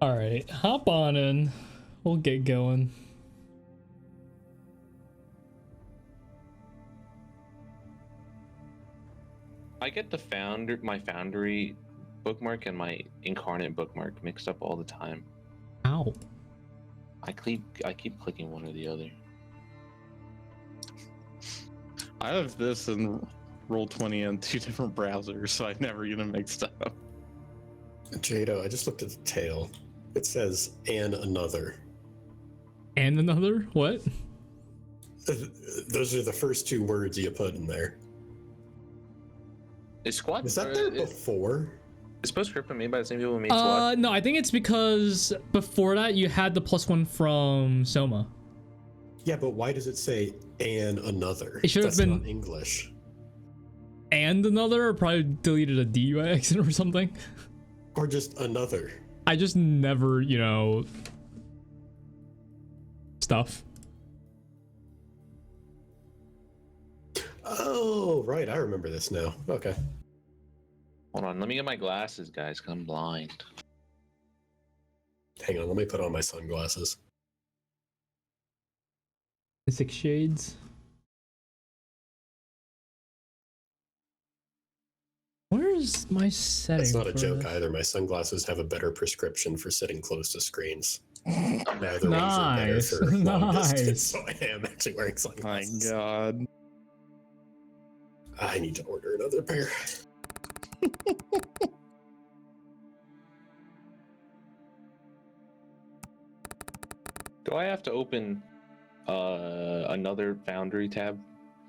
All right, hop on in. We'll get going. I get the my Foundry bookmark and my Incarnate bookmark mixed up all the time. Ow. I keep clicking one or the other. I have this and Roll20 on 2 different browsers, so I never get them mixed up. Jadow, I just looked at the tail. It says "and another." And another? What? Those are the first 2 words you put in there. Is Squad? Was that there before? Is Postscriptum made by the same people who made Squad? No, I think it's because before that you had the +1 from Soma. Yeah, but why does it say "and another"? It should have been not English. And another, or probably deleted a D by accident or something. Or just another. I just never, you know, stuff. Oh, right. I remember this now. Okay. Hold on, let me get my glasses, guys, 'cause I'm blind. Hang on, let me put on my sunglasses. The 6 shades. Where's my setting? That's not a joke this? either. My sunglasses have a better prescription for sitting close to screens. Nice. Long distance, Nice. so I am actually wearing My sunglasses. god. I need to order another pair. Do I have to open another Foundry tab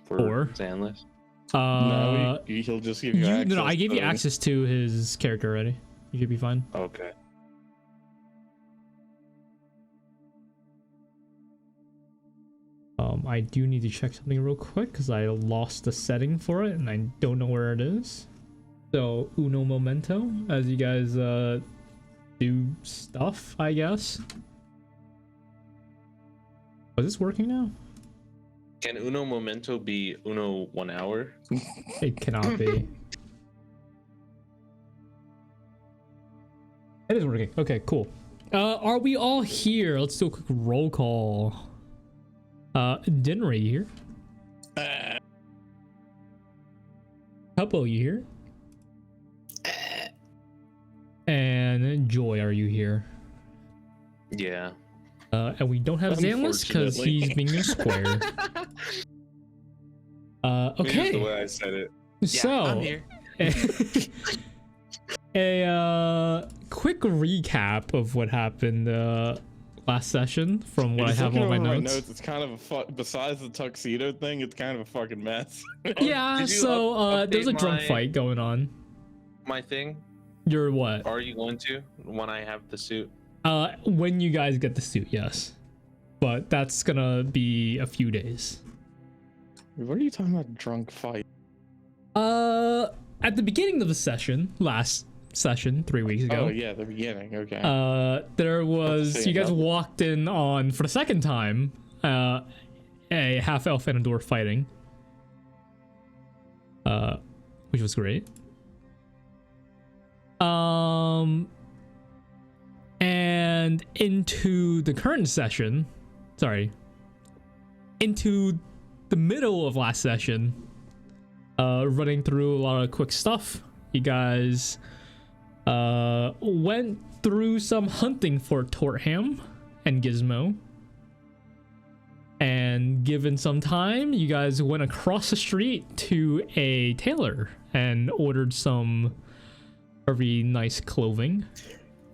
for Or? Xanlis? No, he'll just give you access. No, I gave you to- access to his character already. You should be fine. Okay. I do need to check something real quick because I lost the setting for it and I don't know where it is. So uno momento as you guys do stuff, I guess. Is this working now? Can Uno Momento be Uno 1 hour? It cannot be. It is working. Okay, cool. Are we all here? Let's do a quick roll call. Dinri, you here? Tuppo, you here? And Joy, are you here? Yeah. And we don't have Xanlis because Unfortunately. he's being a square. Okay. The way I said it. So, I'm here. a quick recap of what happened last session from what I Just have looking on my over notes. It's kind of a besides the tuxedo thing, it's kind of a fucking mess. Yeah, Did you so there's a update drunk my- fight going on. My thing? You're what? Are you going to when I have the suit? When you guys get the suit, yes. But that's gonna be a few days. What are you talking about? Drunk fight? At the beginning of the session, last session 3 weeks ago. Oh yeah, the beginning. Okay. There was Let's see, you guys another- walked in on for the second time a half elf and a dwarf fighting, which was great. And into the current session, into the middle of last session, running through a lot of quick stuff. You guys went through some hunting for Tortham and Gizmo. And given some time, you guys went across the street to a tailor and ordered some very nice clothing.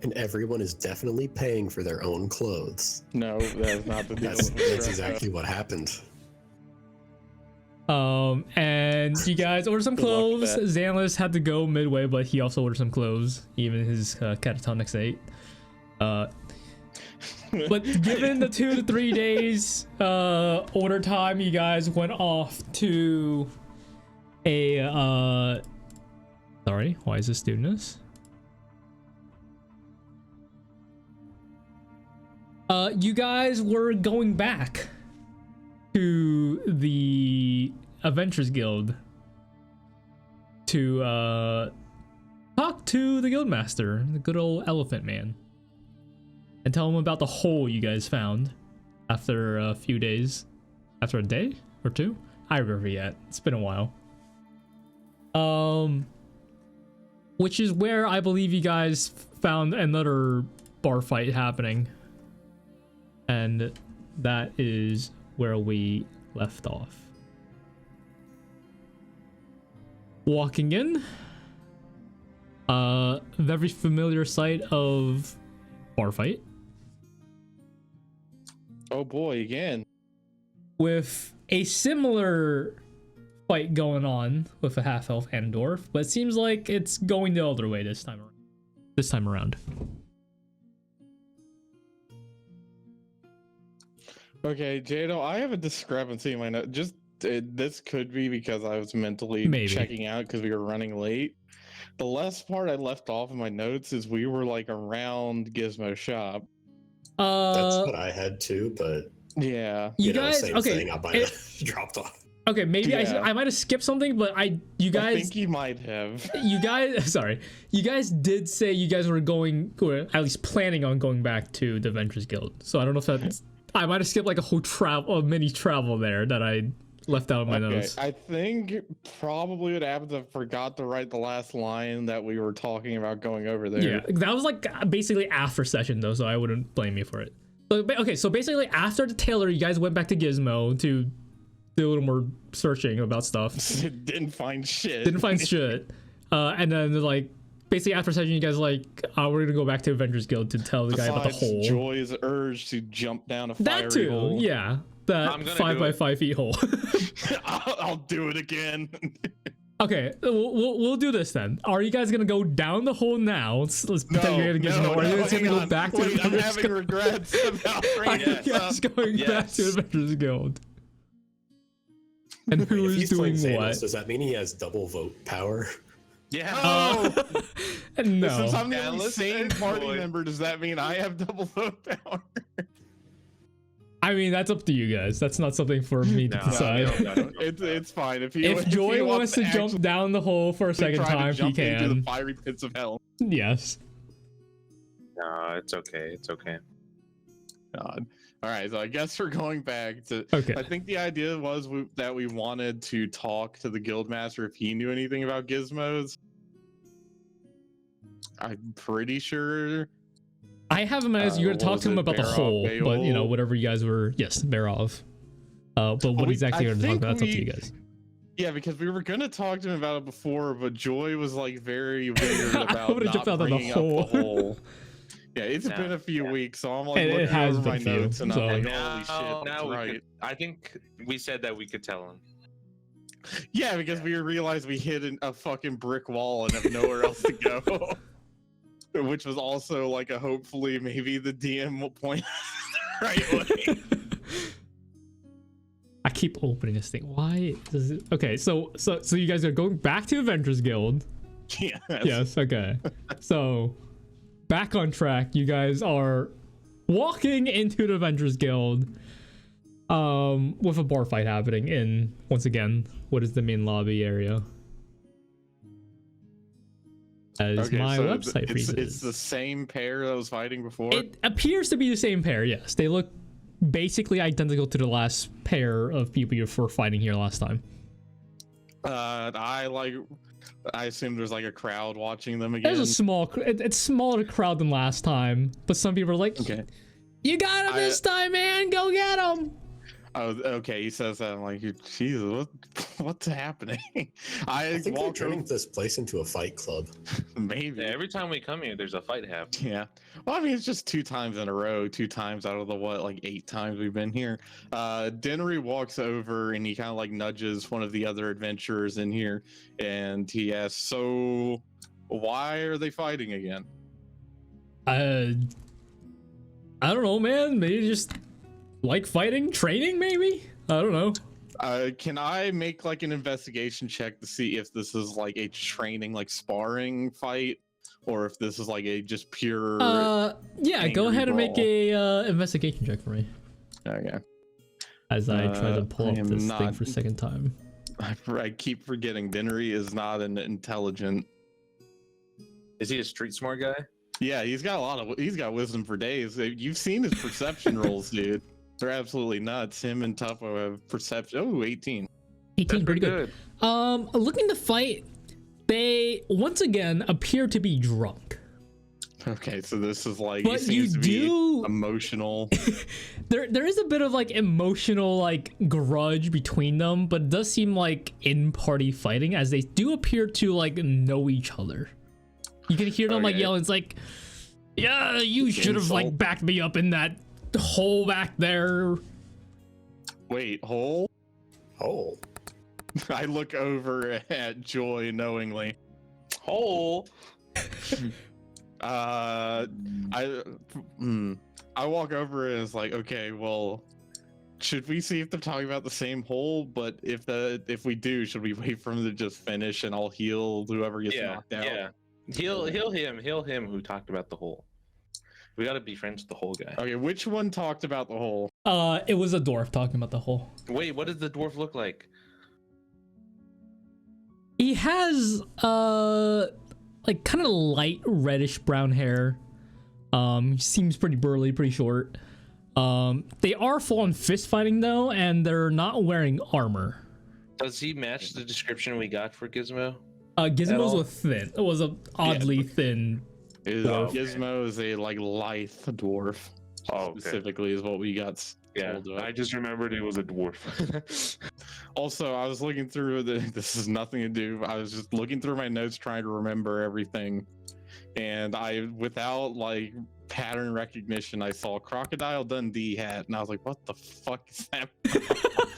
And everyone is definitely paying for their own clothes. No, that's not the deal. That's exactly what happened. And you guys ordered some Good luck with clothes. that. Xanlis had to go midway, but he also ordered some clothes, even his catatonics 8. But given the 2 to 3 days order time, you guys went off to a sorry, why is this doing this? You guys were going back to the Adventurers Guild to talk to the Guildmaster, the good old Elephant Man. and tell him about the hole you guys found after a few days, after a day or two. I remember yet. It's been a while. Which is where I believe you guys found another bar fight happening, and that is where we left off. Walking in, very familiar sight of bar fight. Oh boy, again. With a similar fight going on with a half-elf and dwarf, but it seems like it's going the other way this time around. Okay, Jadow, I have a discrepancy in my note. This could be because I was mentally Maybe. checking out because we were running late. The last part I left off in my notes is we were like around Gizmo shop. That's what I had too, but Yeah. You know, guys, same okay, thing. I might have dropped off. okay, maybe Yeah. I might have skipped something, but I guys, think you might have. you guys did say you guys were going, or at least planning on going back to the Adventurers Guild. So I don't know if that's, I might have skipped like a whole mini travel there that I left out of my notes. I think probably what happened is I forgot to write the last line that we were talking about going over there. Yeah, that was like basically after session though, so I wouldn't blame you for it. So, okay, so basically after the tailor, you guys went back to Gizmo to do a little more searching about stuff. Didn't find shit. Didn't find shit. And then like basically after session, you guys were like, we're gonna go back to Adventurers Guild to tell the guy about the hole. Joy's urge to jump down a fiery That too, hole. yeah. That I'm gonna 5 do by it. 5 feet hole. I'll do it again. Okay, we'll do this then. Are you guys gonna go down the hole now? Let's pretend you're gonna Gizmo. Are you guys gonna go back to Wait, I'm Adventurers having Guild? regrets about Are bringing you this guys up. going back to Yes. Adventurers Guild? And Wait, who if is he's playing doing Xanlis, what? does that mean he has double vote power? Yeah. Oh, No. since I'm the Yeah, only listen, sane party boy. member, does that mean I have double vote power? I mean, that's up to you guys. That's not something for me to No, decide. no. It's fine. If he If Joy wants to jump actually down the hole for a second try to time, he jump into the can. fiery pits of hell. Yes. No, it's okay. It's okay. God. All right, so I guess we're going back to. Okay. I think the idea was that we wanted to talk to the guildmaster if he knew anything about gizmos. I'm pretty sure. I have him as you're gonna what talk was to him it? about the Barov, hole, but you know, Beowulf? whatever you guys were, yes, Barov. But what exactly I you're gonna talk think about, that's up to we- you guys. Yeah, because we were gonna talk to him about it before, but Joy was like very weird I about would've not jumped out of the bringing up hole. the hole. Yeah, it's Yeah, been a few yeah. weeks, so I'm like It looking has over my been a few, notes, and so- I'm like, Now, holy shit, that's we right. could, I think we said that we could tell him. Yeah, because we realized we hit a fucking brick wall and have nowhere else to go. Which was also like a hopefully maybe the DM will point right way. I keep opening this thing. Why does it? Okay, so you guys are going back to Adventurers Guild. Yes. Yes. Okay. So back on track. You guys are walking into the Adventurers Guild. With a bar fight happening in, once again, what is the main lobby area? As my so website freezes. it's the same pair that was fighting before. It appears to be the same pair, yes. They look basically identical to the last pair of people you were fighting here last time. I assume there's like a crowd watching them again. There's a small, it's smaller crowd than last time, but some people are like, Okay. you got him this time, man, go get him. Oh, okay. He says that. I'm like, Jesus, what's happening? I think they're walk turning over- this place into a fight club. maybe. Yeah, every time we come here, there's a fight happening. Yeah. Well, I mean, it's just 2 times in a row, 2 times out of the like 8 times we've been here. Dinri walks over and he kind of like nudges one of the other adventurers in here, and he asks, "So, why are they fighting again?" I don't know, man. Maybe just like fighting, training, maybe. I don't know. Can I make like an investigation check to see if this is like a training, like sparring fight, or if this is like a just pure? Yeah. Go angry ahead and make brawl? a investigation check for me. Okay. As I try to I pull up am this thing not- for a second time. I keep forgetting Dinri is not an intelligent. Is he a street smart guy? Yeah, he's got wisdom for days. You've seen his perception rolls, dude. They're absolutely nuts. Him and Tuppo have perception. Oh, 18. 18, pretty good. Looking to fight, they once again appear to be drunk. Okay, so this is like, But he seems to be emotional. There is a bit of like emotional like grudge between them, but it does seem like in-party fighting, as they do appear to like know each other. You can hear them like yelling. It's like, yeah, you should have like backed me up in that hole back there. Wait, hole? Oh. I look over at Joy knowingly. Hole. I walk over and it's like, okay, well, should we see if they're talking about the same hole? But if we do, should we wait for him to just finish and I'll heal whoever gets knocked out? Yeah, heal him who talked about the hole. We gotta be friends with the hole guy. Okay, which one talked about the hole? It was a dwarf talking about the hole. Wait, what does the dwarf look like? He has like kind of light reddish brown hair. He seems pretty burly, pretty short. They are full on fist fighting though, and they're not wearing armor. Does he match the description we got for Gizmo? Gizmo was a oddly thin. Gizmo is a like lithe dwarf. Oh, okay. Specifically is what we got. Yeah, I just remembered it was a dwarf. Also, I was looking through this has nothing to do. I was just looking through my notes trying to remember everything. And I, without like pattern recognition, I saw Crocodile Dundee hat, and I was like, "What the fuck is that?"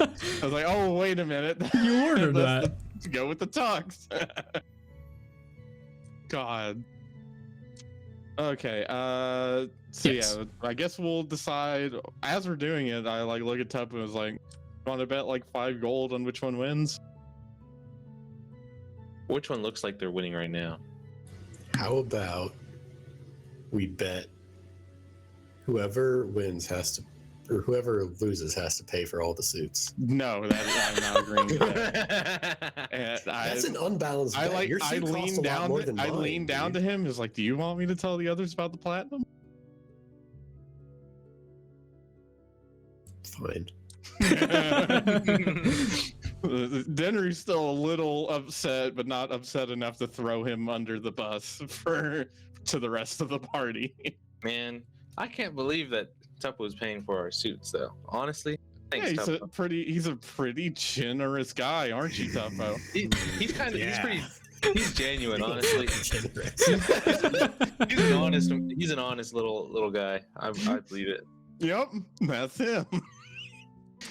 I was like, "Oh, wait a minute! You ordered that. Let's go with the tux." God. Okay. So yes. yeah, I guess we'll decide as we're doing it. I like look at Tuppo and was like, "Want to bet like 5 gold on which one wins?" Which one looks like they're winning right now? How about we bet whoever wins has to, or whoever loses has to pay for all the suits? No, I'm not agreeing with that. And That's an unbalanced bet. I Your suit costs a lot more than mine, leaned down to him. Is like, "Do you want me to tell the others about the platinum?" Fine. Dinri's still a little upset, but not upset enough to throw him under the bus to the rest of the party. Man, I can't believe that Tuppo is paying for our suits, though. Honestly, thanks, Yeah, Tuppo. he's a pretty generous guy, aren't you, Tuppo? He's kind of he's genuine, honestly. Generous. He's an honest little guy. I believe it. Yep, that's him.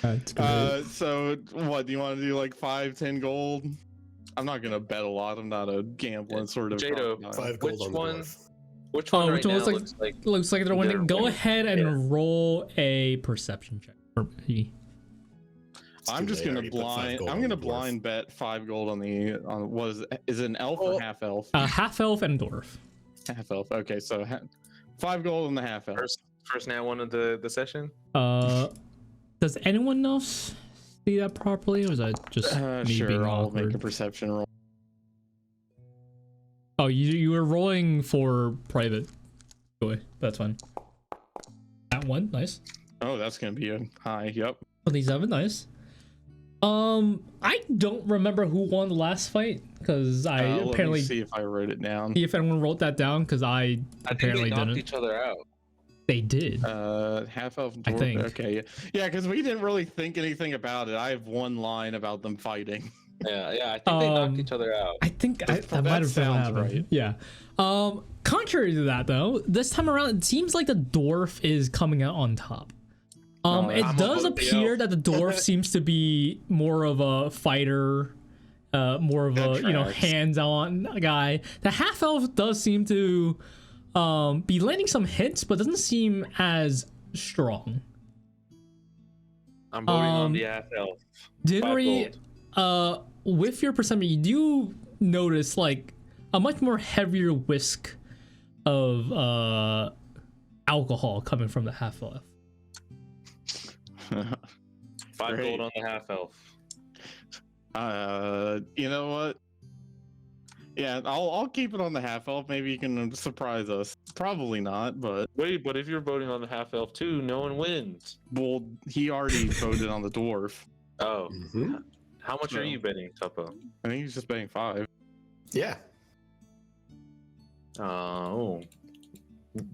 That's great. So what do you want to do? Like 5-10 gold? I'm not gonna bet a lot. I'm not a gambling sort of. Jadow, crocodile. 5 gold Which on the one? dwarf. Which one right which one now looks looks like they're winning. they're Go winning. ahead and Yeah. roll a perception check for me. It's I'm too just late, I gonna already put 5 blind. gold I'm on gonna the dwarf. blind bet 5 gold on is it an elf or half elf? Half elf and dwarf. Half elf. Okay, so 5 gold on the half elf. First now one of the session. Does anyone else see that properly, or is that just me Sure, being I'll awkward? make a perception roll. Oh, you were rolling for private. Joy, that's fine. That one, nice. Oh, that's gonna be a high. Yep. 27, nice. I don't remember who won the last fight because I Let apparently me see if I wrote it down. see if anyone wrote that down because I think apparently they knocked didn't. each other out. They did. Half elf. I Dwarf. think. Okay. Yeah, because we didn't really think anything about it. I have one line about them fighting. Yeah. I think they knocked each other out. I think that that might have been what sounds happened. right. Yeah. Contrary to that, though, this time around, it seems like the dwarf is coming out on top. It I'm does gonna vote the appear elf. that the dwarf seems to be more of a fighter, more of That a tracks. hands-on guy. The half elf does seem to be landing some hits, but doesn't seem as strong. I'm voting on the half elf. Dinri, with your perception, you do notice like a much more heavier whisk of alcohol coming from the half elf. 5 Great. gold on the half elf. You know what? Yeah, I'll keep it on the half elf. Maybe you can surprise us. Probably not, but Wait, but if you're voting on the half elf too, no one wins. well, he already voted on the dwarf. Oh, Mm-hmm. how much are you betting, Tuppo? I think he's just betting 5. Yeah. Oh,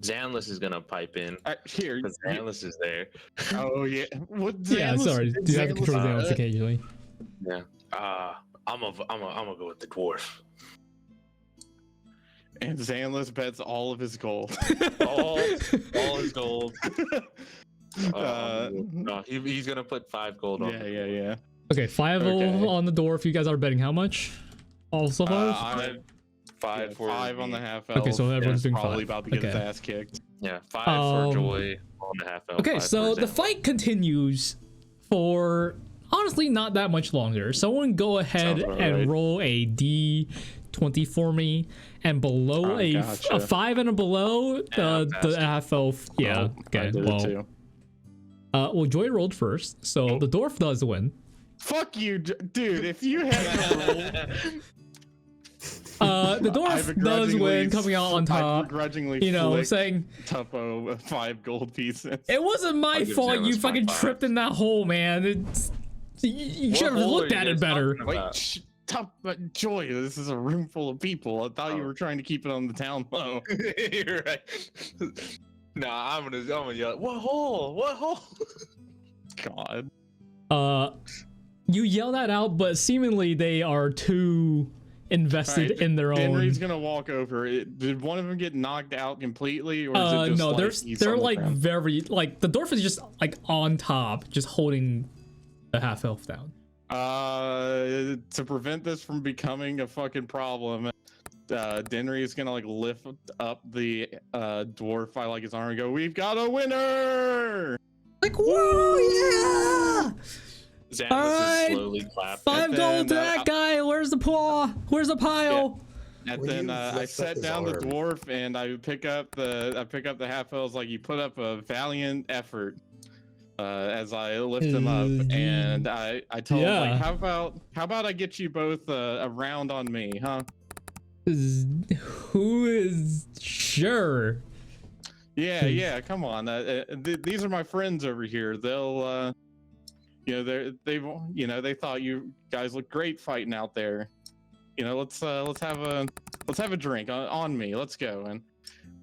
Xanlis is gonna pipe in. Here. Because Xanlis is there. Oh yeah. What? Yeah, Xanlis- sorry. Do have to control Xanlis- Xanlis occasionally. Yeah. I'm gonna go with the dwarf. And Xanlis bets all of his gold. all his gold. Uh, No, he's gonna put 5 gold on. yeah. Okay, 5 Okay. on the dwarf. You guys are betting how much? Also 5? I'm 5 for 5 on me. the half elf. Okay, so everyone's doing probably 5. about to get his Okay. ass kicked. Yeah, 5 Um, for Joy on the half elf. Okay, 5 so for the Xanlis. fight continues for honestly not that much longer. Someone go ahead Sounds about and right. roll a D20 for me, and below a Gotcha. 5 and a below Yeah, the half elf. Yeah, Oh, I okay. did it Well, too. well, Joy rolled first, so the dwarf does win. Fuck you, dude. If you had The dwarf does win, coming out on I top. begrudgingly You know, flicked saying Tuppo 5 gold pieces. it wasn't my I'll give fault. Xanlis You my fucking 5. tripped in that hole, man. You What should have hole looked are at you it guys better. talking Wait, about? Joy, this is a room full of people. I thought you Oh. were trying to keep it on the town low. You're right. Nah, I'm gonna yell. What hole? What hole? God. You yell that out, but seemingly they are too invested Alright, in their own. Dinri's gonna walk over. Did one of them get knocked out completely, or is it just No, like he's they're on the like ground? very like the dwarf is just like on top, just holding the half elf down. To prevent this from becoming a fucking problem, Dinri is gonna like lift up the dwarf by like his arm and go, "We've got a winner!" Like, whoa, yeah! Xanlis Alright. is slowly clapping. 5 And gold to then, that guy. Where's the paw? Where's the pile? And Will then you I lift up set his down the arm? dwarf and I pick up the half elves. Like, you put up a valiant effort as I lift him up, and I told him, Yeah. like, how about I get you both a round on me, huh? Who is sure? Yeah, come on. These are my friends over here. They'll, they thought you guys look great fighting out there. Let's have a drink on me. Let's go. And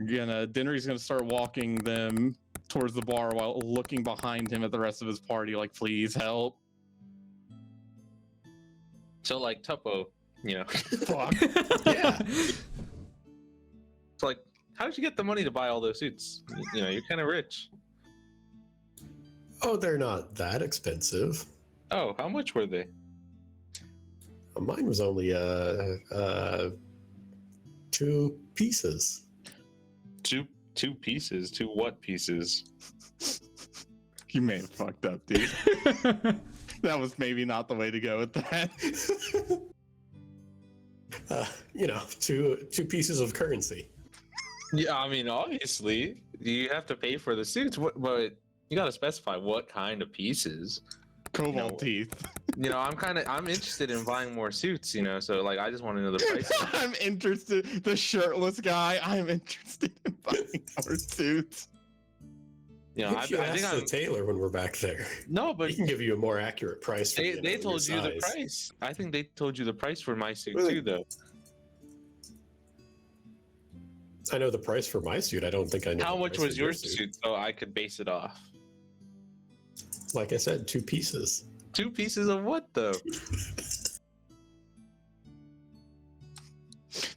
Dinri's gonna start walking them towards the bar while looking behind him at the rest of his party, like, please help. So like Tuppo, Fuck. Yeah. it's like, how did you get the money to buy all those suits? You're kind of rich. Oh, they're not that expensive. Oh, how much were they? Mine was only 2 pieces. Two pieces. 2 what pieces? You may have fucked up, dude. That was maybe not the way to go with that. 2 pieces of currency. Yeah, I mean, obviously, you have to pay for the suits, but you got to specify what kind of pieces. Kobold teeth. I'm interested in buying more suits, so like I just want to know the price. I'm interested. The shirtless guy. I'm interested in buying more suits. I If you think ask the I'm tailor when we're back there, no, but he can give you a more accurate price. For, they your told you the size. price. I think they told you the price for my suit Really? too, though. I know the price for my suit. I don't think I know. How the much price was for your suit so I could base it off? Like I said, 2 pieces. 2 pieces of what though?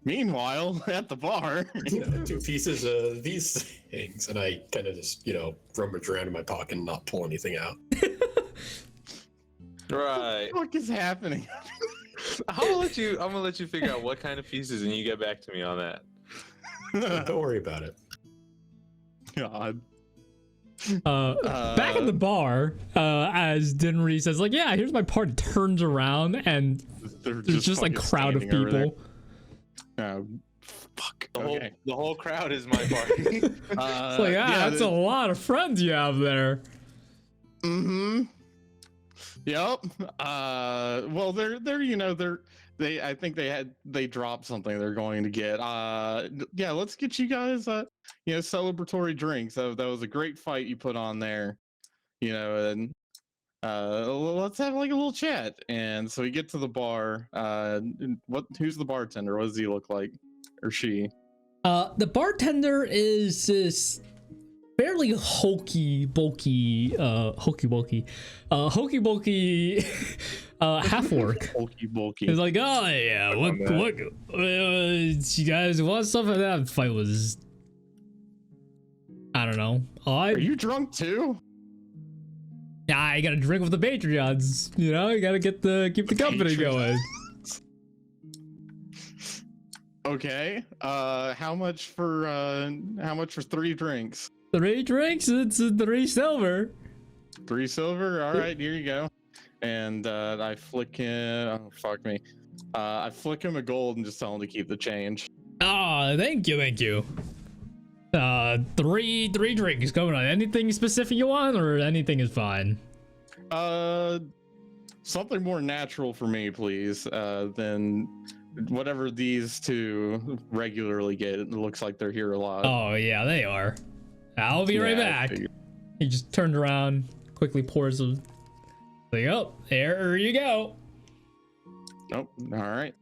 Meanwhile, at the bar. 2 pieces of these things, and I kind of just rummage around in my pocket and not pull anything out. Right. What is happening? I'm gonna let you figure out what kind of pieces and you get back to me on that. Don't worry about it. God. Back in the bar, as Dinri says, like, yeah, here's my part, turns around and They're there's just like fucking crowd of standing over there. people. Fuck. The whole crowd is my party. It's like, that's a lot of friends you have there. Mm-hmm. Yep. Well, they're I think they dropped something they're going to get. Yeah, let's get you guys celebratory drinks. That was a great fight you put on there. And let's have like a little chat. And so we get to the bar. Who's the bartender? What does he look like? Or she? The bartender is this fairly hokey bulky half orc. Hokey bulky. He's like, oh yeah, what you guys want something? That fight was, I don't know. Are you drunk too? Yeah, I gotta drink with the Patreons. You gotta keep the company going. Okay. How much for 3 drinks? 3 drinks? It's 3 silver. 3 silver? All right, here you go. And I flick him. Oh, fuck me. I flick him a gold and just tell him to keep the change. Oh, thank you. 3 drinks going on. Anything specific you want, or anything is fine? Something more natural for me, please. Than whatever these 2 regularly get. It looks like they're here a lot. Oh yeah, they are. I'll be right back. He just turned around, quickly pours a. Like, oh, there you go. Nope. All right.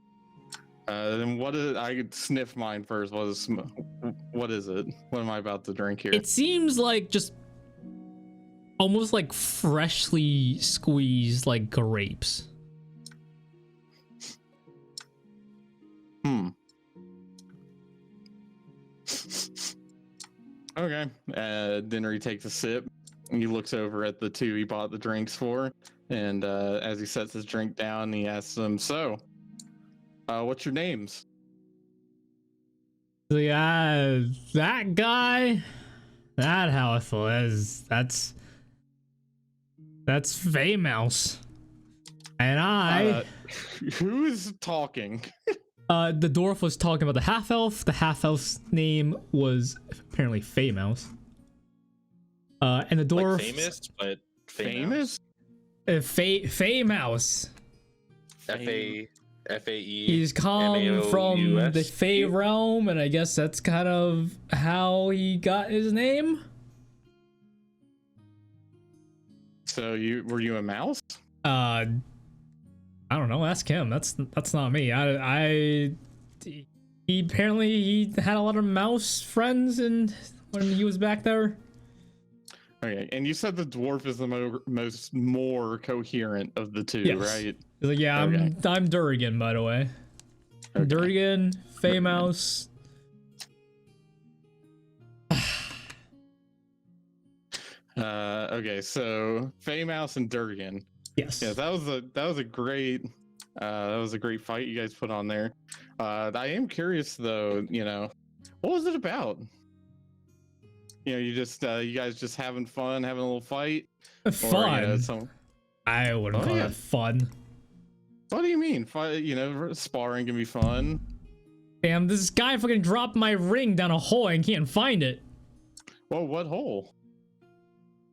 Then what is? I could sniff mine first. What is it? What am I about to drink here? It seems like just almost like freshly squeezed like grapes. Okay. Dinri takes a sip. He looks over at the 2 he bought the drinks for, and as he sets his drink down, he asks them, "So, what's your names?" That guy, that helpful that's Mouse, and I. Who is talking? The dwarf was talking about the half elf. The half elf's name was apparently Mouse. And the dwarf, Like famous, but Famous? Mouse. F-A-E. He's come from the Fey realm, and I guess that's kind of how he got his name. So were you a mouse? I don't know. Ask him. That's not me. He apparently had a lot of mouse friends, and when he was back there. Okay, and you said the dwarf is the more coherent of the 2, Yes. right? He's like, yeah, Okay. I'm Durgan, by the way. Okay. Durgan, Fey Mouse. Okay, so Mouse and Durgan. Yes. Yeah, that was a great fight you guys put on there. I am curious though, what was it about? You guys just having fun, having a little fight? Fun. I wouldn't call that fun. What do you mean? Sparring can be fun. Damn, this guy fucking dropped my ring down a hole and can't find it. Well, what hole?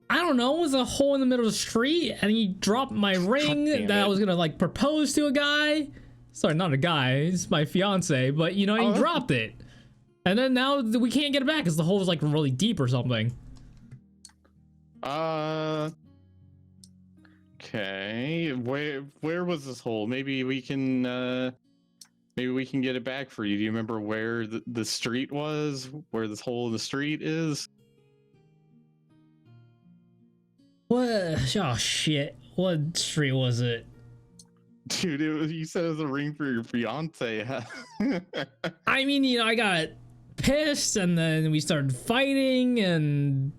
I don't know, it was a hole in the middle of the street, and he dropped my ring that I was gonna like propose to a guy. Sorry, not a guy, it's my fiance, but he dropped it. And then now we can't get it back because the hole is like really deep or something. Okay. Where was this hole? Maybe we can get it back for you. Do you remember where the street was? Where this hole in the street is? What? Oh shit! What street was it? Dude, you said it was a ring for your fiance. I mean, I got pissed, and then we started fighting, and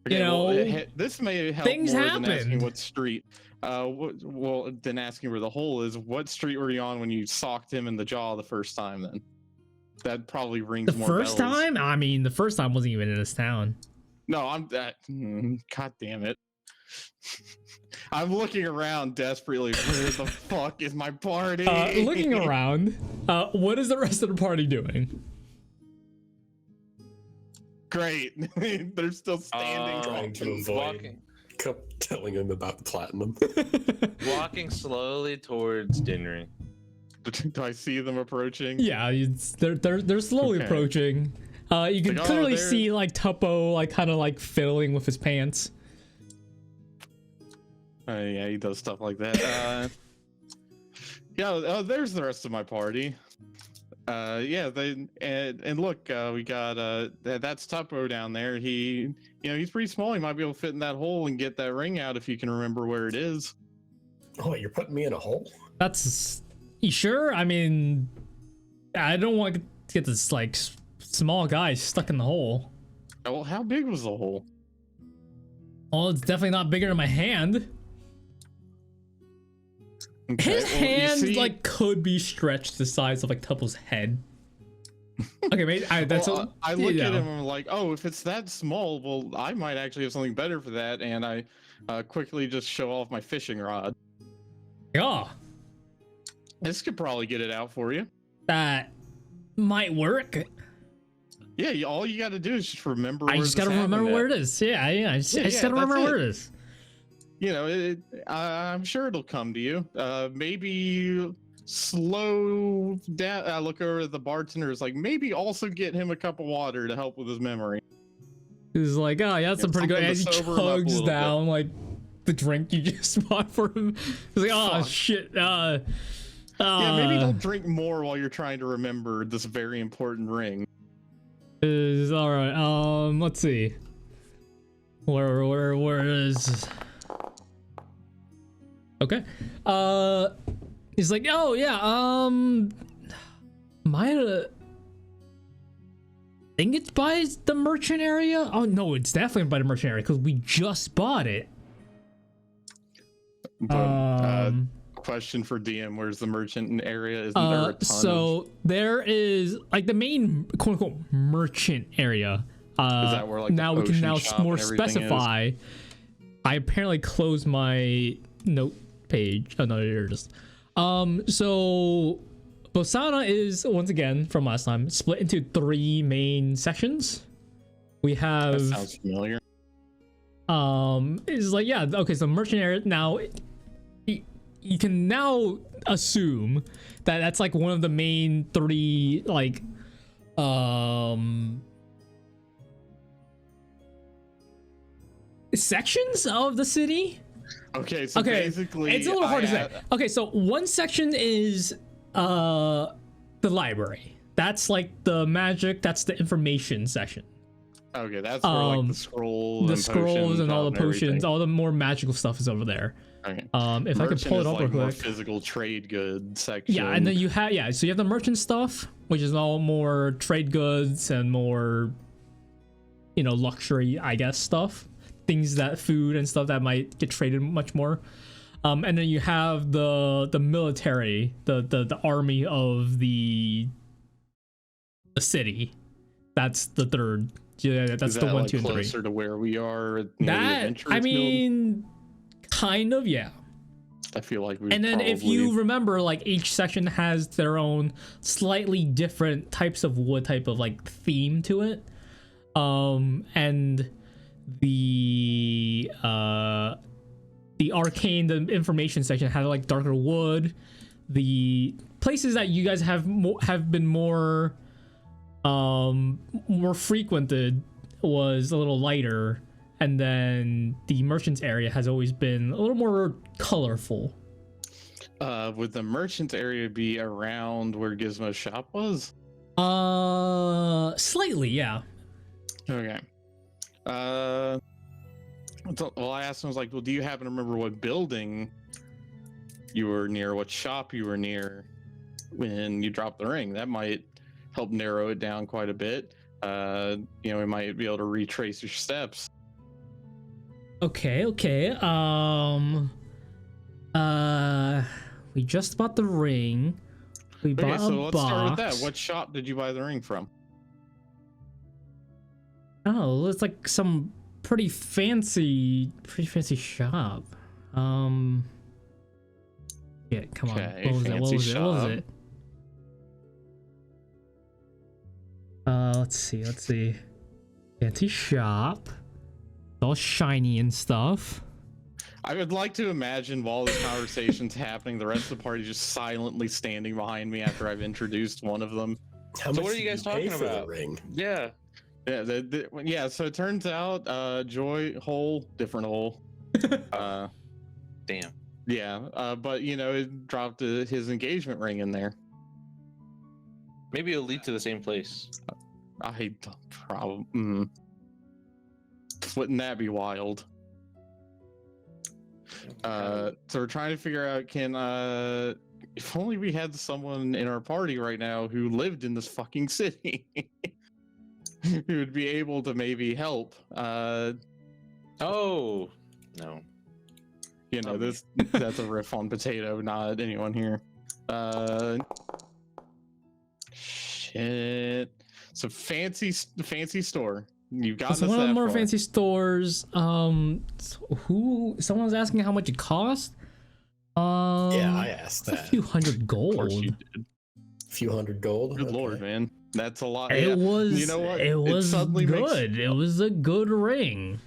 this may help things more happened. than asking what street. Than asking where the hole is. What street were you on when you socked him in the jaw the first time? Then that probably rings the more first bells. time. I mean, the first time wasn't even in this town. No, God damn it. I'm looking around desperately. Where the fuck is my party? Looking around, what is the rest of the party doing? Great. They're still standing. Trying to avoid telling him about the platinum. Walking slowly towards Dinri. Do I see them approaching? Yeah, they're slowly Okay. approaching. You can Like, oh, clearly there- see like Tuppo like kind of like fiddling with his pants. Yeah, he does stuff like that. Yeah, oh, there's the rest of my party. Yeah, and look, we got that's Tuppo down there. He, he's pretty small. He might be able to fit in that hole and get that ring out if you can remember where it is. Oh, you're putting me in a hole? That's you sure? I mean, I don't want to get this like small guy stuck in the hole. Oh, well, how big was the hole? Oh, it's definitely not bigger than my hand. Okay, His well, you hand see- like could be stretched the size of like Tuppo's head. Okay, maybe that's well, I look you at know. him and I'm like, oh, if it's that small, well, I might actually have something better for that. And I quickly just show off my fishing rod. Yeah, This could probably get it out for you. that might work. Yeah, all you got to do is just remember. I just gotta remember where it is. Yeah, I just gotta that's remember it. where it is. I'm sure it'll come to you. Maybe slow down. I look over at the bartender. It's like maybe also get him a cup of water to help with his memory. He's like, oh yeah, that's a pretty good. something As he to sober him up a chugs little down like the drink you just bought for him. He's like, oh Fuck. shit. Yeah, maybe don't drink more while you're trying to remember this very important ring. Is all right. Let's see. Where is? Okay. He's like, oh yeah. Might think it's by the merchant area. Oh no, it's definitely by the merchant area because we just bought it. But, question for DM: where's the merchant area? Isn't there a ton So there is like the main quote unquote merchant area. Is that where, like, the now we can potion now shop more and everything is? specify. I apparently closed my note page. Oh no, here it is. So Bosana is once again from last time split into 3 main sections. We that have sounds familiar. is like, yeah, okay, so merchant area now you can now assume that that's like one of the main 3 like sections of the city. Okay, so Okay, basically, it's a little hard to say. Okay, so one section is the library. That's like the magic, that's the information section. Okay, that's where like the scrolls, The and scrolls potions and all the and potions, everything. all the more magical stuff is over there. Okay. If I could Merchant pull it is, up like, real more quick. physical trade goods section. Yeah, and then you have so you have the merchant stuff, which is all more trade goods and more, luxury, I guess, stuff. Things that food and stuff that might get traded much more. And then you have the military, the army of the city. That's the third. Yeah, that's Is the that, 1, like, 2, and 3. closer to where we are. Near the That Adventurers I Guild? mean, kind of, yeah. I feel like we. And then if you remember, like each section has their own slightly different types of wood type of like theme to it. And the arcane, the information section had like darker wood. The places that you guys have been more frequented was a little lighter. And then the merchants area has always been a little more colorful. would the merchants area be around where Gizmo's shop was? Slightly, yeah. Okay. Well, I asked him, I was like, well, do you happen to remember what building you were near, what shop you were near when you dropped the ring? That might help narrow it down quite a bit. We might be able to retrace your steps. Okay. We just bought the ring. We Okay, bought so a let's box. start with that. What shop did you buy the ring from? Oh, it's like some pretty fancy shop. Yeah, come on. Okay, What was fancy it? shop. Let's see. Fancy shop. All shiny and stuff. I would like to imagine while this conversation's happening, the rest of the party just silently standing behind me after I've introduced one of them. How So much what are you did guys pay talking for the about? ring? Yeah. Yeah, so it turns out Joy hole, different hole. Damn. Yeah, but you know, it dropped his engagement ring in there. Maybe it'll lead to the same place. I probably. Wouldn't that be wild? So we're trying to figure out if only we had someone in our party right now who lived in this fucking city who would be able to maybe help. Oh no. You know, that's a riff on Potato, not anyone here. Shit. So fancy store. You've got So one of the more fancy stores. Someone's asking how much it cost. Yeah, I asked it's that. a few hundred Of course gold. you did. A few hundred gold. Good Okay. lord, man. That's a lot. It Yeah. was. You know what? It was suddenly good. It was a good ring.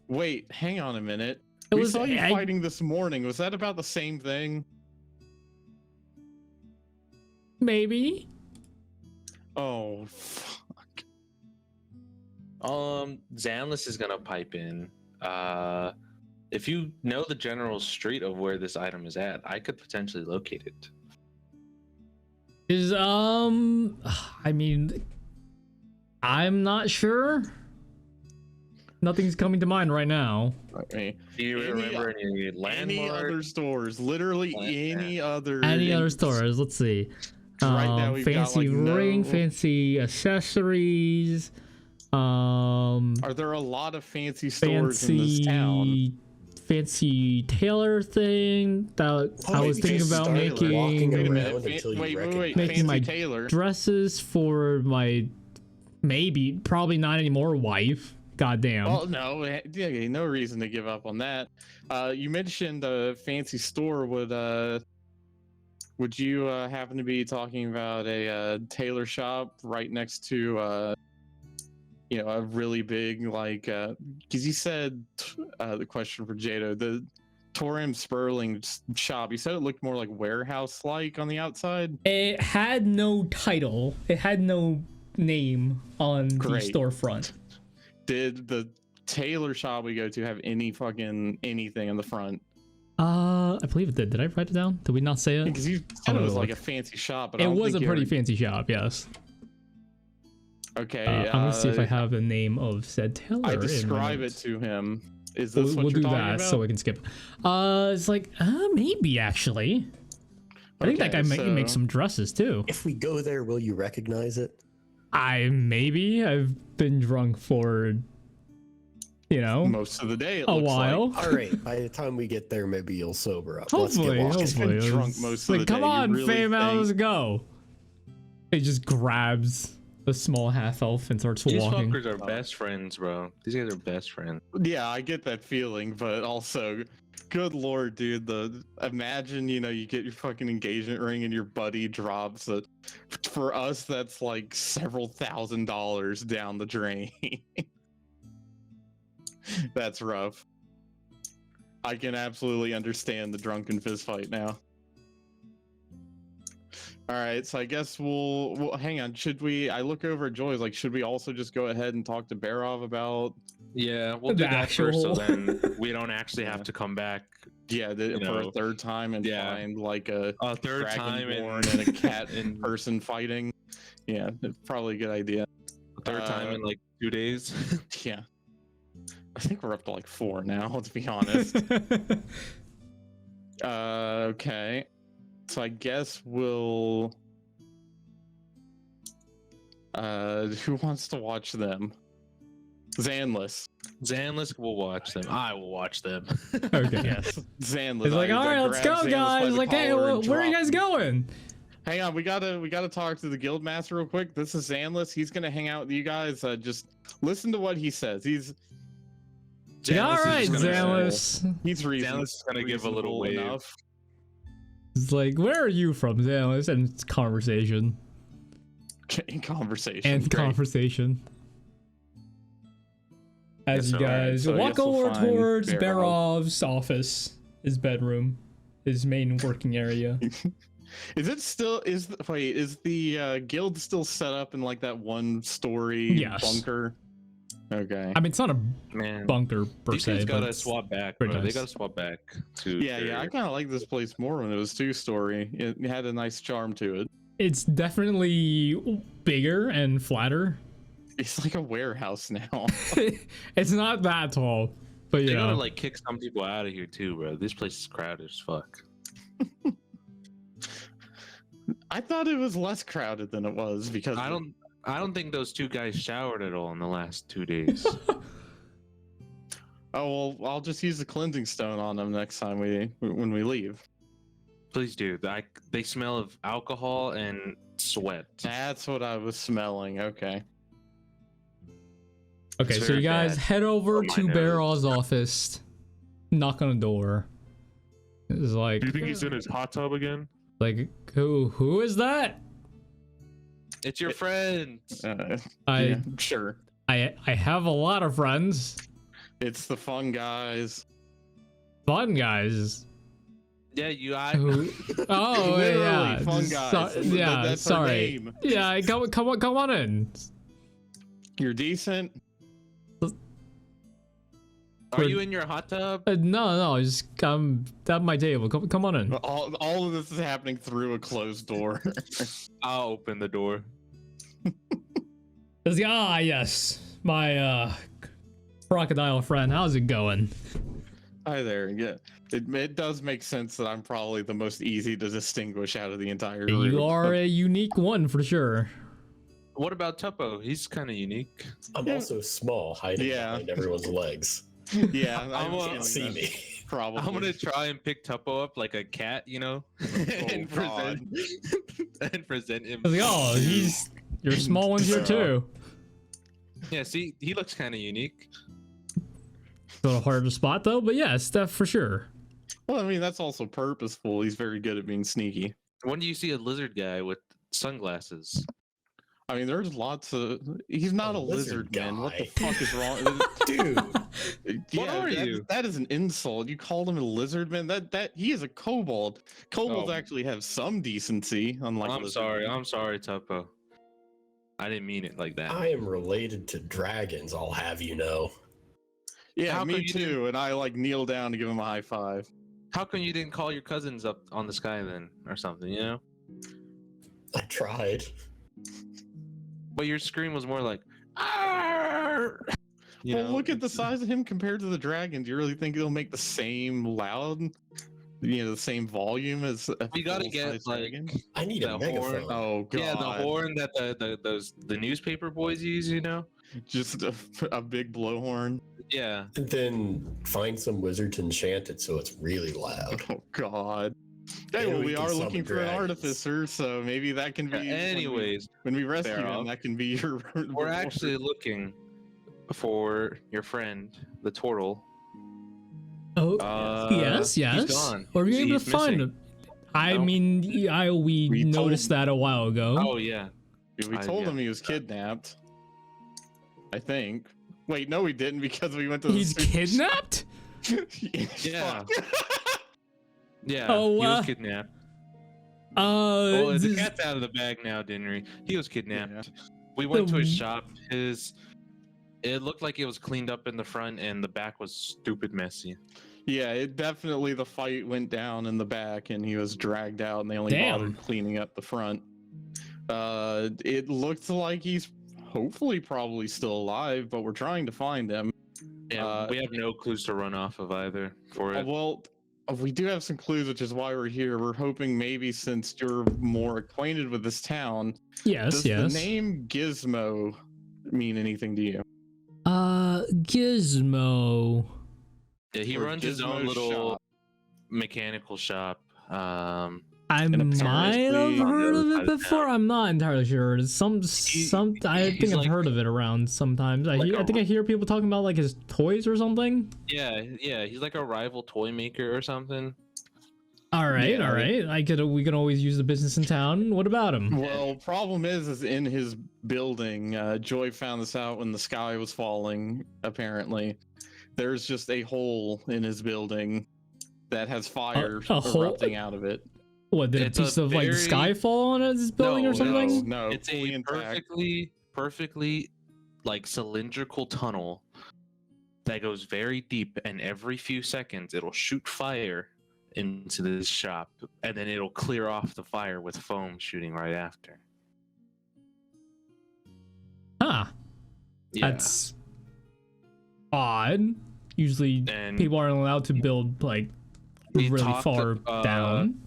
Wait, hang on a minute. It We was. saw you fighting this morning. Was that about the same thing? Maybe. Oh, fuck. Xanlis is gonna pipe in. If you know the general street of where this item is at, I could potentially locate it. I mean, I'm not sure. Nothing's coming to mind right now. Okay. Do you remember any landmarks? Any other stores? Literally any other. Any other stores? Let's see. Right now we've got, Fancy like, ring, no- fancy accessories. Are there a lot of fancy stores in this town? Fancy tailor thing that I Oh, was you thinking just about started making walking Wait a around minute. until you Wait. Making Fancy my tailor. dresses for my probably not anymore wife. Goddamn. Well, no, yeah, no reason to give up on that. You mentioned a fancy store. Would you happen to be talking about a tailor shop right next to a really big, like, because you said the question for Jadow, the Torim Sperling shop, you said it looked more like warehouse like on the outside? It had no title. It had no name on Great. the storefront. Did the tailor shop we go to have any fucking anything in the front? I believe it did. Did I write it down? Did we not say it? Because you said it was look. like a fancy shop, but I It don't was a think you pretty ever- fancy shop, yes. Okay, I'm gonna see if I have the name of said tailor. I in my describe it notes. to him. Is this what We'll you're do talking that about? so we can skip. It's like maybe actually. I think that Okay, guy make so- some dresses too. If we go there, will you recognize it? I've been drunk for, most of the day. It a looks while. Like. All right. By the time we get there, maybe you'll sober up. Hopefully, Let's get He's walking. been drunk most of the come day. You on, really fam, think- let's go. He just grabs the small half elf and starts These walking. fuckers are best friends, bro. These guys are best friends. Yeah, I get that feeling, but also, good lord, dude. Imagine you get your fucking engagement ring and your buddy drops it. For us, that's like several $1,000s down the drain. That's rough. I can absolutely understand the drunken fist fight now. All right, so I guess we'll hang on. Should we? I look over at Joy's like, should we also just go ahead and talk to Barov about? Yeah, we'll The do that first, so actual- then we don't actually have to come back Yeah, You for know, a third time and yeah. find like a a third time dragonborn and a cat and person fighting. Yeah, probably a good idea. third time in like 2 days. Yeah, I think we're up to like 4 now. Let's be honest. Okay, so I guess we'll. Who wants to watch them? Xanlis. Xanlis will watch them. I will watch them. Okay. Yes, Xanlis. He's like, I all right, let's grab go, Xanlis by guys. the Like, hey, collar and where are you drop guys him. going? Hang on, we gotta talk to the guild master real quick. This is Xanlis. He's gonna hang out with you guys. Just listen to what he says. He's All right, is just gonna- Xanlis. he's reasonable. Xanlis is gonna give a little wave. enough. It's like, where are you from, Xanlis? And it's conversation. In conversation. And Great. conversation. As Yes, you sir. guys So I walk guess we'll over find towards Barov. Barov's office, his bedroom, his main working area. Is it still is the guild still set up in like that one story Yes. bunker? Okay. I mean, it's not a Man, bunker per these se, guys but gotta it's swap back, pretty bro. They nice. gotta swap back to. Yeah, I their- kind of like this place more when it was 2-story. It had a nice charm to it. It's definitely bigger and flatter. It's like a warehouse now. It's not that tall, but They gotta yeah. like kick some people out of here too, bro. This place is crowded as fuck. I thought it was less crowded than it was because I don't think those two guys showered at all in the last 2 days. Oh well, I'll just use the cleansing stone on them next time when we leave. Please do. They smell of alcohol and sweat. That's what I was smelling. Okay. Okay, It's so you very guys bad head over on my to nose. Barov's office, knock on the door. It's like, Do you think he's in his hot tub again? like who is that? It's your friend. I Sure. I have a lot of friends, It's the fun guys. fun guys. Yeah, you. Who? Oh Literally yeah, fun just guys. yeah, That's her sorry. name. Yeah, come on in. You're decent. Are you in your hot tub? No, just come at my table. Come on in. All of this is happening through a closed door. I'll open the door. It's like, yes, my crocodile friend. How's it going? Hi there. Yeah, it does make sense that I'm probably the most easy to distinguish out of the entire group. You are a unique one for sure. What about Tuppo? He's kind of unique. I'm also small, hiding Yeah. behind everyone's legs. Yeah, I'm I'm a- Can't see me. Probably. I'm gonna try and pick Tuppo up like a cat, you know, and God. present him. I was like, oh, your small one's here too. Yeah, see, he looks kind of unique. A little hard to spot though, but yeah, Steph for sure. Well, I mean, that's also purposeful. He's very good at being sneaky. When do you see a lizard guy with sunglasses? I mean, there's lots of. He's not A a lizard, lizard man. What the guy. fuck is wrong? Dude, Yeah, are that- you? That is an insult. You called him a lizard man. That he is a kobold. Kobolds Oh. actually have some decency, unlike. I'm lizard sorry. men. I'm sorry, Tuppo. I didn't mean it like that. I am related to dragons, I'll have you know. Yeah, How come me you didn't- too. And I like kneel down to give him a high five. How come you didn't call your cousins up on the sky then, or something? You know, I tried. but your scream was more like, "Arr!" You Well, know, look at the it's- size of him compared to the dragon. Do you really think it'll make the same loud, the same volume as a We gotta full-size get like, dragon? I need The a megaphone. horn. Oh god! yeah, the horn that the newspaper boys use. You know, Just a big blowhorn. yeah. And then find some wizard to enchant it so it's really loud. Oh god. Hey, Maybe well, we we can are summon looking for an dragons. artificer, so maybe that can be. Anyways, when we rescue fair him, enough. that can be your. we're reward. actually looking for your friend, the turtle. Oh, yes. He's gone. Or we He's able to find missing. him? I No. mean, we We noticed told- that a while ago. Oh yeah. We told yeah. him he was kidnapped. I think. Wait, no, we didn't because we went to the. He's kidnapped? Yeah. Fuck. Yeah. Oh, he was uh, kidnapped. Well, the this- cat's out of the bag now, Dinri. He was kidnapped. We went to his The- shop. It looked like it was cleaned up in the front, and the back was stupid messy. Yeah, it definitely the fight went down in the back, and he was dragged out, and they only Damn. bothered cleaning up the front. It looks like he's hopefully probably still alive, but we're trying to find him. Yeah, we have no clues to run off of either for it. Well, we do have some clues, which is why we're here. We're hoping maybe since you're more acquainted with this town, yes, does yes. the name Gizmo mean anything to you? Gizmo. Yeah, he Or runs his own Gizmo little shop? mechanical shop. I And might have apparently- heard of On the it other side of before. I'm not entirely sure. It's some. I he's think I've like- heard of it around sometimes. I like a- think I hear people talking about like his toys or something. Yeah, he's like a rival toy maker or something. All right, Yeah, all right. We can always use the business in town. What about him? Well, problem is in his building, Joy found this out when the sky was falling, apparently. There's just a hole in his building that has fire a hole? erupting out of it. What, did a It's a piece of like the very- sky fall on his building or something? No, It's fully a intact. perfectly like cylindrical tunnel that goes very deep, and every few seconds it'll shoot fire into this shop, and then it'll clear off the fire with foam shooting right after. Huh. Yeah. That's odd. Usually And people aren't allowed to build like we really talked far to, down.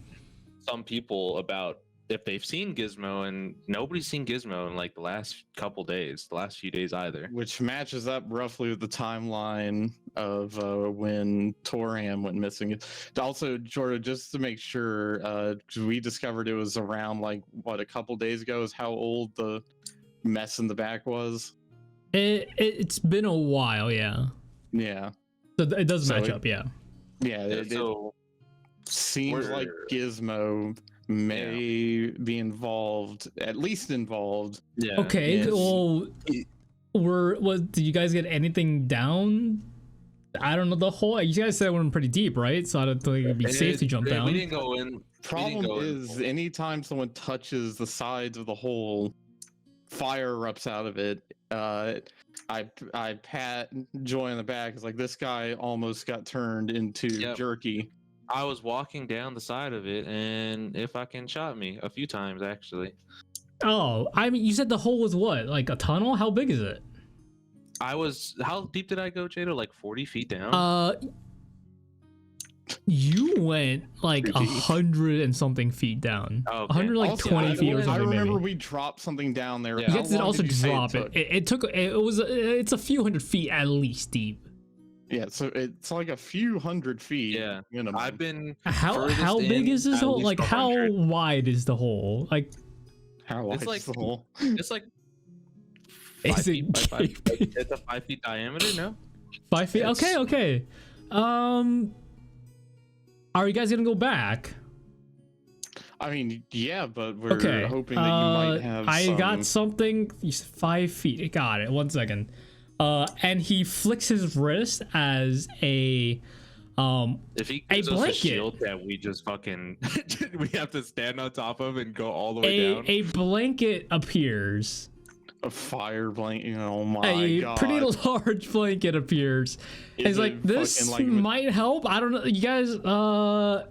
some people about if they've seen Gizmo, and nobody's seen Gizmo in like the last couple days, the last few days either. Which matches up roughly with the timeline of when Torham went missing. Also, Jordan, just to make sure, 'cause we discovered it was around like what, a couple days ago, is how old the mess in the back was. It's been a while, yeah. Yeah, So it does So match it- up, yeah. yeah. It So seems like we're- Gizmo may be involved, at least involved. yeah. Okay, yes. well, did you guys get anything down? I don't know, the hole, you guys said it went pretty deep, right? So I don't think it'd be safe to jump down. We didn't go in. Problem go in. is, anytime someone touches the sides of the hole, fire erupts out of it. I pat Joy on the back. It's like, this guy almost got turned into Yep. jerky. I was walking down the side of it, and it fucking shot me a few times actually. Oh, I mean, you said the hole was what? Like a tunnel? How big is it? How deep did I go, Jadow? Like 40 feet down? You went like Pretty deep. 100 and something feet down. Okay. 100 like Also, 20 I- feet or I something remember maybe. we dropped something down there. Yeah. You How guys did long also did you say drop it. took? It's a few hundred feet at least deep. Yeah, so it's like a few hundred feet. Yeah. minimum. I've been How furthest big in is this at hole? least Like how 100. wide is the hole? Like How wide It's like- is the hole? It's like is 5 it feet by 5 feet. gaping? It's a 5 feet diameter, no? 5 feet? It's- Okay, okay. Are you guys gonna go back? I mean, yeah, but we're Okay. hoping that you might have. I some... got something. You said 5 feet. Got it. 1 second. And he flicks his wrist as a If he A gives us a blanket. shield that we just fucking we have to stand on top of and go all the way down. a blanket appears. a fire blanket. Oh my A god! pretty large blanket appears. Is It's like it this fucking, like, might help. I don't know. You guys.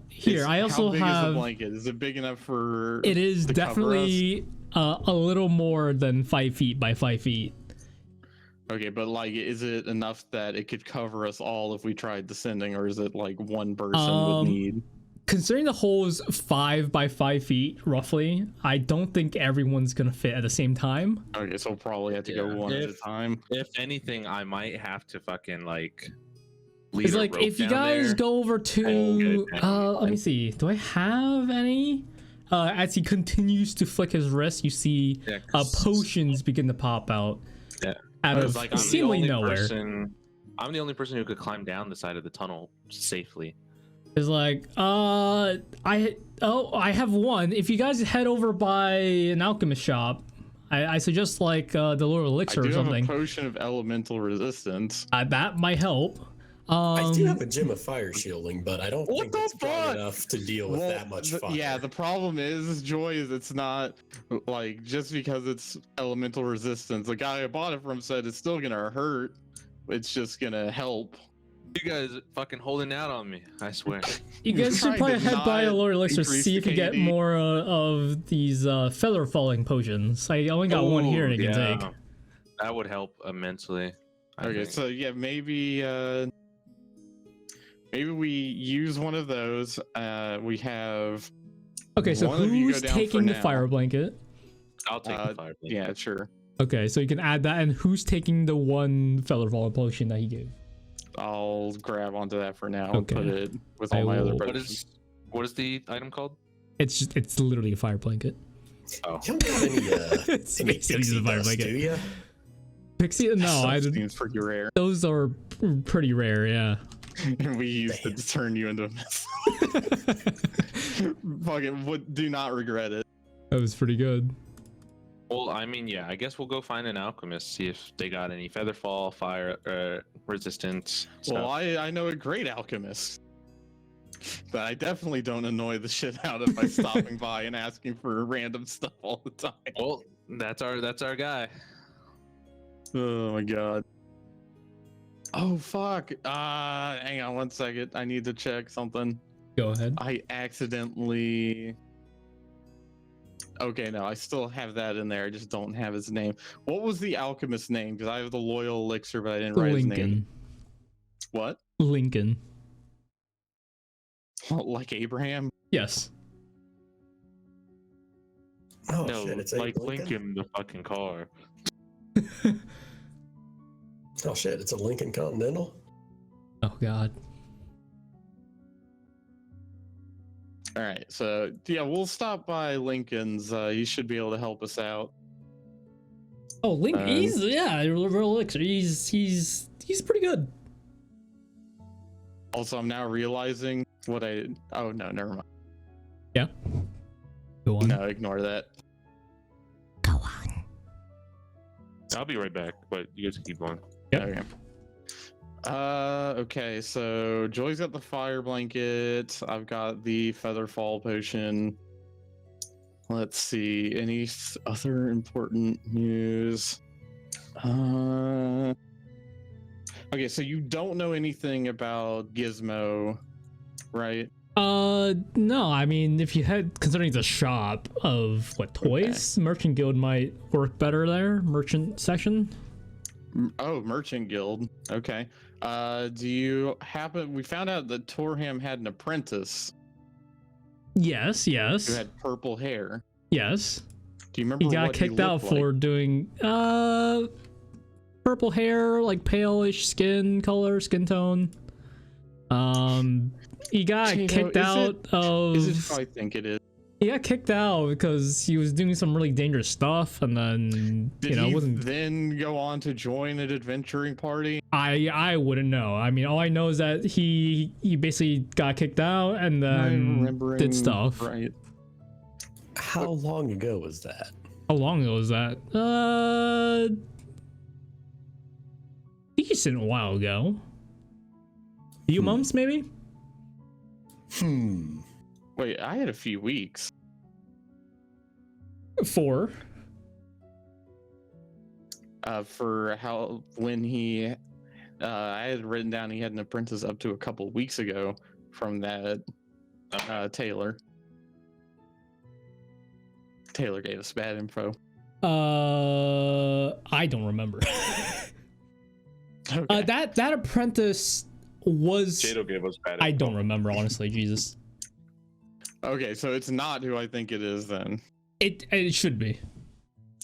Here I also how big is the have. blanket? Is it big enough for? It is to cover us? definitely a little more than 5 feet by 5 feet. Okay, but like, is it enough that it could cover us all if we tried descending, or is it like one person would need? Considering the hole is 5 by 5 feet roughly, I don't think everyone's gonna fit at the same time. Okay, so we'll probably have to go Yeah. one at a If- time. If anything, I might have to fucking like lead It's a like rope if you down guys there. go over and to get it down. let me see, do I have any? As he continues to flick his wrist, you see Yeah, 'cause- potions begin to pop out. Yeah. Out It's of like I'm the seemingly only nowhere. person. I'm the only person who could climb down the side of the tunnel safely. It's like, I have one. If you guys head over by an alchemist shop, I suggest like the Lord I Elixir do or have a something. potion of elemental resistance. That might help. I do have a gem of fire shielding, but I don't What think the it's strong fuck? enough to deal with that much fire. Yeah, the problem is, Joy, is it's not like just because it's elemental resistance. The guy I bought it from said it's still gonna hurt. It's just gonna help. You guys fucking holding out on me. I swear. You You're guys should trying probably to head by a not Lord Elixir, increase see the if you get KD. more of these feather falling potions. I only got one here and I can yeah. take. That would help immensely. I Okay, think. so yeah, maybe we use one of those. We have Okay, so one of you go who's down for taking the now. fire blanket? I'll take the fire. blade. yeah, sure. Okay, so you can add that, and who's taking the one feather falling potion that he gave? I'll grab onto that for now Okay. and put it with I all my other will- potions. What is the item called? It's literally a fire blanket. Oh, You don't got any, It's any basically pixie the fire dust, do blanket. you? Pixie? No, I Stuff didn't. seems pretty rare. Those are pretty rare, yeah. And we used it to turn you into a mess. Fucking do not regret it. That was pretty good. Well, I mean, yeah, I guess we'll go find an alchemist, see if they got any featherfall, fire resistance. Well, I know a great alchemist. But I definitely don't annoy the shit out of by stopping by and asking for random stuff all the time. Well, that's our guy. Oh my god. Oh fuck. Hang on 1 second. I need to check something. Go ahead. I accidentally. Okay, no, I still have that in there. I just don't have his name. What was the alchemist's name? Because I have the loyal elixir, but I didn't write his name. Lincoln. What? Lincoln. Like Abraham? Yes. Oh No, shit! It's like a Lincoln. Lincoln, the fucking car. Oh shit! It's a Lincoln Continental. Oh god. All right, so yeah, we'll stop by Lincoln's. He should be able to help us out. Oh, Lincoln. He's real elixir. He's pretty good. Also, I'm now realizing what I. Oh no, never mind. Yeah. Go on. No, ignore that. Go on. I'll be right back, but you guys can keep going. Yep. Okay. Okay, so Joy's got the fire blanket. I've got the featherfall potion. Let's see. Any other important news? Okay, so you don't know anything about Gizmo, right? No, I mean, if you had, considering the shop of, what, toys? Merchant Guild might work better there. Merchant section. Oh, Merchant Guild. Okay. Do you happen? We found out that Torham had an apprentice Yes, who yes, had purple hair. yes. Do you remember He got what kicked out looked like? for doing, purple hair, like palish skin color, skin tone. He got Jadow, kicked out of. Is it who I think it is? He got kicked out because he was doing some really dangerous stuff, and then Did he wasn't. then go on to join an adventuring party? I wouldn't know. I mean, all I know is that he basically got kicked out and Am I then remembering did stuff. Right. How long ago was that? How long ago was that? Decent while ago. A few months, maybe. Wait, I had a few weeks. 4. For how when he, I had written down he had an apprentice up to a couple weeks ago from that Taylor. Taylor gave us bad info. I don't remember. Okay. That apprentice was. Jadow gave us bad. I don't remember, honestly. Jesus. Okay, so it's not who I think it is then. It should be.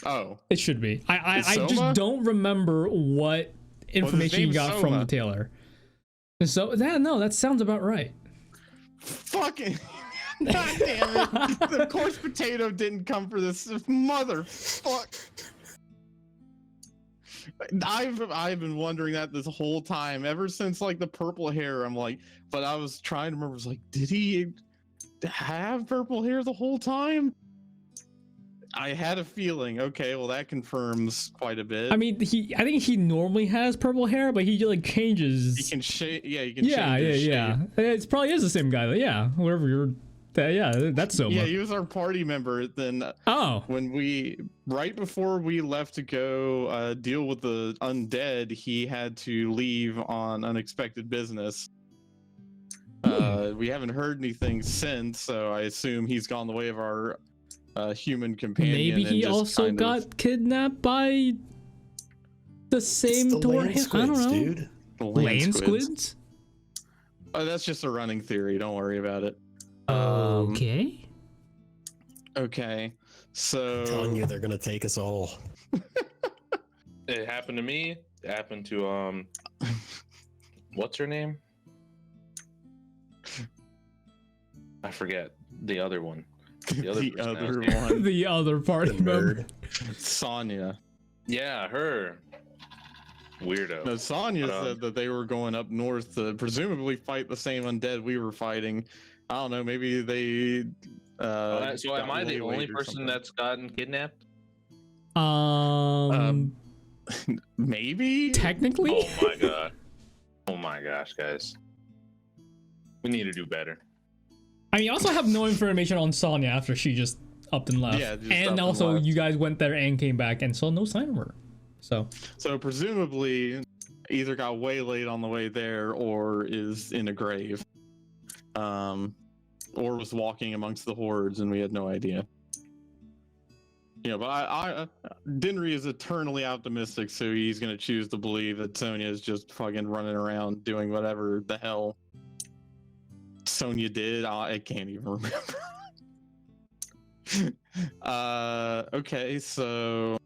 Oh, It should be. I Soma? just don't remember what information you name's got from Soma. the Taylor. So that sounds about right. fucking! God damn it! The course potato didn't come for this motherfucker. I've been wondering that this whole time, ever since like the purple hair. I'm like, but I was trying to remember. I was like, did he have purple hair the whole time? I had a feeling. Okay, well that confirms quite a bit. I mean, I think he normally has purple hair, but he like changes. he can shade. Yeah, you can. Yeah, change his yeah. shape. It probably is the same guy. Yeah, whoever you're. Yeah, that's Soma. Yeah, he was our party member. Then Oh, when right before we left to go deal with the undead, he had to leave on unexpected business. We haven't heard anything since, so I assume he's gone the way of our human companion. maybe and he just also kind of- got kidnapped by the same It's the door. land I don't squids, know. dude. the Land squids? Oh, that's just a running theory. Don't worry about it. Okay. Okay, so I'm telling you, they're gonna take us all. It happened to me. It happened to what's her name? I forget the other one. The other, the person I other was here. one, The other party The member. nerd. Sonya. Yeah, her. Weirdo. No, Sonya But, said that they were going up north to presumably fight the same undead we were fighting. I don't know. Maybe they. So am got I the only waylaid or person something. that's gotten kidnapped? Maybe. Technically. Oh my god. Oh my gosh, guys. We need to do better. I mean, you also have no information on Sonya after she just upped and left. Yeah, just up and and also left. you guys went there and came back and saw no sign of her. So Presumably, either got waylaid on the way there, or is in a grave, or was walking amongst the hordes, and we had no idea. You know, but I Dinri is eternally optimistic, so he's gonna choose to believe that Sonya is just fucking running around doing whatever the hell Sonya did. I can't even remember. Okay, so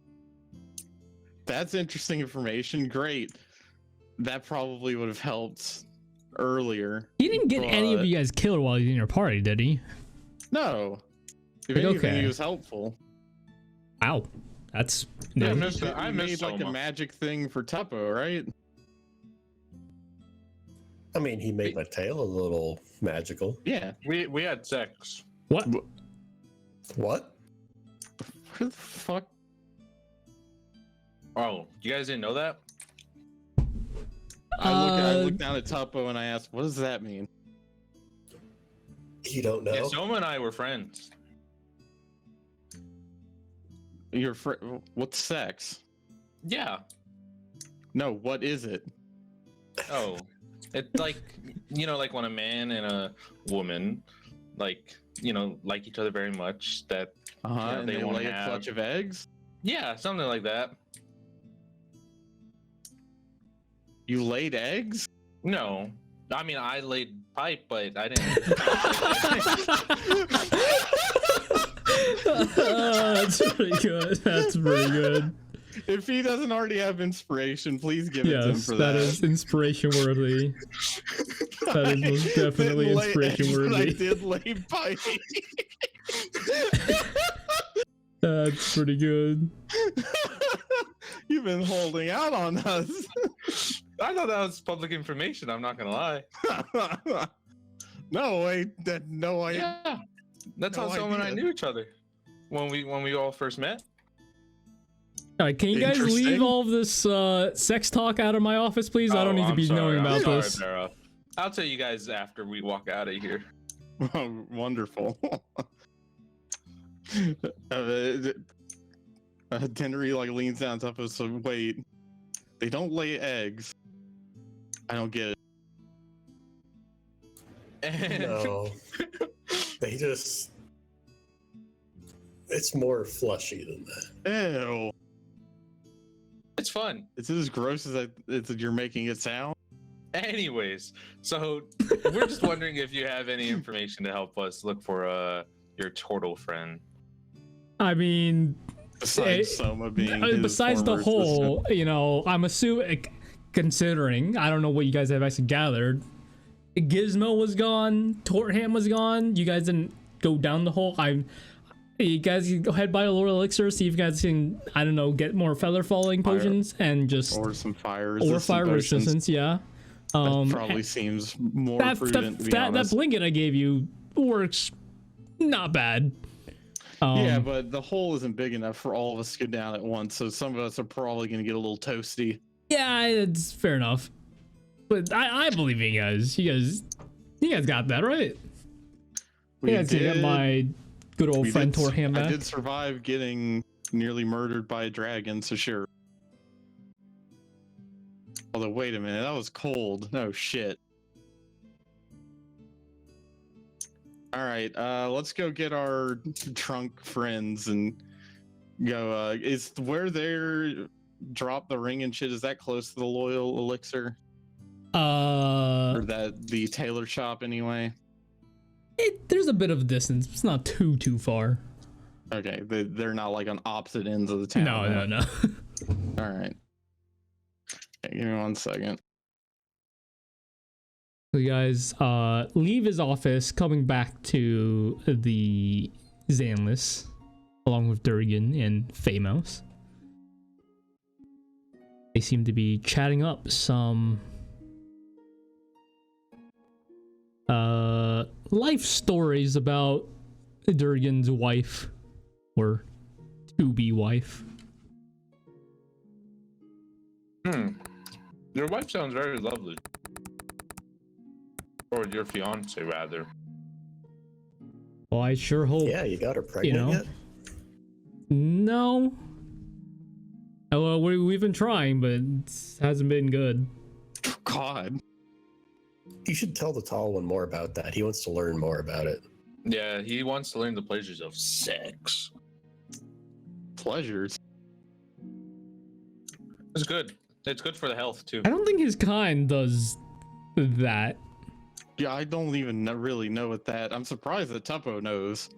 that's interesting information. Great. That probably would have helped earlier. he didn't get any of But- you guys killed while he was in your party, did he? No. If Like, anything, okay. he was helpful. Wow, that's Yeah, new. I He missed made like a Soma. magic thing for Tuppo, right? I mean, he made my tail a little magical. Yeah. We had sex. What? What? Where the fuck? Oh, you guys didn't know that? I look down at Tuppo and I ask, what does that mean? You don't know? Yeah, Soma and I were friends. What's sex? Yeah. No, what is it? Oh, it's like, you know, like when a man and a woman, like, you know, like each other very much. That Yeah, And they they won't lay a have- clutch of eggs? yeah, something like that. You laid eggs? No, I mean I laid pipe, but I didn't. That's pretty good. That's pretty good. If he doesn't already have inspiration, please give it to him Yes, for that that. is inspiration worthy. That is most I definitely didn't lay inspiration eggs, but I worthy. did lay pipe. That's pretty good. You've been holding out on us. I thought that was public information. I'm not gonna lie. No, no, Yeah, that's no how Soma and I idea. knew each other when we all first met. All right, can you guys leave Interesting. all of this sex talk out of my office, please? I don't need to I'm be sorry, knowing I'm about sorry, this. Dara. I'll tell you guys after we walk out of here. Oh, wonderful. Dinri like leans down top of us. So wait, they don't lay eggs. I don't get it. And No. They just. It's more fleshy than that. Ew. it's fun. Is it as gross as you're making it sound? Anyways, so we're just wondering if you have any information to help us look for your turtle friend. I mean, Besides Soma being his besides the former whole, you know, I'm assuming, considering, I don't know what you guys have actually gathered. Gizmo was gone, Tortham was gone. You guys didn't go down the hole. You guys can go ahead buy a Lord Elixir, see if you guys can, I don't know, get more feather falling Fire. potions and just or some fire or resistance. fire potions. resistance. Yeah. That probably seems more prudent, to be that honest. blanket I gave you works not bad. Yeah, but the hole isn't big enough for all of us to go down at once, so some of us are probably going to get a little toasty. Yeah, it's fair enough. But I believe in you guys. You guys got that, right? We You guys can get my good old we friend did- Tortham I back. did survive getting nearly murdered by a dragon, so sure. Although, wait a minute, that was cold. No shit. All right, let's go get our trunk friends and go. Is where they're drop the ring and shit? Is that close to the loyal elixir or that the tailor shop anyway? There's a bit of a distance. It's not too far. Okay, they're not like on opposite ends of the town. No. All right. Okay, give me 1 second. So you guys leave his office, coming back to the Xanlis, along with Durgan and Famous. They seem to be chatting up some life stories about Durgan's wife, or to-be wife. Your wife sounds very lovely. Or your fiance, rather. Well, I sure hope. Yeah, you got her pregnant yet? No. Well, we've been trying, but it hasn't been good. God. You should tell the tall one more about that. He wants to learn more about it. Yeah, he wants to learn the pleasures of sex. Pleasures. It's good. It's good for the health, too. I don't think his kind does that. Yeah, I don't even really know what that. I'm surprised that Tuppo knows.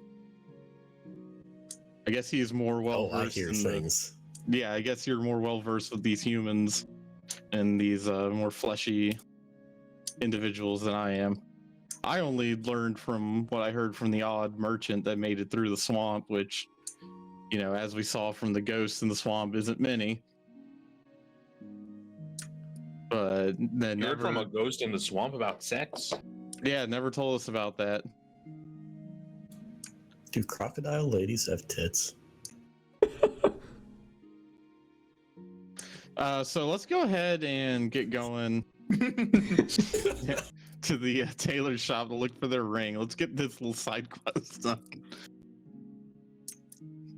I guess he's more well I versed hear in things. Yeah, I guess you're more well versed with these humans and these more fleshy individuals than I am. I only learned from what I heard from the odd merchant that made it through the swamp, which, you know, as we saw from the ghosts in the swamp, isn't many. But then You heard from a ghost in the swamp about sex? yeah, never told us about that. Do crocodile ladies have tits? So let's go ahead and get going to the tailor shop to look for their ring. Let's get this little side quest done.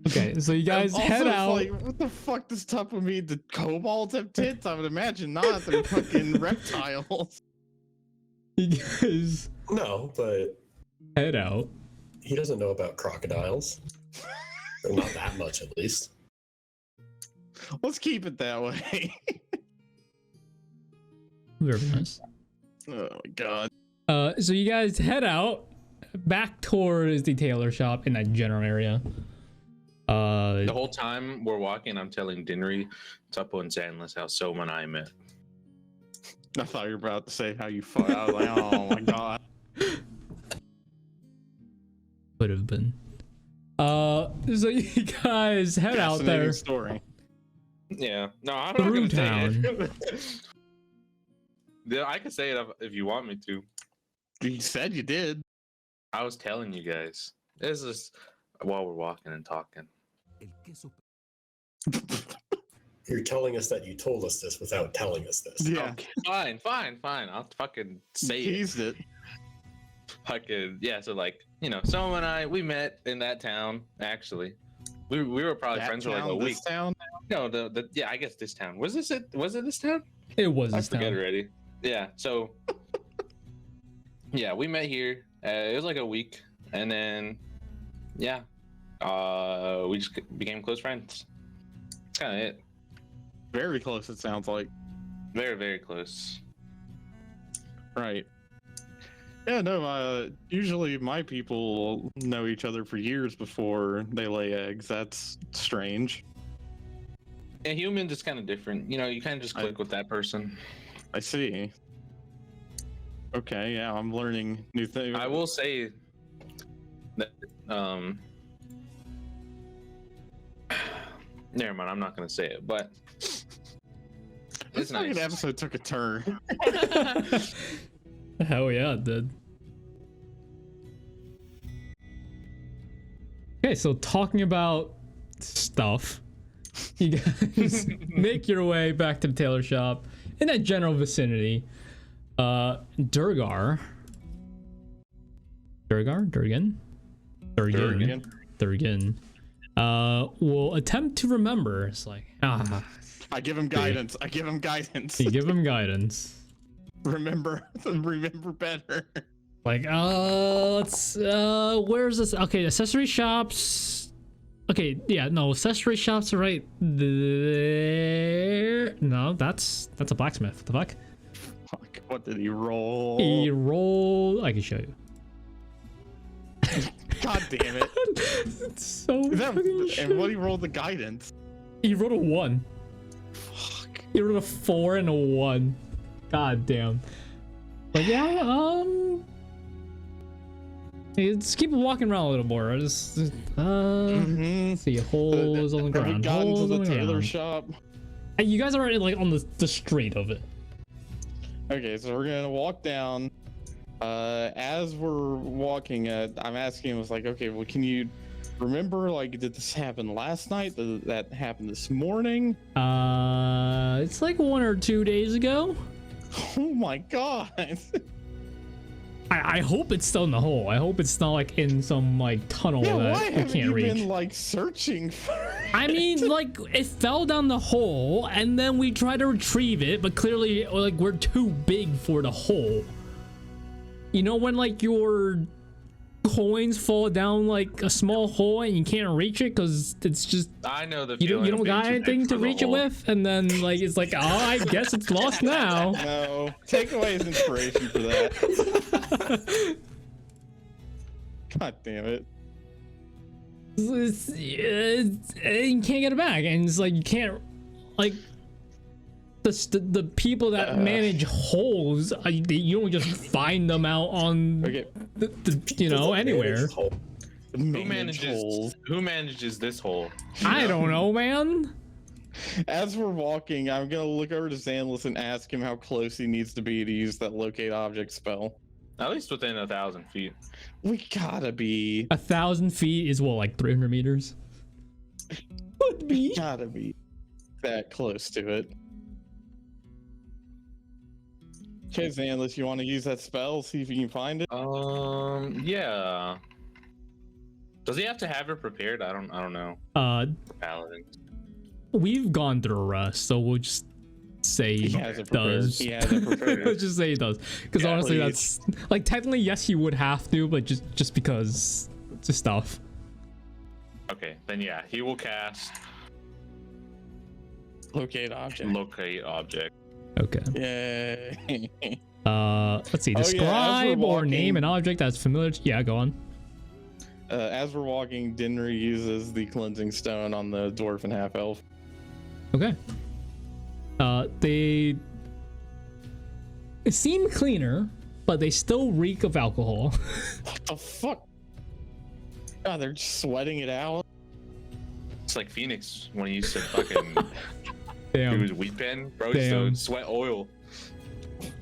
Okay, so you guys Also, head it's out. like, what the fuck does Tuppo mean? Did kobolds have tits? I would imagine not. They're fucking reptiles. You guys No, but head out. he doesn't know about crocodiles. Or not that much, at least. Let's keep it that way. Very nice. Oh my god. So you guys head out back towards the tailor shop in that general area. The whole time we're walking, I'm telling Dinri, Tuppo, and Xanlis how Soma and I met. I thought you were about to say how you fuck. I was like, oh my god. Would have been. So you guys head out Fascinating there. story. Yeah. No, I'm not Through gonna say it. Yeah, I can say it if you want me to. You said you did. I was telling you guys. This is while we're walking and talking. You're telling us that you told us this without telling us this. Yeah. Okay, fine. I'll fucking say it. Teased it. Fucking yeah. So like, you know, Soma and I, we met in that town. Actually, we were probably That friends for like a town, week. this town? No, the yeah, I guess this town. Was this it? Was it this town? It was I this forget town. already. Yeah. So yeah, we met here. It was like a week, and then yeah, we just became close friends. That's kind of it. Very close, it sounds like. Very, very close. Right. Yeah, no, usually my people know each other for years before they lay eggs. That's strange. Yeah, humans is kind of different. You know, you kind of just click with that person. I see. Okay, yeah, I'm learning new things. I will say that, never mind, I'm not going to say it, but This it's fucking nice. episode took a turn. Hell yeah, it did. Okay, so talking about stuff, you guys make your way back to the tailor shop in that general vicinity. Durgan will attempt to remember. It's like, I give him guidance. I give him guidance. you give him guidance. Remember better. Like, let's, where's this? Okay, accessory shops. Okay, yeah, no, accessory shops are right there. No, that's a blacksmith. What the fuck? Fuck, what did he roll? He rolled. I can show you. God damn it. It's so That, fucking and what he rolled the guidance? He rolled a 1. Fuck. He rolled a 4 and a 1. God damn. But yeah, let's keep walking around a little more. I just, Mhm. see holes on the Have we ground. gotten to Holes the on the tailor ground. shop? You guys are like on the street of it. Okay, so we're gonna walk down. As we're walking, I'm asking him, I was like, okay, well, can you remember, like, did this happen last night? Did that happen this morning? It's like 1 or 2 days ago. Oh my god. I hope it's still in the hole. I hope it's not like in some like tunnel Yeah, why that we haven't can't you reach. been like searching for it? I mean, like it fell down the hole, and then we tried to retrieve it, but clearly, like we're too big for the hole. You know when like your coins fall down like a small hole and you can't reach it because it's just I know the you feeling don't of got being too big anything to for the reach it hole. with, and then like it's like, oh, I guess it's lost now. No, take away his inspiration for that. God damn it. You can't get it back, and it's like you can't like the people that manage holes. You don't just find them out on Okay. you know, anywhere. Who manages this hole? I don't know, man. As we're walking, I'm gonna look over to Xanlis and ask him how close he needs to be to use that locate object spell. At least within 1,000 feet. We gotta be. 1,000 feet is what, like 300 meters? Would be. Gotta be that close to it. Okay, Xanlis, you want to use that spell? See if you can find it. Yeah. Does he have to have it prepared? I don't know. Paladin. We've gone through a rush, so we'll just say He he has it prepared. does. He has it prepared. Let's just say he does, because Yeah, honestly, please. that's like technically yes, he would have to, but just because it's just stuff. Okay, then yeah, he will cast Locate object. locate object. Okay. Yay. Let's see. Oh, yeah, as we're Describe or walking- name an object that's familiar to, yeah, go on. As we're walking, Dinri uses the cleansing stone on the dwarf and half elf. Okay. They seem cleaner, but they still reek of alcohol. What the fuck? God, they're just sweating it out. It's like Phoenix when he used to fucking do Damn. his wheat pen. Bro, he used Damn. to sweat oil.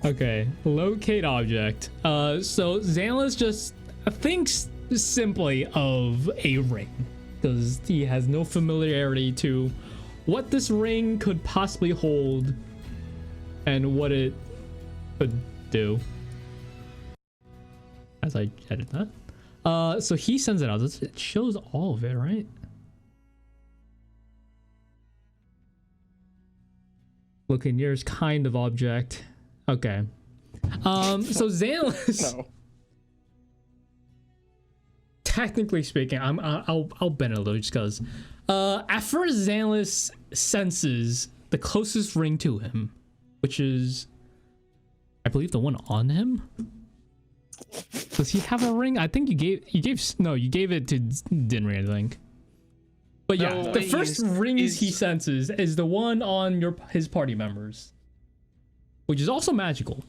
Okay. Locate object. So Xanlis just thinks simply of a ring, because he has no familiarity to what this ring could possibly hold and what it could do. As I edit that. So he sends it out. It shows all of it, right? Look in yours, kind of object. Okay. So Xanlis, No. technically speaking, I'll bend it a little just because. At first, Xanlis senses the closest ring to him, which is, I believe, the one on him. Does he have a ring? I think you gave it to Dinri, I think. But yeah, No, the wait, first rings he senses is the one on his party members, which is also magical.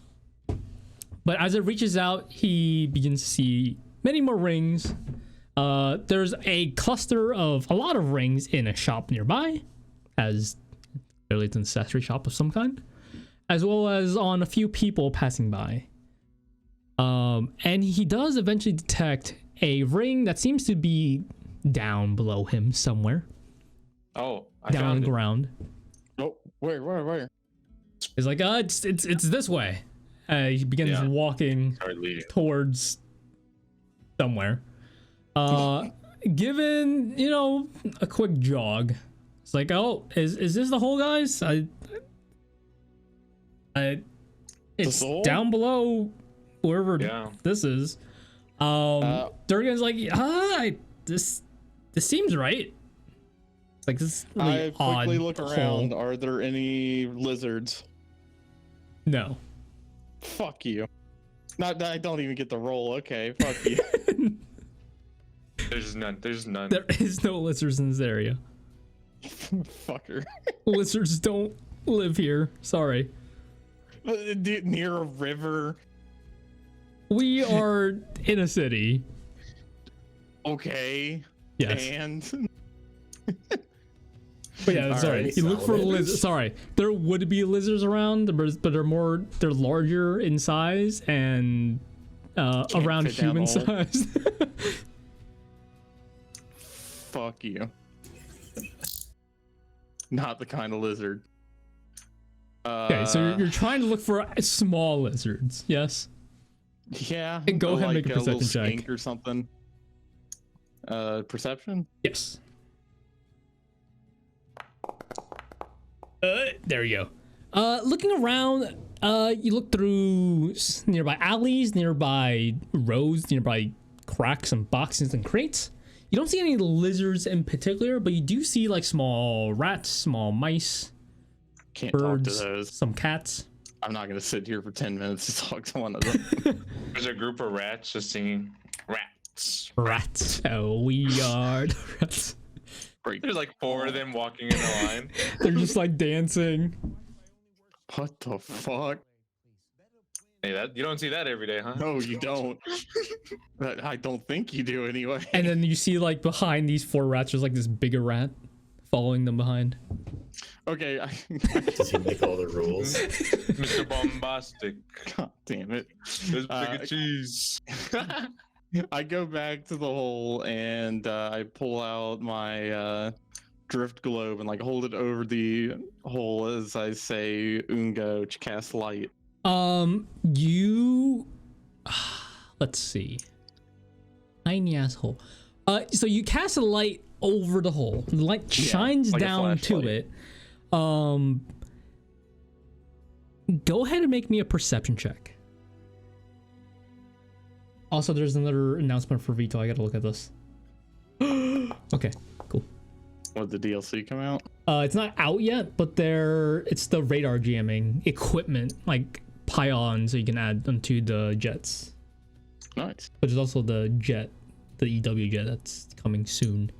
But as it reaches out, he begins to see many more rings. There's a cluster of a lot of rings in a shop nearby, as clearly it's an accessory shop of some kind, as well as on a few people passing by. And he does eventually detect a ring that seems to be down below him somewhere, Oh, I down on found the it. ground. Oh, where? He's like, it's this way. He begins Yeah. walking Sorry, leading. towards somewhere. Given, a quick jog, it's like, oh, is this the hole, guys? It's hole? down below wherever Yeah. this is. Durgan's like, this seems right. It's like, this is really I quickly odd look hole. around. Are there any lizards? No. Fuck you. Not I don't even get the roll. Okay, fuck you. There's none. There's none. There is no lizards in this area. Fucker. Lizards don't live here. Sorry. Near a river. We are in a city. Okay. Yes. And But yeah, All sorry. right, You look for salamanders? lizards. Sorry, there would be lizards around, but they're larger in size and around fit down human the hole. size. Fuck you. Not the kind of lizard. Okay, so you're trying to look for small lizards, yes? Yeah. And go or ahead and make a little perception check. skink or something. Perception? Yes. There you go. Looking around, you look through nearby alleys, nearby rows, nearby cracks and boxes and crates. You don't see any lizards in particular, but you do see like small rats, small mice, Can't talk to birds, those. some cats. I'm not gonna sit here for 10 minutes to talk to one of them. There's a group of rats just singing rats. Rats. Oh, we are the rats. Great. There's like 4 of them walking in a line. They're just like dancing. What the fuck? Hey, that you don't see that every day, huh? No, you don't. I don't think you do anyway. And then you see like behind these 4 rats, there's like this bigger rat following them behind. Okay. Does he make all the rules? Mr. Bombastic. God damn it. There's big cheese. I go back to the hole and I pull out my drift globe and like hold it over the hole as I say Ungo to cast light. You let's see. Tiny asshole. So you cast a light over the hole. The light shines like a down to flashlight. it. Go ahead and make me a perception check. Also, there's another announcement for Vito. I gotta look at this. Okay, cool. What, the DLC come out? It's not out yet, but it's the radar jamming equipment, like pylons that you can add onto the jets. Nice. But there's also the jet, the EW jet that's coming soon.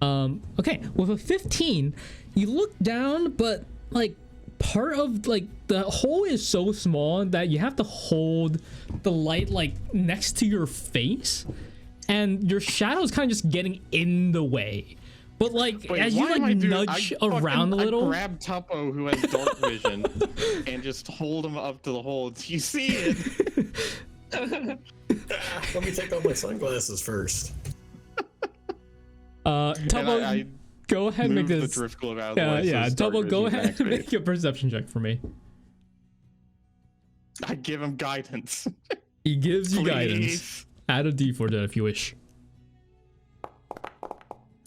Okay, with a 15, you look down, but like part of like the hole is so small that you have to hold the light like next to your face, and your shadow is kind of just getting in the way. But like Wait, as you why am I like doing- nudge I around a fucking- little, I grab Tuppo, who has dark vision, and just hold him up to the hole. You see it? Let me take off my sunglasses first. Tuppo, I go ahead and make move the this. drift globe out of the way. so Yeah, his dark Tuppo, go vision ahead and activates. make a perception check for me. I give him guidance. He gives you guidance. Please. Add a D4 to it if you wish.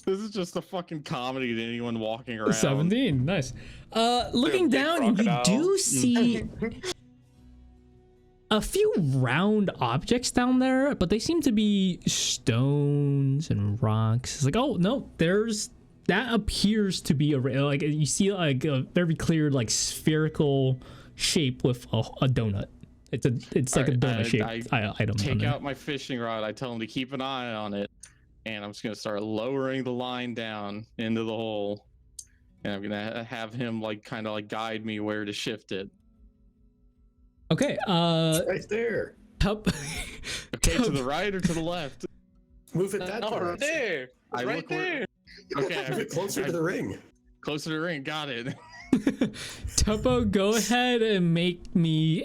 This is just a fucking comedy to anyone walking around. 17, nice. Looking big down, you crocodile. do see a few round objects down there, but they seem to be stones and rocks. It's like, oh no, that appears to be like you see like a very clear like spherical shape with a donut. It's like a Alright, donut shaped item. on Take there. out my fishing rod. I tell him to keep an eye on it, and I'm just gonna start lowering the line down into the hole, and I'm gonna have him like kind of like guide me where to shift it. Okay, Right there. Tup. Okay, to the right or to no, Move it that No, right direction. there. It's I right look where- there. Okay, Move it closer to the ring. closer to the ring. Got it. Tuppo, go ahead and make me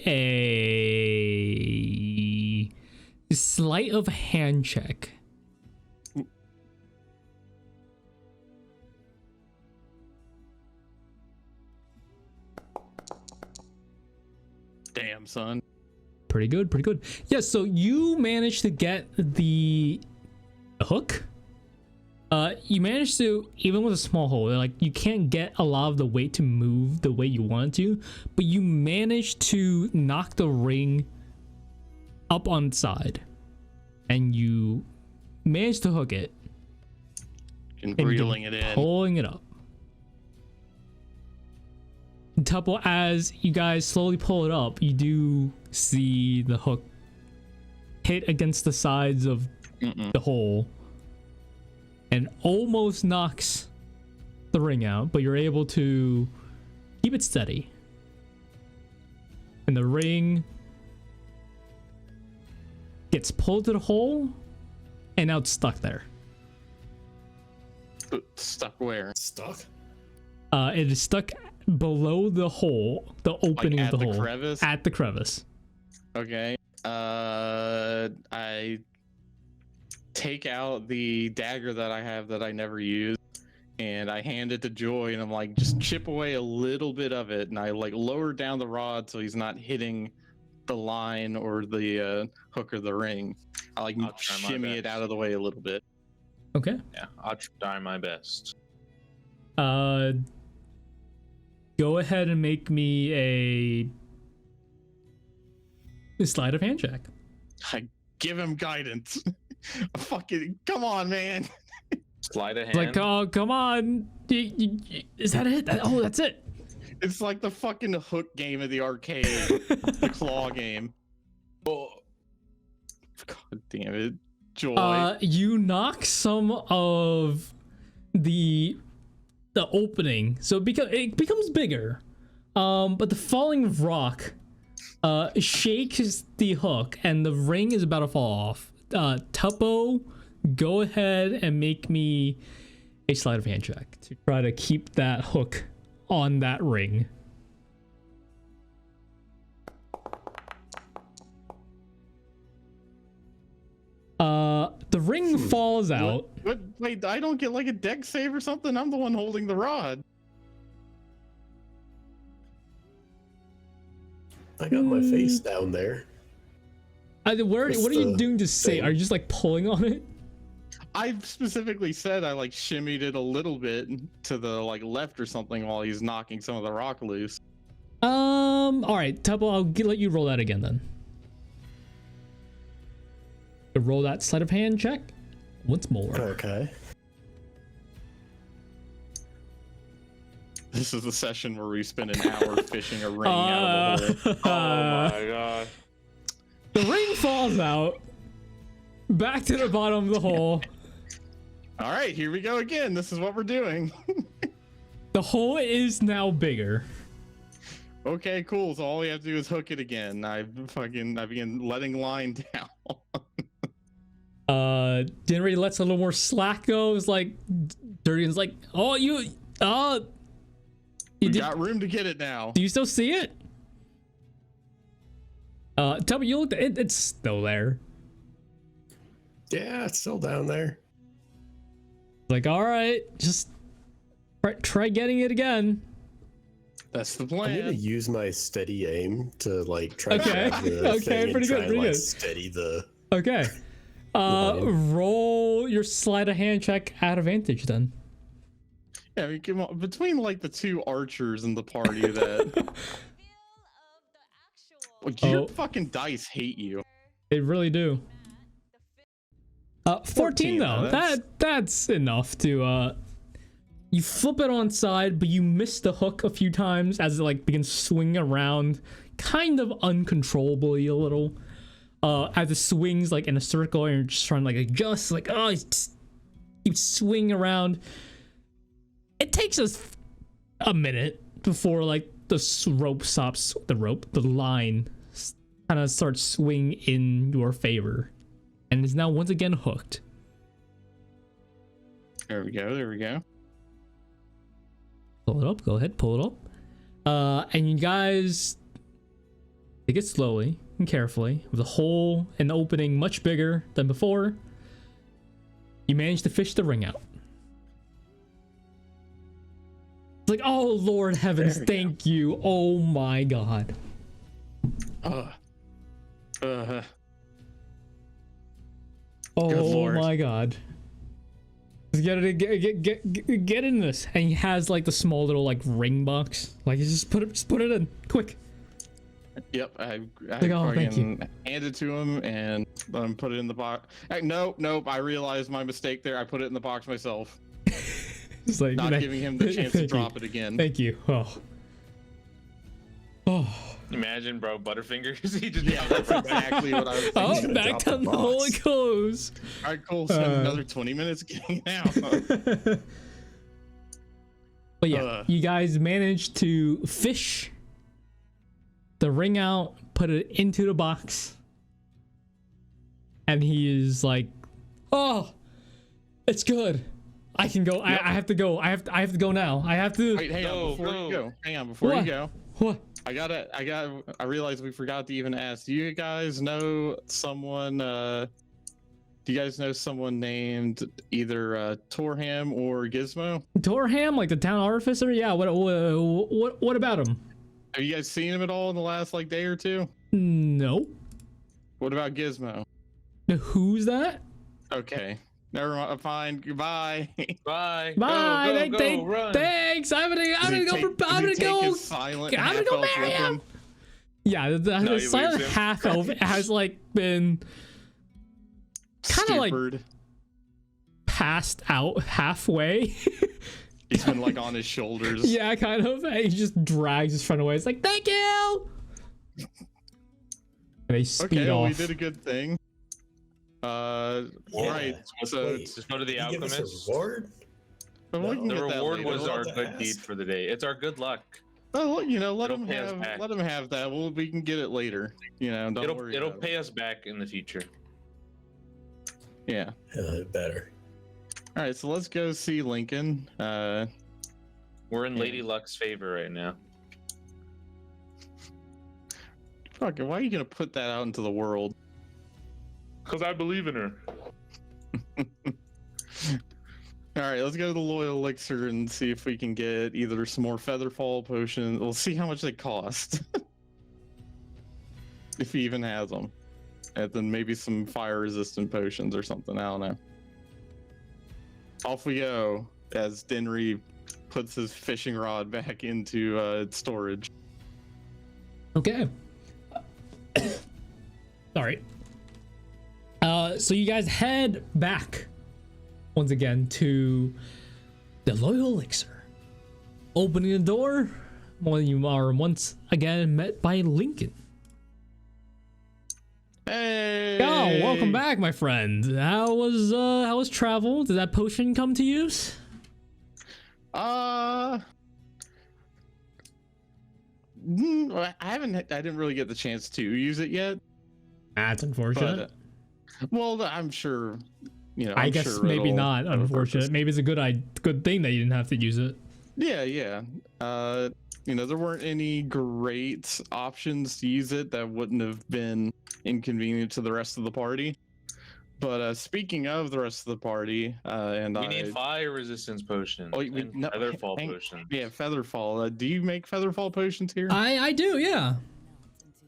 a sleight of hand check. Damn, son. Pretty good, pretty good. Yeah, so you managed to get the hook. You managed to, even with a small hole, like you can't get a lot of the weight to move the way you want to, but you managed to knock the ring up on its side, and you managed to hook it, And and reeling it in. pulling it up. Tuppo, as you guys slowly pull it up, you do see the hook hit against the sides of the hole and almost knocks the ring out, but you're able to keep it steady. And the ring gets pulled to the hole, and now it's stuck there. Stuck where? Stuck? It is stuck below the hole, the opening Like of the at the hole. crevice? At the crevice. Okay. I take out the dagger that I have that I never use, and I hand it to Joy, and I'm like, just chip away a little bit of it, and I like lower down the rod so he's not hitting the line or the hook or the ring. I like I'll try my shimmy it best. out of the way a little bit. Okay. Yeah, I'll try my best. Go ahead and make me a sleight of hand check. I give him guidance. Fucking come on, man. Sleight of It's hand. like, oh, come on. Is that it? Oh, that's it. It's like the fucking hook game at the arcade, the claw game. Oh, God damn it, Joy. You knock some of the opening, so it becomes bigger. But the falling rock shakes the hook, and the ring is about to fall off. Tuppo, go ahead and make me a sleight of hand check to try to keep that hook on that ring. The ring falls out. What? Wait, I don't get like a deck save or something? I'm the one holding the rod. I got my face down there. What are you doing to say? thing. Are you just like pulling on it? I specifically said I like shimmied it a little bit to the like left or something while he's knocking some of the rock loose. All right, Tuppo, I'll let you roll that again then. Roll that sleight of hand check once more. Okay. This is the session where we spend an hour fishing a ring out of the hole. oh my god. The ring falls out back to the bottom of the hole. All right, here we go again. This is what we're doing. The hole is now bigger. Okay, cool. So all we have to do is hook it again. I begin letting line down. Dinri lets a little more slack go. It's like Durian's like, oh, you We got room to get it now. do you still see it? Tell me, you looked at it, it's still there. Yeah, it's still down there. Like, all right, just try getting it again. That's the I'm gonna plan. use my steady aim to like try Okay. to grab the Okay, thing pretty and try good, and pretty like good. steady the. Okay. Roll your sleight of hand check at advantage then. Yeah, I mean, come on. Between like the two archers in the party, that your Oh. fucking dice hate you. They really do. 14 though. though, That's enough to you flip it on side, but you miss the hook a few times as it like begins swinging around kind of uncontrollably a little. As it swings like in a circle and you're just trying to like adjust, like oh, it just keeps swinging around. It takes us a minute before like the line kind of starts swing in your favor and is now once again hooked. There we go. There we go. Pull it up, go ahead, pull it up. And you guys take it slowly and carefully with a hole and opening much bigger than before. You manage to fish the ring out. It's like, oh Lord heavens, There we thank you. Oh my god. Uh, Oh Lord. my god. Just get in this. And he has like the small little like ring box. Like you just put it in quick. yep. I Like, oh, thank you. fucking hand it to him and put it in the box. Nope. I realized my mistake there. I put it in the box myself, It's like not giving him the chance to thank you. drop it again. Thank you. Oh. Imagine, bro, Butterfingers. He just Yeah, that's exactly what I was Oh, thinking. gonna back drop the down the hole box. it goes. All right, cool. Spend another 20 minutes getting it out. But yeah, Ugh. you guys managed to fish the ring out, put it into the box, and he is like, "Oh, it's good. I can go. Yep. I have to go. I have to go now. I have to. Wait, hang on, Go, before go. you go. Hang on, before What? you go. What? I realized we forgot to even ask. Do you guys know someone, do you guys know someone named either Torham or Gizmo? Torham, like the town artificer? Yeah. What about him? Have you guys seen him at all in the last like day or two? No. What about Gizmo? Who's that? Okay. Never mind. Fine. Goodbye. Bye. Bye. Go, run. Thanks. I'm gonna go. I'm gonna go. Silent I'm gonna go half-elf marry with him. Yeah, the No, he silent leaves him. half elf has like been kinda like Stupid. passed out halfway. He's been like on his shoulders. Yeah, kind of. And he just drags his friend away. It's like, thank you. And they speed Okay, well, off. we did a good thing. Right. So Wait, Just go to the you give us alchemist. a reward? but we can The get that reward later. was We'll our have to good ask. deed for the day. It's our good luck. Oh, you know, let It'll him pay us have back. let him have that. Well, we can get it later. You know, don't worry. It'll about pay us back in the future. it. Yeah. Better. All right, so let's go see Lincoln. We're in Yeah. Lady Luck's favor right now. Fuck it, why are you gonna put that out into the world? Because I believe in her. All right, let's go to the Loyal Elixir and see if we can get either some more Featherfall potions. We'll see how much they cost. If he even has them. And then maybe some fire-resistant potions or something, I don't know. Off we go, as Dinri puts his fishing rod back into its storage. Okay. Sorry. So you guys head back once again to the Loyal Elixir. Opening the door, when you are once again met by Lincoln. Hey! Oh, welcome back, my friend. How was travel? Did that potion come to use? I didn't really get the chance to use it yet. That's unfortunate. But, well, I'm sure, you know. I I'm guess sure maybe it'll not. have a Unfortunate. purpose. Maybe it's a good thing that you didn't have to use it. Yeah. You know, there weren't any great options to use it that wouldn't have been inconvenient to the rest of the party. But speaking of the rest of the party, We need fire resistance potions. Oh, and featherfall potions. yeah, Featherfall. Do you make Featherfall potions here? I do, yeah.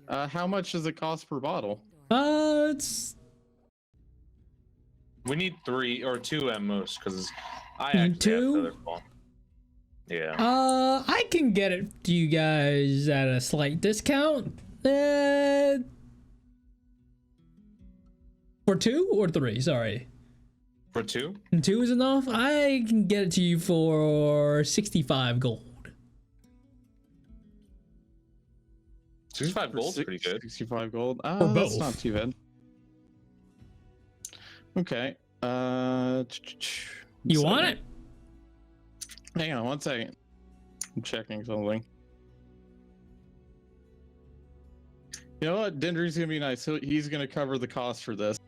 How much does it cost per bottle? It's We need 3 or 2 at most, because I You actually need 2? have featherfall. Yeah. I can get it to you guys at a slight discount. For 2 or 3, sorry. For 2? 2 is enough? I can get it to you for 65 gold. 65 gold's For pretty good. 65 gold. For That's both. not too bad. Okay. You want it? Hang on 1 second. I'm checking something. You know what? Dinri's gonna be nice. He's gonna cover the cost for this.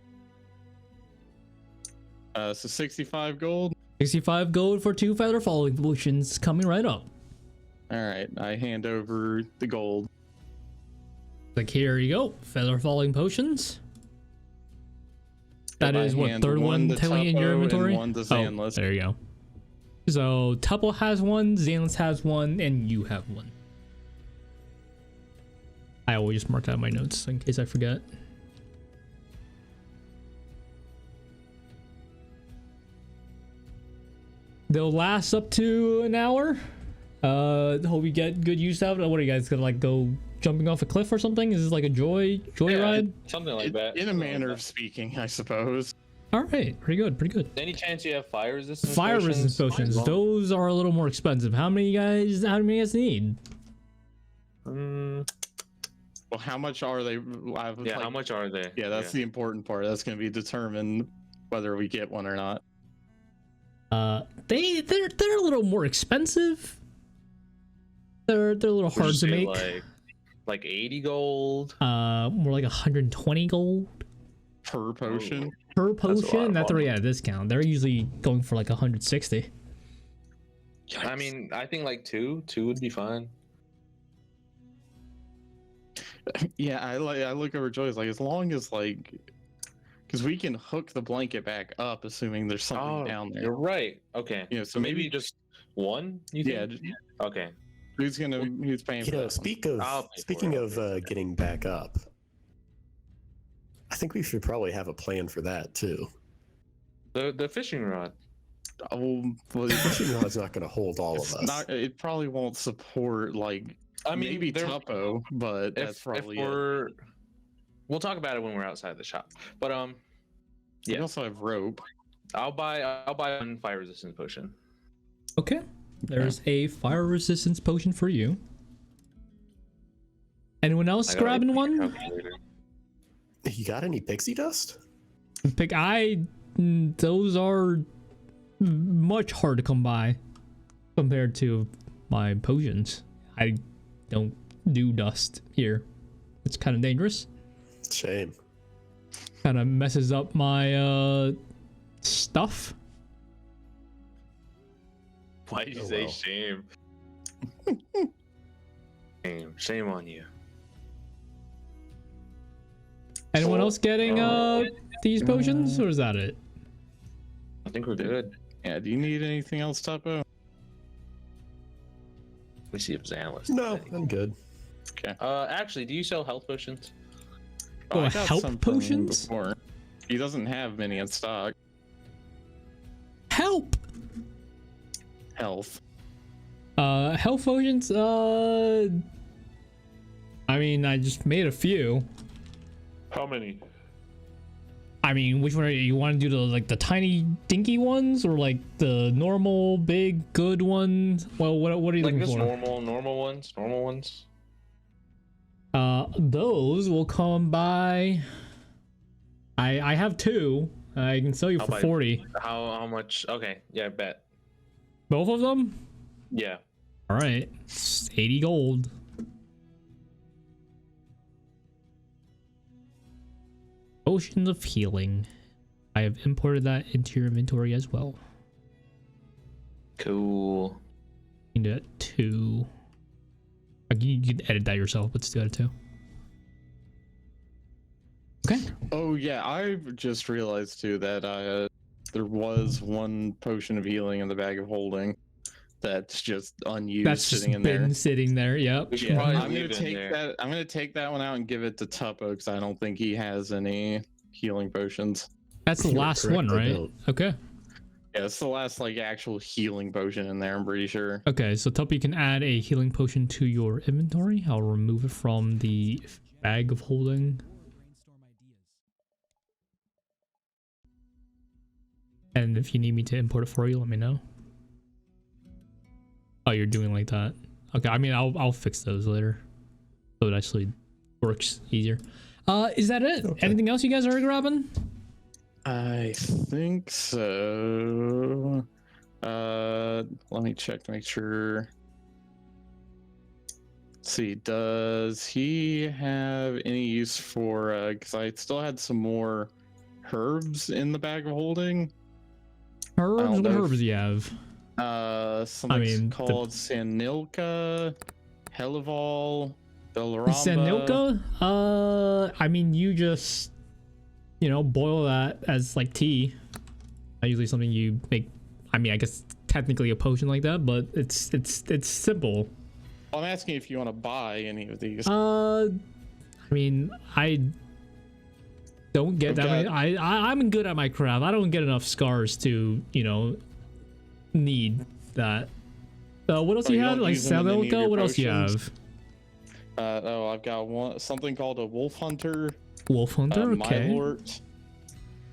So 65 gold. 65 gold for 2 feather falling potions coming right up. All right, I hand over the gold. Like, here you go. Feather falling potions. That I is what, hand third one to technically in your Tuppo and inventory? one to Oh, Xanlis. there you go. So Tuppo has one, Xanlis has one, and you have one. I always just mark that in my notes in case I forget. They'll last up to an hour. Hope you get good use out of it. What are you guys gonna like go jumping off a cliff or something? Is this like a joy ride? Something like that. In a something like manner that. of speaking, I suppose. All right, pretty good, pretty good. Any chance you have fire resistance? Fire resistance potions. Well, Those are a little more expensive. How many guys need? Well, how much are they? Yeah, how much are they? Yeah, that's the important part. That's going to be determined whether we get one or not. They're a little more expensive. They're a little Would you hard to say, make. Like 80 gold. More like 120 gold. Per potion. per That's a lot potion. of That's already volume. at a discount. They're usually going for like 160. I mean, I think like two would be fine. Yeah, I look over Joy's like, as long as like, because we can hook the blanket back up, assuming there's something down there. You're right. Okay. Yeah, So maybe just one. You think? Yeah. Okay. Who's paying for You know, that? I'll pay for speaking it, of getting back up, I think we should probably have a plan for that too. The fishing rod. Oh, well, The fishing rod's not going to hold all of it's us. not. It probably won't support like. I mean, maybe there- Tuppo, but that's if probably it. we'll talk about it when we're outside the shop. But We yeah. also have rope. I'll buy one fire resistance potion. Okay. There's a fire resistance potion for you. Anyone else I gotta, like, grabbing make a one? calculator. You got any pixie dust? Those are much hard to come by compared to my potions. I don't do dust here. It's kind of dangerous. Shame. Kind of messes up my stuff. Why did you Oh, say well. shame? Shame on you. Anyone else getting these potions, or is that it? I think we're good. Yeah. Do you need anything else, Tuppo? Let me see if Xanlis. No, I'm good. Actually, do you sell health potions? Oh, I got help some from potions? before. He doesn't have many in stock. Help! Health. Health potions. I mean, I just made a few. How many? I mean, which one are you want to do? The tiny dinky ones, or like the normal big good ones? Well, what are you Like looking just for? normal ones. Those will come by. I have two. I can sell you I'll for buy- 40. How much? Okay, yeah, bet. Both of them? Yeah. All right, it's 80 gold. Potions of healing. I have imported that into your inventory as well. Cool. You can do that too. You can edit that yourself, but still do that too. Okay. Oh yeah, I just realized too that there was one potion of healing in the bag of holding that's just unused, That's just sitting in been there. sitting there. Yep. We should Yeah, probably I'm leave gonna it in take there. that. I'm gonna take that one out and give it to Tuppo because I don't think he has any healing potions. That's the You're last correct, one, I right? don't. Okay. Yeah, it's the last like actual healing potion in there. I'm pretty sure. Okay, so Tuppy can add a healing potion to your inventory. I'll remove it from the bag of holding. And if you need me to import it for you, let me know. Oh, you're doing like that. Okay, I mean, I'll fix those later. So it actually works easier. Is that it? Okay. Anything else you guys are grabbing? I think so. Let me check to make sure. Let's see, does he have any use for? Because I still had some more herbs in the bag of holding. Herbs? don't What know if- herbs do you have? Something mean, called Sanilka, Hellevol, Belramba. Sanilka? I mean, you just, boil that as like tea. Not usually something you make. I mean, I guess technically a potion like that, but it's simple. I'm asking if you want to buy any of these. I mean, I don't get that many. I'm good at my craft. I don't get enough scars to, need that. What else Oh, you you had? don't Like use them in any of Sanilka? your What else you potions? have? I've got something called a Wolf Hunter, Wolf Hunter? Okay. Mylort,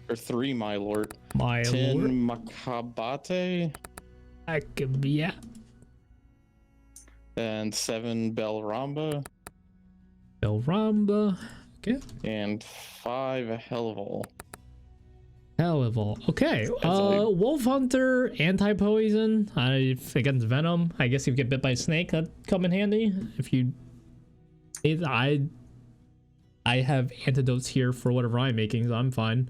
or 3 Mylort, My 10 lord. Makabate, Yeah. and 7 Belramba, Belramba. Okay. and 5 Hellevol. Hell of all. Okay. like- Wolf Hunter, anti-poison. Against venom. I guess if you get bit by a snake, that'd come in handy. If you, I have antidotes here for whatever I'm making, so I'm fine.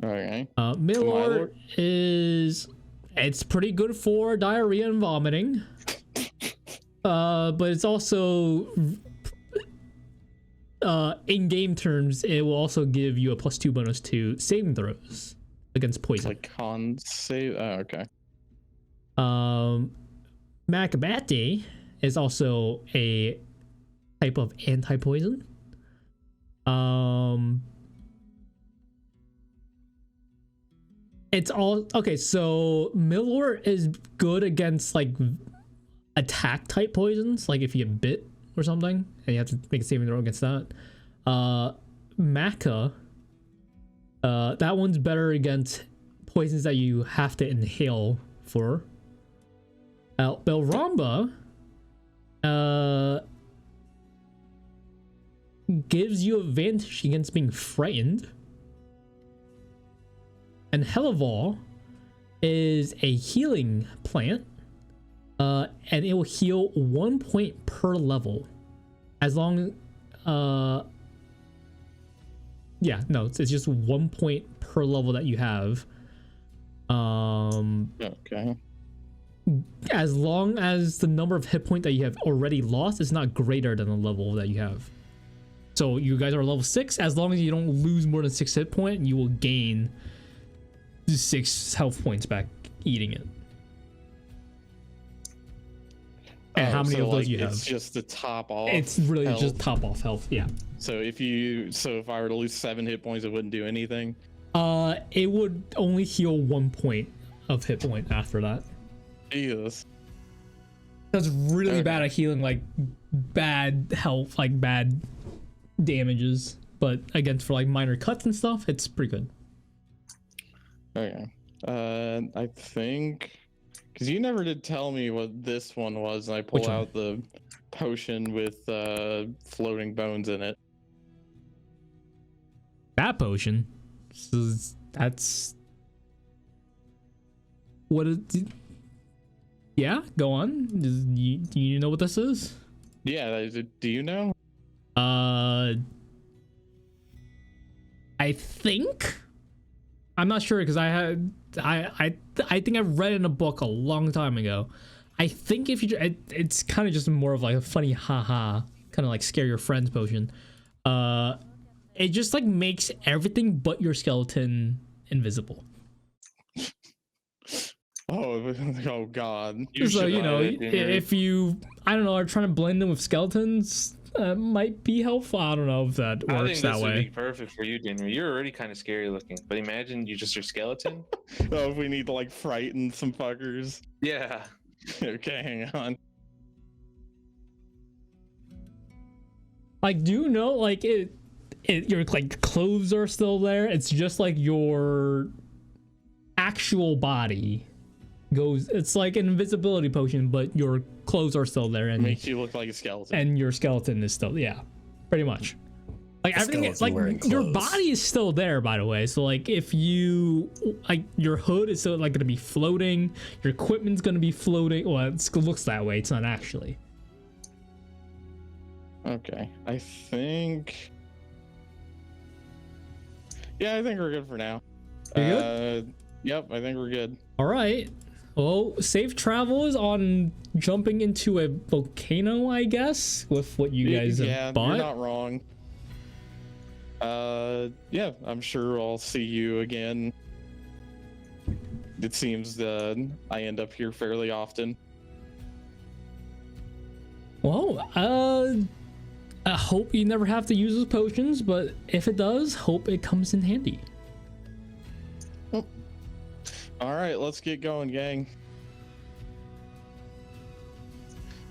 Okay. Milor is it's pretty good for diarrhea and vomiting. But it's also in game terms, it will also give you a +2 bonus to saving throws against It's poison. like con save. Oh, okay. Macabate is also a type of anti-poison. It's all okay. So Milor is good against like attack type poisons, like if you get bit or something, and you have to make a saving throw against that. Maca, that one's better against poisons that you have to inhale for. Belramba, gives you advantage against being frightened. And Helleval is a healing plant, and it will heal 1 point per level, as long. Yeah, no, it's just 1 point per level that you have. Okay. As long as the number of hit points that you have already lost is not greater than the level that you have. So you guys are level 6. As long as you don't lose more than 6 hit points, you will gain 6 health points back eating it. And how many of those you have? It's just the top off. It's really health. just top off health, yeah. So if I were to lose 7 hit points, it wouldn't do anything. It would only heal 1 point of hit point after that. Jesus. That's really Okay. bad at healing, like bad health, like bad damages. But again, for like minor cuts and stuff, it's pretty good. Okay. I think because you never did tell me what this one was, and I pull Which one? out the potion with floating bones in it. That potion. That's what it. Yeah, go on. Do you know what this is? Yeah. Do you know? I think. I'm not sure because I think I read it in a book a long time ago. I think if you it's kind of just more of like a funny haha, kind of like scare your friends potion. It just like makes everything but your skeleton invisible. Oh God. So you know, it, Dinri. if you I don't know are trying to blend them with skeletons, might be helpful. I don't know if that I works think that this would way. be perfect for you, Dinri. You're already kind of scary looking, but imagine you just your skeleton. Oh, if we need to like frighten some fuckers. Yeah. Okay, hang on. Like, do you know, like your like clothes are still there? It's just like your actual body goes. It's like an invisibility potion, but your clothes are still there, and Makes you look like a skeleton. your skeleton is still pretty much. Like everything, Skeleton like wearing your clothes. body is still there, by the way. So like if you like your hood is still like gonna be floating, your equipment's gonna be floating. Well, it looks that way. It's not actually. Okay, I think. Yeah, I think we're good for now. You good? Yep, I think we're good. All right. Well, safe travels on jumping into a volcano, I guess, with what you guys Yeah, have bought. you're not wrong. Yeah, I'm sure I'll see you again. It seems that I end up here fairly often. Well, I hope you never have to use those potions, but if it does, hope it comes in handy. All right, let's get going, gang.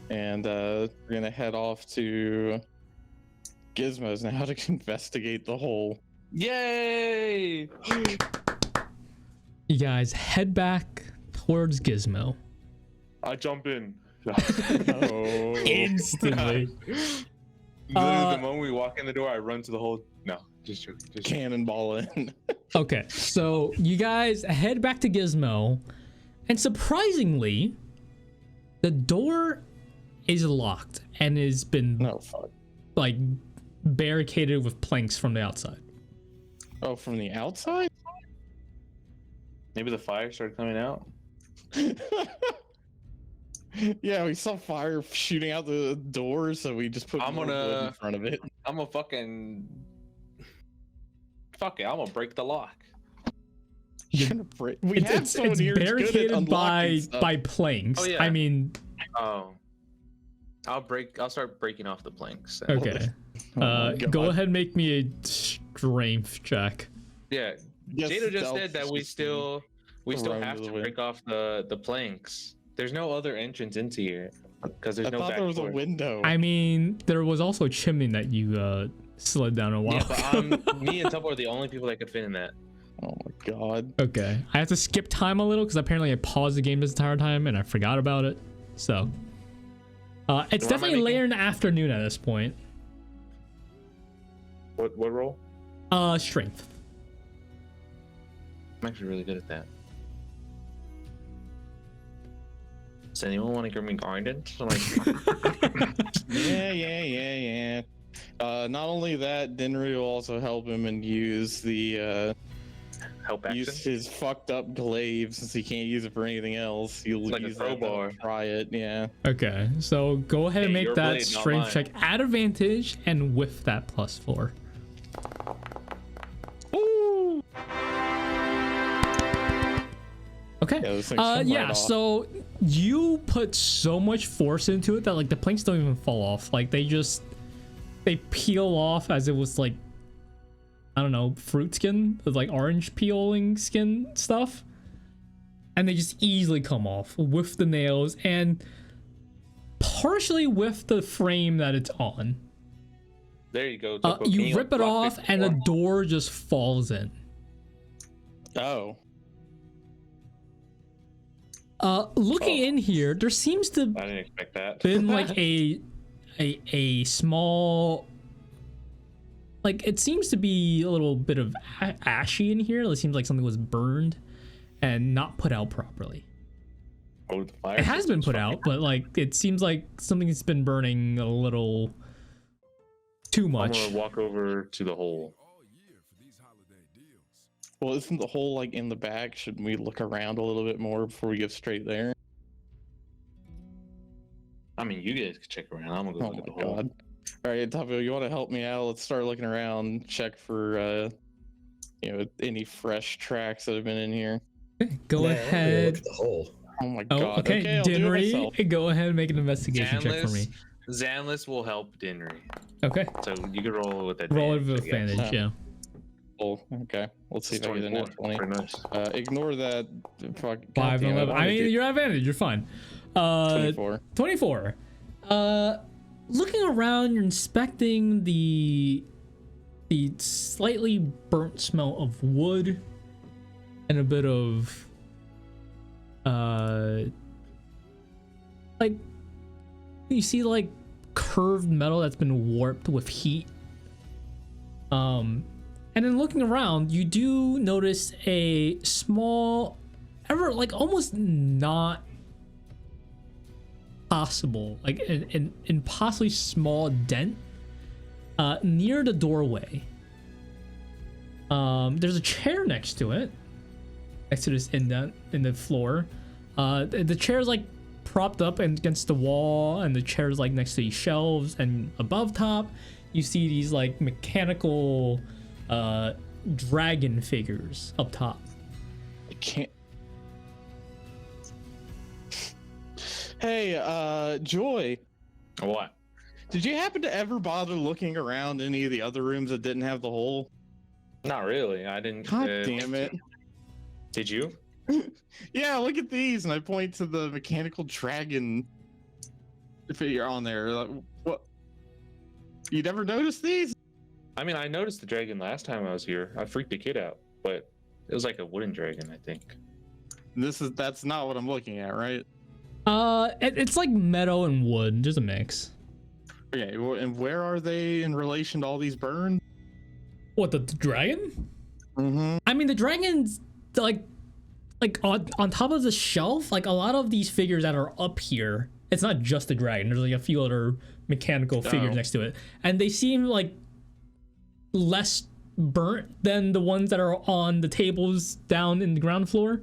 And we're gonna head off to Gizmo's now to investigate the hole. Yay! You guys head back towards Gizmo. I jump in. Oh. Instantly. Literally, the moment we walk in the door, I run to the hole. No, just joking. Just joking. Cannonball in. Okay, so you guys head back to Gizmo, and surprisingly, the door is locked and has been No, fuck. like barricaded with planks from the outside. Oh, from the outside? Maybe the fire started coming out. Yeah, we saw fire shooting out the door, so we just put I'm more wood gonna- in front of it. I'm gonna fucking. Fuck it, I'm gonna break the lock. We have It's someone here who's good at barricaded unlocking stuff. by planks. Oh, yeah. I mean, Oh. I'll start breaking off the planks. okay. Oh my Go God. ahead and make me a strength check. Yeah. Yes, Jadow just stealth said that is we just still run have to the to wind. break off the planks. There's no other entrance into here because there's I no thought back there was a door. window. I mean, there was also a chimney that you slid down a while Yeah, ago. but me and Tuppo are the only people that could fit in that. Oh my God. Okay, I have to skip time a little because apparently I paused the game this entire time and I forgot about it. So, it's What am I definitely making? later in the afternoon at this point. What roll? Strength. I'm actually really good at that. Does anyone want to give me guidance? I'm like, Yeah. Not only that, Dinri will also help him and use the help action. use his fucked up glaive since he can't use it for anything else. He'll It's like a use that to crowbar. try it. Yeah. Okay, so go ahead and Hey, make your that blade, not strength mine. check at advantage and with that +4. Woo! Okay. Yeah, those things come Yeah, right off. so you put so much force into it that like the planks don't even fall off. Like they peel off as it was like, I don't know, fruit skin, with like orange peeling skin stuff. And they just easily come off with the nails and partially with the frame that it's on. There you go. Tuppo. Can You rip it lock off this and the door? door just falls in. Oh. Looking in here, there seems to I didn't expect that. been like a small, like it seems to be a little bit of ashy in here. It seems like something was burned and not put out properly. Oh, the fire It has been system's put fucking- out, but like it seems like something's been burning a little too I'm much. gonna walk over to the hole. Well, isn't the hole like in the back? Shouldn't we look around a little bit more before we go straight there? I mean, you guys can check around. I'm gonna go Oh look at the my hole. God. All right, Tuppo, you want to help me out? Let's start looking around, check for any fresh tracks that have been in here. Go Nah, I'm gonna ahead. Look at the hole. Oh my Oh, God. okay, I'll do it myself. Dinri, go ahead and make an investigation check for me. Xanlis will help Dinri. Okay, So you can roll with that. roll it with advantage. guess. Yeah. Oh, okay. Let's see It's if I get a net 20. Pretty nice. Ignore that. Fuck, 5 and 11. I mean, you're at advantage. You're fine. 24. 24. Looking around, you're inspecting the slightly burnt smell of wood and a bit of like you see like curved metal that's been warped with heat. And then looking around, you do notice a small, ever like almost not possible, like an impossibly small dent near the doorway. There's a chair next to it, next to this indent in the floor. The chair's like propped up against the wall, and the chair's like next to these shelves, and above top, you see these like mechanical dragon figures up top. I can't. Hey, Joy, What? did you happen to ever bother looking around any of the other rooms that didn't have the hole? Not really. I didn't. God damn it. Did you? Yeah, look at these. And I point to the mechanical dragon figure on there. Like, what? You never noticed these? I mean, I noticed the dragon last time I was here. I freaked the kid out, but it was like a wooden dragon, I think. That's not what I'm looking at, right? It's like metal and wood, just a mix. Okay, and where are they in relation to all these burns? What, the dragon? Mm-hmm. I mean, the dragon's like on top of the shelf. Like a lot of these figures that are up here, it's not just the dragon. There's like a few other mechanical figures Oh. next to it, and they seem like less burnt than the ones that are on the tables down in the ground floor.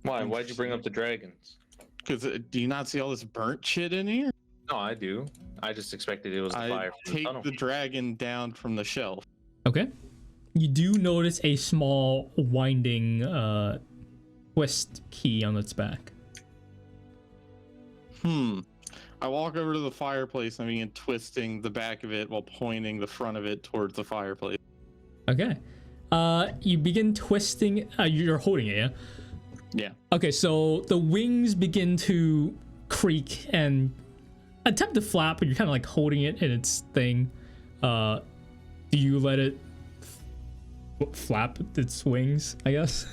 Why? Why'd you bring up the dragons? Because do you not see all this burnt shit in here? No, I do. I just expected it was the fire from the Take tunnel. the dragon down from the shelf. Okay. You do notice a small winding twist key on its back. I walk over to the fireplace and begin twisting the back of it while pointing the front of it towards the fireplace. Okay. You begin twisting. You're holding it, yeah? Yeah. Okay, so the wings begin to creak and attempt to flap, but you're kind of like holding it in its thing. Do you let it flap its wings, I guess?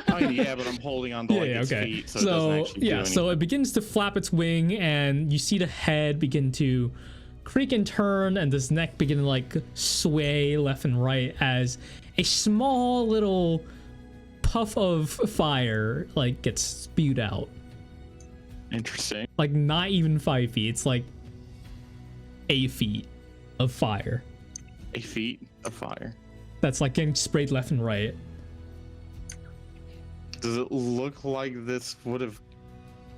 I mean, yeah, but I'm holding on to like its feet, so it doesn't actually do anything. So it begins to flap its wing, and you see the head begin to creak and turn, and this neck begin to like sway left and right as a small little puff of fire like gets spewed out. Interesting. Like not even 5 feet. It's like 8 feet of fire. 8 feet of fire. That's like getting sprayed left and right. Does it look like this would have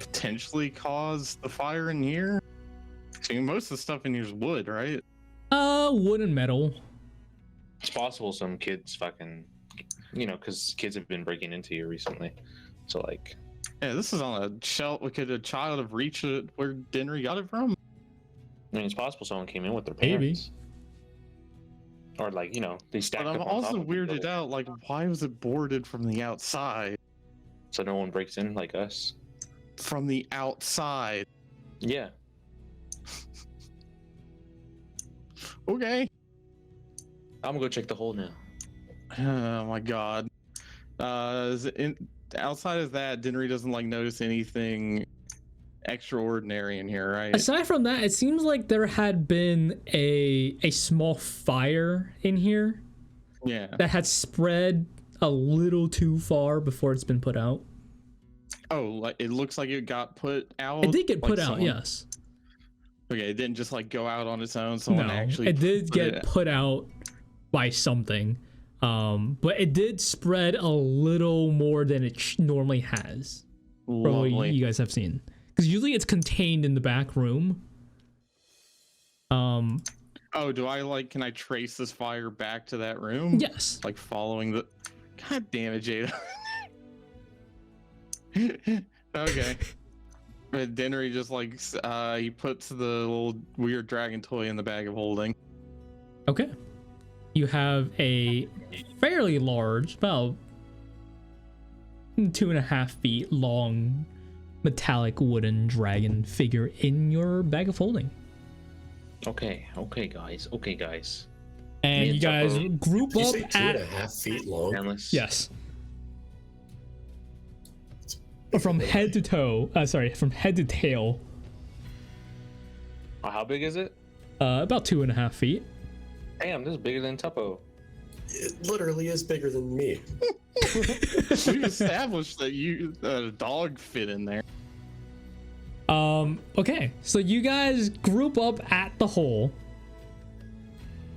potentially caused the fire in here? I mean, most of the stuff in here is wood, right? Wood and metal. It's possible some kids fucking, because kids have been breaking into here recently. So like, Yeah, this is on a shelf. Could a child have reached it where Dinri got it from? I mean, it's possible someone came in with their Maybe. parents. Or like, they stacked But I'm up on top also of each weirded other, out, like, why was it boarded from the outside? so no one breaks in like us. From the outside. Yeah. Okay. I'm gonna go check the hole now. Oh my god. Outside of that, Dinri doesn't like notice anything extraordinary in here, right? Aside from that, it seems like there had been a small fire in here Yeah. that had spread a little too far before it's been put out. Oh, like it looks like it got put out. It did get like put out, someone- yes. Okay, it didn't just like go out on its own. Someone No, actually. it did put get it- put out by something, but it did spread a little more than it normally has. From what Lovely. you guys have seen, because usually it's contained in the back room. Oh, can I trace this fire back to that room? Yes. Like following the. God damn it, Jadow. Okay. But Dinri just he puts the little weird dragon toy in the bag of holding. Okay. You have a fairly large, about 2.5 feet long, metallic wooden dragon figure in your bag of holding. Okay, guys. And Me and you guys Tuppo. group Did you up say at 2.5 feet long? Xanlis. yes. From head to toe. From head to tail. How big is it? About 2.5 feet. Damn, this is bigger than Tuppo. It literally is bigger than me. We established that a dog fit in there. Okay, so you guys group up at the hole,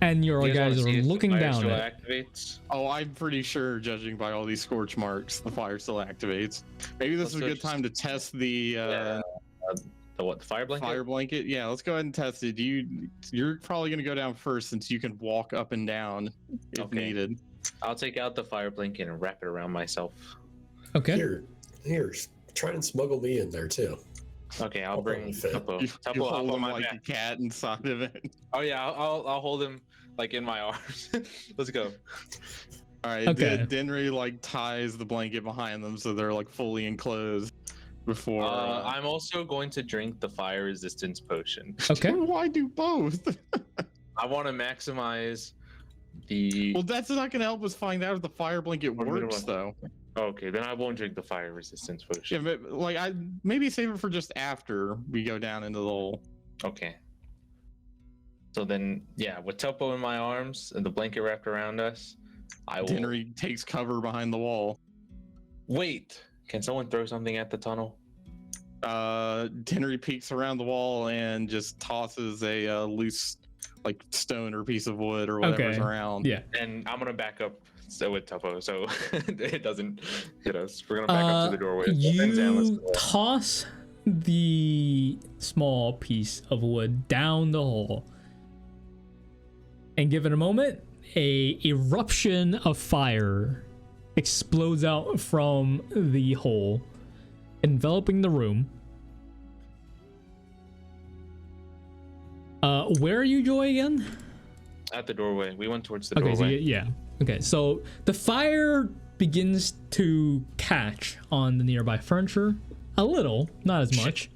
and you You guys wanna are see if the looking fire down still it. activates? Oh, I'm pretty sure, judging by all these scorch marks, the fire still activates. Maybe this is a Let's good time to test the The fire blanket? fire blanket. Yeah, let's go ahead and test it. You're probably gonna go down first since you can walk up and down if Okay. needed. I'll take out the fire blanket and wrap it around myself. Okay. Here, try and smuggle me in there too. Okay, I'll I'll bring probably fit. Tuppo. You Tuppo, hold hop on him my like a back. cat inside of it. Oh yeah, I'll hold him like in my arms. Let's go. All right. Okay. Dinri ties the blanket behind them so they're fully enclosed before. I'm also going to drink the fire resistance potion. Okay. Why do both? I want to maximize the. Well, that's not gonna help us find out if the fire blanket What do you works, want? though. Okay, then I won't drink the fire resistance Yeah, potion. but I maybe save it for just after we go down into the hole. Okay. So then, yeah, with Tuppo in my arms and the blanket wrapped around us, I will. Dinri takes cover behind the wall. Wait, can someone throw something at the tunnel? Dinri peeks around the wall and just tosses a loose like stone or piece of wood or whatever's Okay. around. Yeah. And I'm gonna back up with Tuppo, so it doesn't hit us. We're gonna back up to the doorway. And Xanlis You toss the small piece of wood down the hole, and give it a moment, a eruption of fire explodes out from the hole, enveloping the room. Where are you, Joy, again? at the doorway. We went towards the Okay, so doorway. yeah. Okay, so the fire begins to catch on the nearby furniture a little, not as much.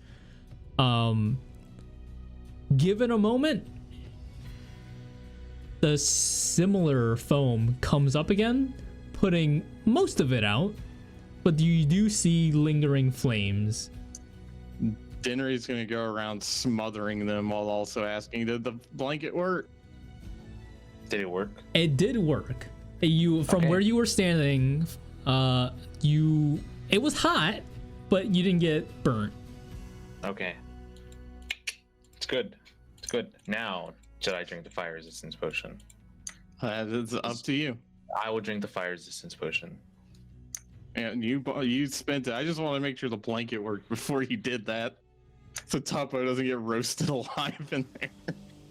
Given a moment, the similar foam comes up again, putting most of it out, but you do see lingering flames. Dinri's gonna go around smothering them while also asking, did the blanket work? Did it work? It did work. You from Okay. where you were standing, it was hot, but you didn't get burnt. Okay. It's good. It's good. Now, should I drink the fire resistance potion? It's up to you. I will drink the fire resistance potion. And you spent it. I just want to make sure the blanket worked before you did that, so Tuppo doesn't get roasted alive in there.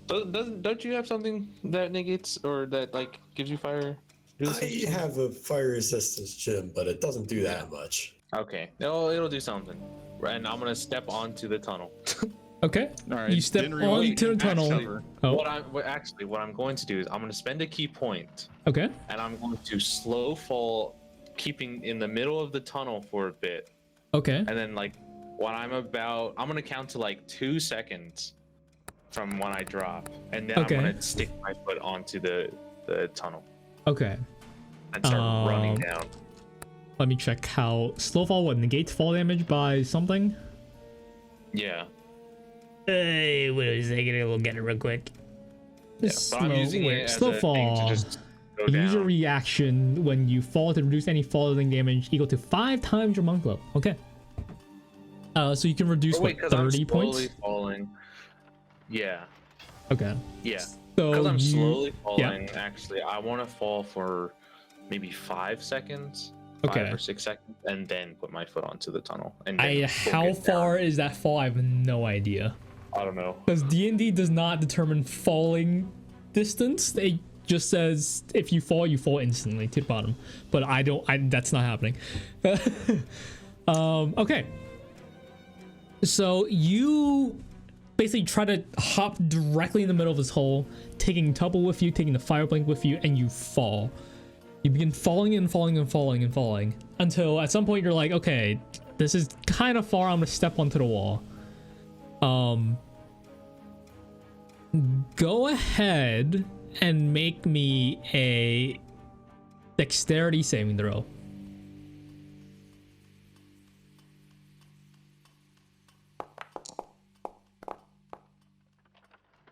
Don't you have something that negates or that like gives you fire? I have a fire resistance gem, but it doesn't do that much. Okay, it'll do something. And I'm gonna step onto the tunnel. Okay. All right, You step Dinri, onto the tunnel. actually, Oh, What I'm going to do is I'm gonna spend a key point, okay. and I'm going to slow fall, keeping in the middle of the tunnel for a bit, Okay. and then like when I'm gonna count to like 2 seconds from when I drop, and then Okay. I'm gonna stick my foot onto the tunnel Okay. and start running Um, down. Let me check how slow fall would negate fall damage by something. Yeah. Hey, wait a second. We'll get it real quick. Yeah, but I'm using it as slow a thing fall. to just go Use a down. reaction when you fall to reduce any falling damage equal to 5 times your monk level. Okay. So you can reduce Oh, wait, what, 'cause I'm 30 slowly points? falling. Yeah. Okay. Yeah. So Because I'm you, slowly falling, actually, I want to fall for maybe 5 seconds, 5 Okay. or 6 seconds, and then put my foot onto the tunnel. And I then how focus down. far is that fall? I have no idea. I don't know. Because D&D does not determine falling distance. It just says if you fall instantly to the bottom. But that's not happening. Okay. So you basically try to hop directly in the middle of this hole, taking Tuppo with you, taking the fire blanket with you, and you fall. You begin falling and falling and falling and falling until at some point you're like, okay, this is kind of far. I'm gonna step onto the wall. Go ahead and make me a dexterity saving throw.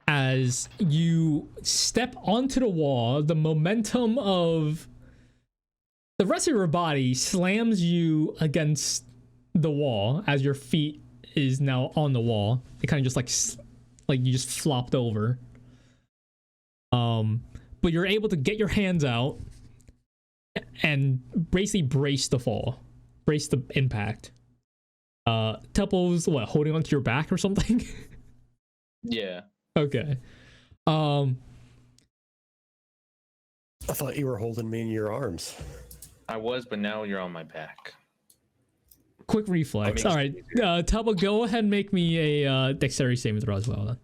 As you step onto the wall, the momentum of the rest of your body slams you against the wall as your feet is now on the wall. It kind of just like you just flopped over. But you're able to get your hands out and basically brace the fall, brace the impact. Tuppo's what, holding onto your back or something? Yeah. Okay. I thought you were holding me in your arms. I was, but now you're on my back. Quick reflex. That All makes right, it Tuppo, go ahead and make me a dexterity saving throw as well. Then.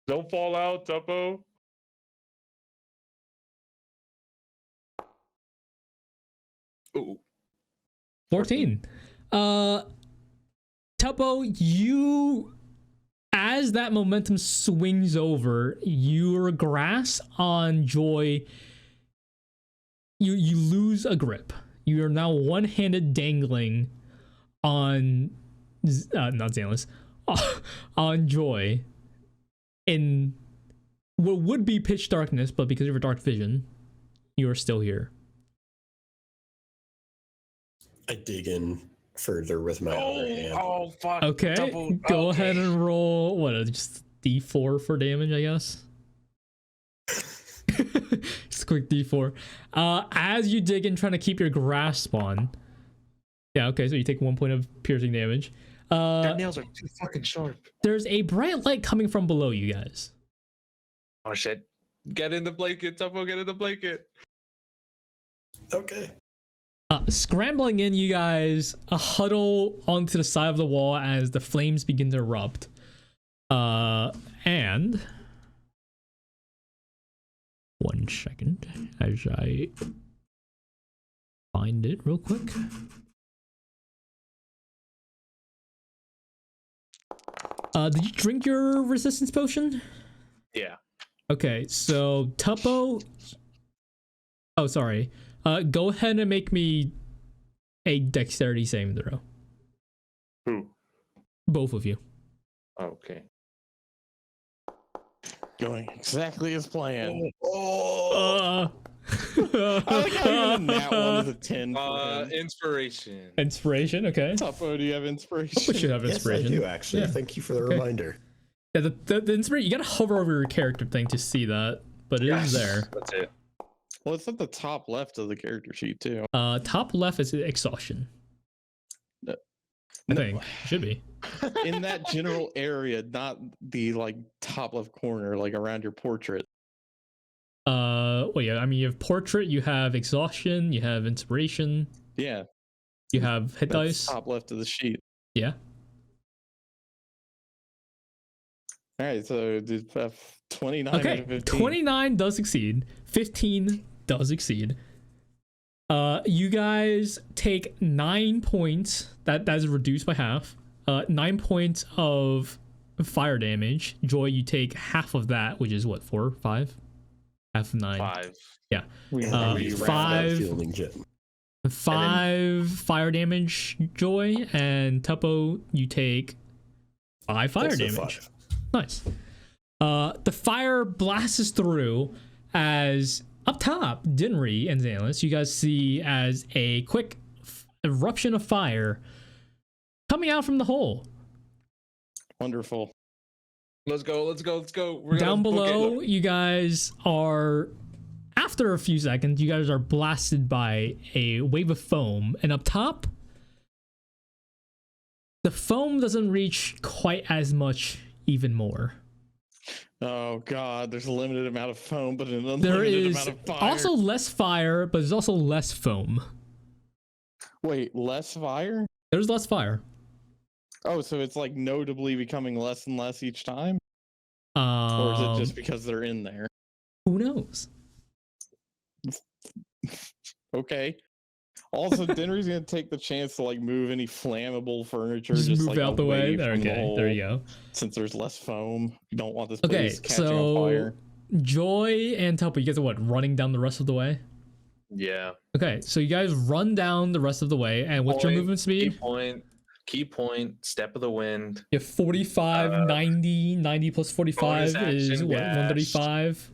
Don't fall out, Tuppo. Ooh. 14. Tuppo, you, as that momentum swings over, your grasp on Joy, you lose a grip. You are now one-handed dangling on, not Xanlis, on Joy in what would be pitch darkness, but because of your dark vision, you are still here. I dig in further with my other hand. Oh, fuck. Okay, Double- go okay. ahead and roll, what, just D4 for damage, I guess? Just a quick D4. As you dig in trying to keep your grasp on. Yeah, okay, so you take 1 point of piercing damage. Their nails are too fucking sharp. There's a bright light coming from below you guys. Oh shit. Get in the blanket, Tuppo, get in the blanket. Okay. Scrambling in, you guys huddle onto the side of the wall as the flames begin to erupt. And 1 second as I find it real quick. Did you drink your resistance potion? Yeah. Okay, so Tuppo. Oh, sorry. Go ahead and make me a dexterity saving throw. Who? Both of you. Okay. Going exactly as planned. Uh, I like how even that one is a 10. For him. Inspiration. Inspiration, okay. Tuppo, do you have inspiration? We should have inspiration. Yes, I do actually. Yeah. Thank you for the Okay. reminder. Yeah, the inspiration, you gotta hover over your character thing to see that, but it is there. That's it. Well, it's at the top left of the character sheet too. Top left is exhaustion. No. I think. Should be. In that general area, not the like top left corner, like around your portrait. Well, yeah, I mean, you have portrait, you have exhaustion, you have inspiration, Yeah, you have hit that's dice. top left of the sheet. Yeah. All right, so 29 out Okay, of 15. 29 does succeed. 15 does exceed. You guys take 9 points. That is reduced by half. 9 points of fire damage. Joy, you take half of that, which is what, 4, 5? Half of 9. 5. We Uh, already You ran five- that feeling, Jim. 5 fire damage, Joy, and Tuppo, you take 5 fire Also damage. 5. Nice. The fire blasts through as up top, Dinri and Xanlis, you guys see as a quick eruption of fire coming out from the hole. Wonderful. Let's go. We're Down gonna book it. below, you guys are, after a few seconds, you guys are blasted by a wave of foam. And up top, the foam doesn't reach quite as much, even more. Oh god, there's a limited amount of foam, but an There unlimited is amount of fire. also less fire, but there's also less foam. Wait, less fire? There's less fire. Oh, so it's like notably becoming less and less each time? Or is it just because they're in there? Who knows? Okay. Also, Dinner's gonna take the chance to like move any flammable furniture, Just move like, out the way. away There, from the okay, there you hole, go. Since there's less foam, you don't want this Okay, place catching on so fire. Joy and Tuppo, you guys are what, running down the rest of the way? Yeah. Okay, so you guys run down the rest of the way, and what's your Point, movement speed? Key point, step of the wind. You have 45, 90, 90 plus 45 bonus is action what, dash. 135?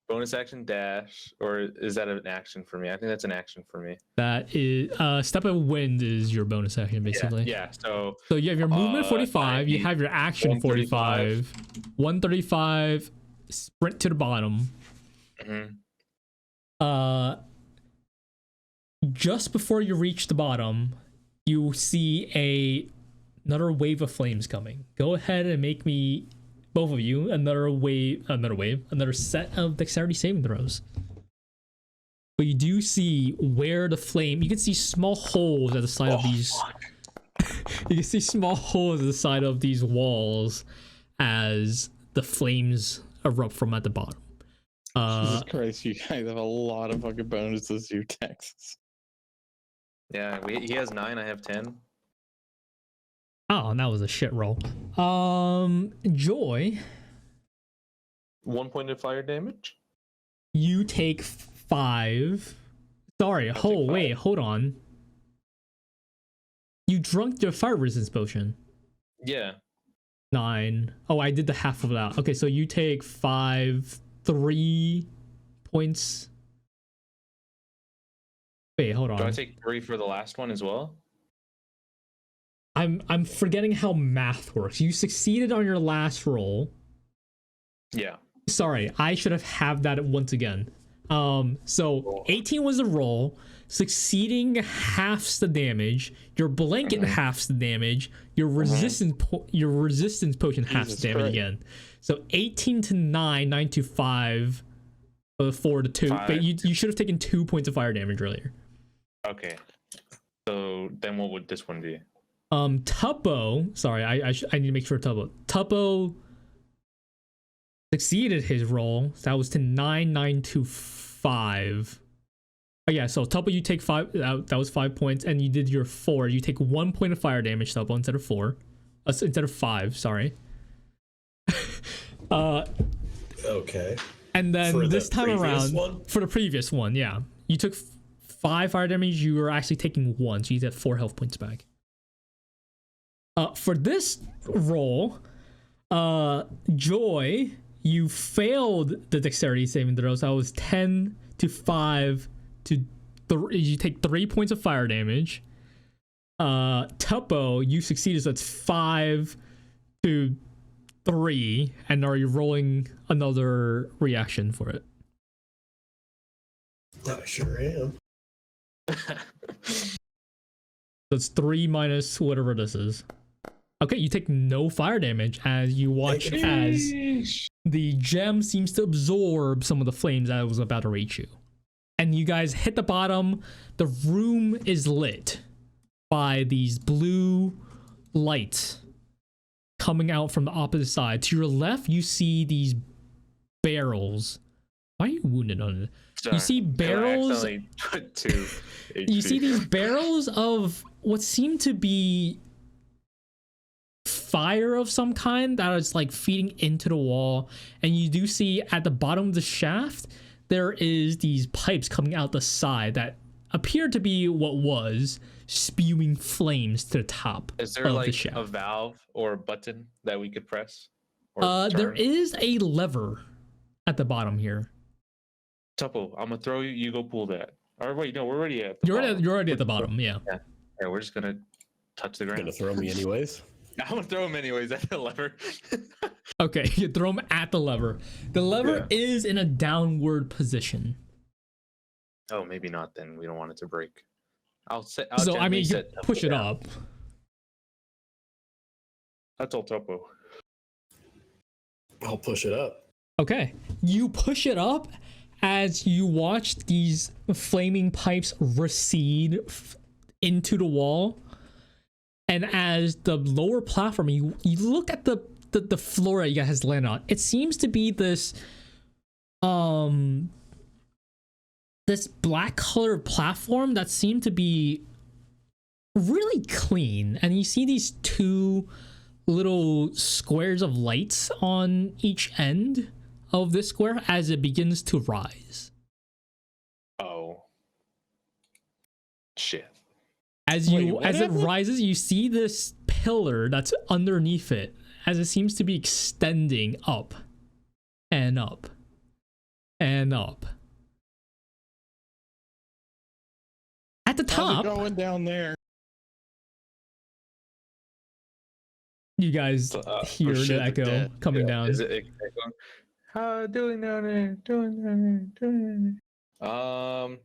Bonus action dash, or is that an action for me? I think that's an action for me. That is, step of wind is your bonus action, basically. Yeah. So So you have your movement 45, you 90, have your action 135. 45, 135, sprint to the bottom. mhm. Just before you reach the bottom, you see another wave of flames coming. Go ahead and make me, both of you, another set of dexterity saving throws. But you do see where the flame, you can see small holes at the side of these. You can see small holes at the side of these walls as the flames erupt from at the bottom. Jesus Christ, you guys have a lot of fucking bonuses to your taxes. Yeah, he has 9. I have 10. Oh, and that was a shit roll. Joy, 1 point of fire damage. you take 5. Sorry, I'll take wait, 5. hold on. You drunk your fire resistance potion. Yeah. 9. Oh, I did the half of that. Okay, so you take 5, 3 points. Wait, hold on. Do I take 3 for the last one as well? I'm forgetting how math works. You succeeded on your last roll. Yeah. Sorry, I should have that once again. So 18 was a roll. Succeeding halves the damage. Your blanket halves the damage. Your resistance potion halves Jesus the damage Christ. again. So 18 to 9, 9 to 5, 4 to 2. Five. But you should have taken 2 points of fire damage earlier. Okay. So then what would this one be? Tuppo. Sorry, I need to make sure Tuppo succeeded his roll. So that was to 9, 9 to 5. Oh yeah, so Tuppo, you take 5. That was 5 points, and you did your 4. You take 1 point of fire damage, Tuppo, instead of 4. Instead of 5. Sorry. Okay. And then For this the time previous around, one? for the previous one, yeah, you took 5 fire damage. You were actually taking 1, so you get 4 health points back. For this roll, Joy, you failed the dexterity saving throw, so that was 10 to 5 to you take 3 points of fire damage. Tuppo, you succeeded, so it's 5 to 3, and are you rolling another reaction for it? I sure am. So it's 3 minus whatever this is. Okay, you take no fire damage as you watch as the gem seems to absorb some of the flames that was about to reach you. And you guys hit the bottom. The room is lit by these blue lights coming out from the opposite side. To your left, you see these barrels. Why are you wounded on it? Sorry, You see barrels. I accidentally put 2 You HP. see these barrels of what seem to be fire of some kind that is like feeding into the wall, and you do see at the bottom of the shaft there is these pipes coming out the side that appear to be what was spewing flames to the top Is there of the like shaft. a valve or a button that we could press? Or There turn? is a lever at the bottom here. Tuppo, I'm gonna throw you. You go pull that. Or wait, no, we're already at. The You're bottom. already at the bottom, yeah. Yeah, we're just gonna touch the You're ground. gonna throw me anyways. I'm gonna throw him anyways at the lever. Okay, you throw them at the lever. The lever is in a downward position. Oh, maybe not. Then we don't want it to break. I'll So I gently mean, you set can Tuppo push it down. up. That's all Tuppo. I'll push it up. Okay, you push it up as you watch these flaming pipes recede into the wall, and as the lower platform, you look at the floor that you guys landed on. It seems to be this this black colored platform that seemed to be really clean, and you see these 2 little squares of lights on each end of this square as it begins to rise. Oh. Shit. As it rises, you see this pillar that's underneath it as it seems to be extending up and up and up. At the How's it top, going down there? you guys hear shit, the they're echo dead. coming down. Is it echoing? How doing down there? Doing down there? Doing. I'm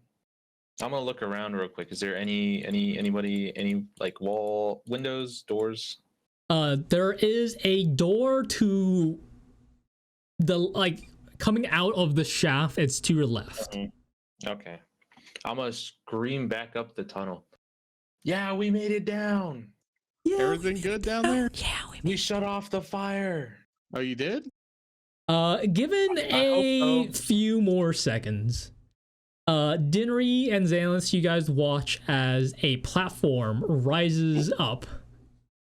gonna look around real quick. Is there anybody, any like wall, windows, doors? There is a door to the like coming out of the shaft. It's to your left. Okay. I'm gonna scream back up the tunnel. Yeah, we made it down. Yeah, Everything good down there? Yeah, We shut off the fire. Oh, you did? Given I a hope so. few more seconds, Dinri and Xanlis, you guys watch as a platform rises up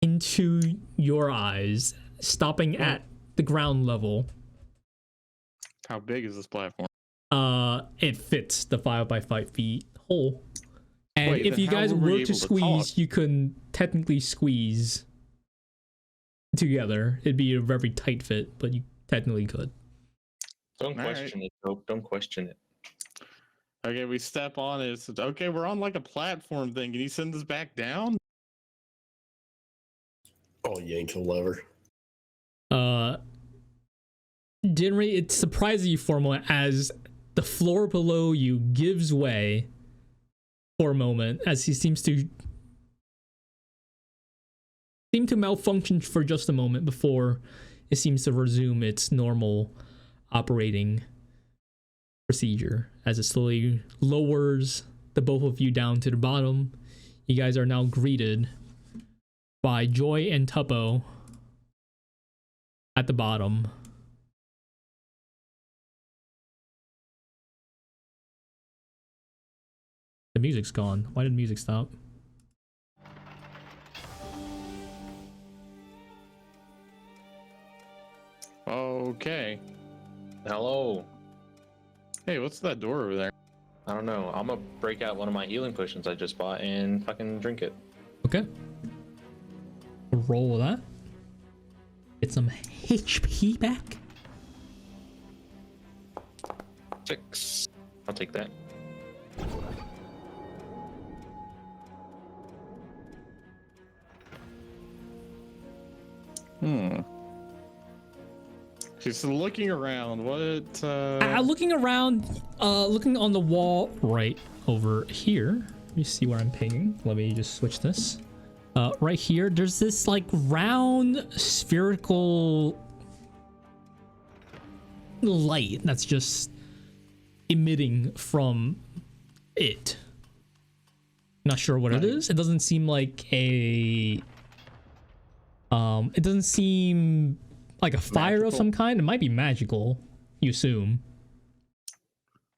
into your eyes, stopping at the ground level. How big is this platform? It fits the 5 by 5 feet hole. And Wait, if then you how guys were we were able to to squeeze, talk? you can technically squeeze together. It'd be a very tight fit, but you technically could. Don't All right. question it, Pope. Don't question it. Okay, we step on it. It's, okay, we're on like a platform thing. Can you send us back down? I'll yank the lever. Dinri, it surprises you for a moment as the floor below you gives way for a moment as he seems to malfunction for just a moment before it seems to resume its normal operating procedure as it slowly lowers the both of you down to the bottom. You guys are now greeted by Joy and Tuppo at the bottom. The music's gone. Why did music stop? Okay. Hello. Hey, what's that door over there? I don't know. I'm gonna break out one of my healing potions I just bought and fucking drink it. Okay. Roll that. Get some HP back. 6. I'll take that. She's looking around. What? Looking around, looking on the wall right over here. Let me see where I'm pinging. Let me just switch this. Right here, there's this like round spherical light that's just emitting from it. Not sure what it is. It doesn't seem like a it doesn't seem like a fire of some kind. It might be magical, you assume.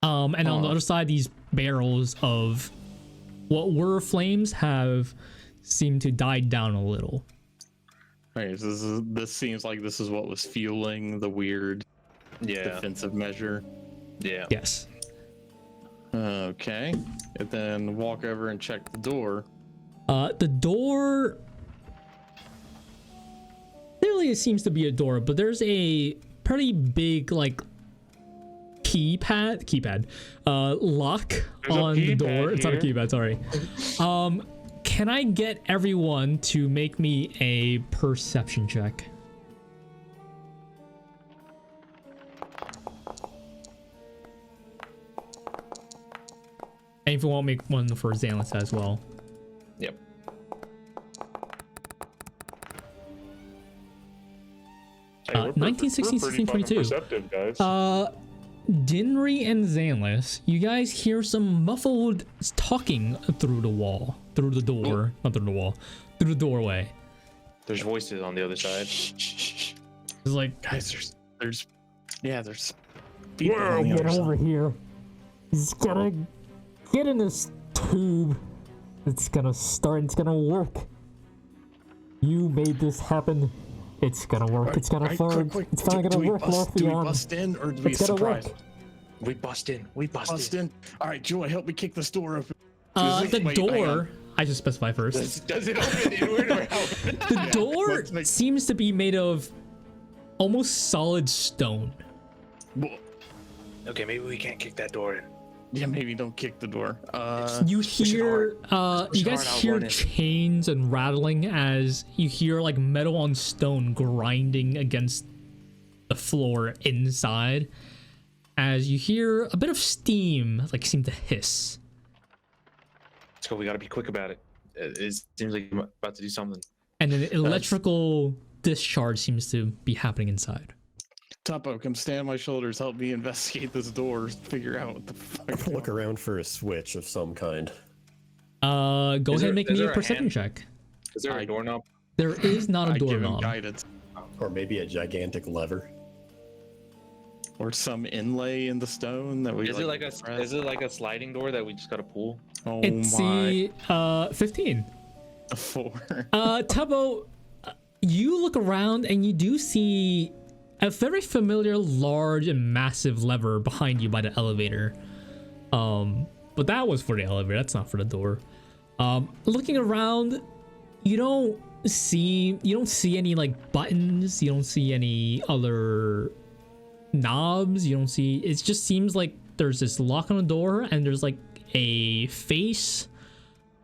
And on the other side, these barrels of what were flames have seemed to die down a little. Okay, so this seems like this is what was fueling the weird defensive measure. Yeah. Yes. Okay. And then walk over and check the door. The door... Clearly it seems to be a door, but there's a pretty big, like, keypad, lock There's on the door. keypad It's not a here. keypad, sorry. Can I get everyone to make me a perception check? And if you want, make one for Xanlis as well. Yep. Hey, we're 19, 16, we're 16, pretty fucking 22. perceptive, guys. Dinri and Xanlis, you guys hear some muffled talking through the wall, through the door, not through the wall, through the doorway. There's voices on the other side. It's like, Guys, there's people Yeah, on the get other side. over here. He's gonna get in this tube. It's gonna start. It's gonna work. You made this happen. It's gonna work. It's gonna fart. It's finally gonna work, Do we Lothion. bust in or do we It's gonna surprise? work. We bust in. We bust Bust in. in. All right, Joy, help me kick this door open. the Wait, hang door, on. I should specify first. Does it open inward or out? The door let's make- seems to be made of almost solid stone. Okay, maybe we can't kick that door in. Yeah, maybe don't kick the door. You push it hear, Push you it guys hard, I'll hear run in. chains and rattling as you hear like metal on stone grinding against the floor inside. As you hear a bit of steam like seem to hiss. Let's go. We gotta be quick about it. It seems like you're about to do something. And an electrical discharge seems to be happening inside. Tuppo, come stand on my shoulders. Help me investigate this door. Figure out what the fuck. Look around for a switch of some kind. Go Is ahead there- and make is me a there a perception hand? check. Is there I- a doorknob? There is not a I give him doorknob. guidance. Or maybe a gigantic lever. Or some inlay in the stone that we Is it like a press. is it like a sliding door that we just gotta pull? Oh It's my. the 15. 4. Tubbo, you look around and you do see a very familiar large and massive lever behind you by the elevator. But that was for the elevator, that's not for the door. Looking around, you don't see any like buttons, you don't see any other knobs, you don't see, it just seems like there's this lock on the door and there's like a face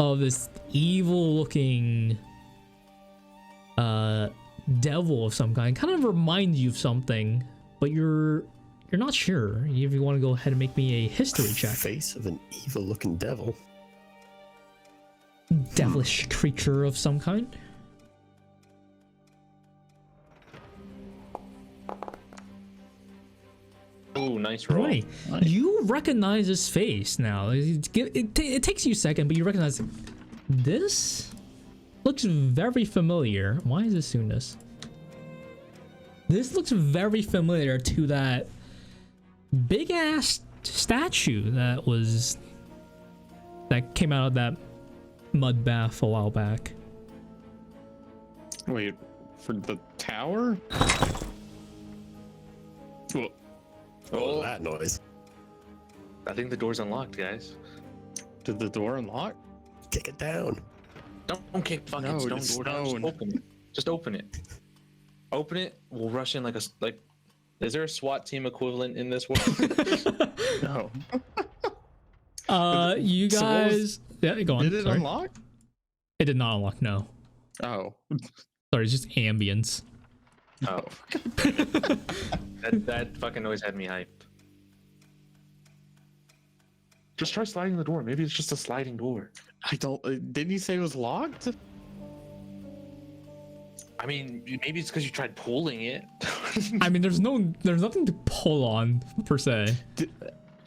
of this evil looking devil of some kind. Kind of reminds you of something but you're not sure. If you want to go ahead and make me a history check. Face of an evil-looking devil. Devilish creature of some kind. Ooh, nice roll. Right. You recognize his face now. It takes you a second, but you recognize this looks very familiar. Why is this doing this? This looks very familiar to that big ass statue that came out of that mud bath a while back. Wait, for the tower? Well, Oh, that noise. I think the door's unlocked, guys. did the door unlock? Kick it down. Don't kick fucking No, stone it's door down. Just stone. open it. Just open it. Open it. We'll rush in like a like. Is there a SWAT team equivalent in this world? No. You So what was- guys. Yeah, go on. Did it Sorry. unlock? It did not unlock. No. Oh. Sorry, it's just ambience. Oh. that fucking noise had me hyped. Just try sliding the door. Maybe it's just a sliding door. I don't. Didn't you say it was locked? I mean, maybe it's because you tried pulling it. I mean, there's nothing to pull on per se.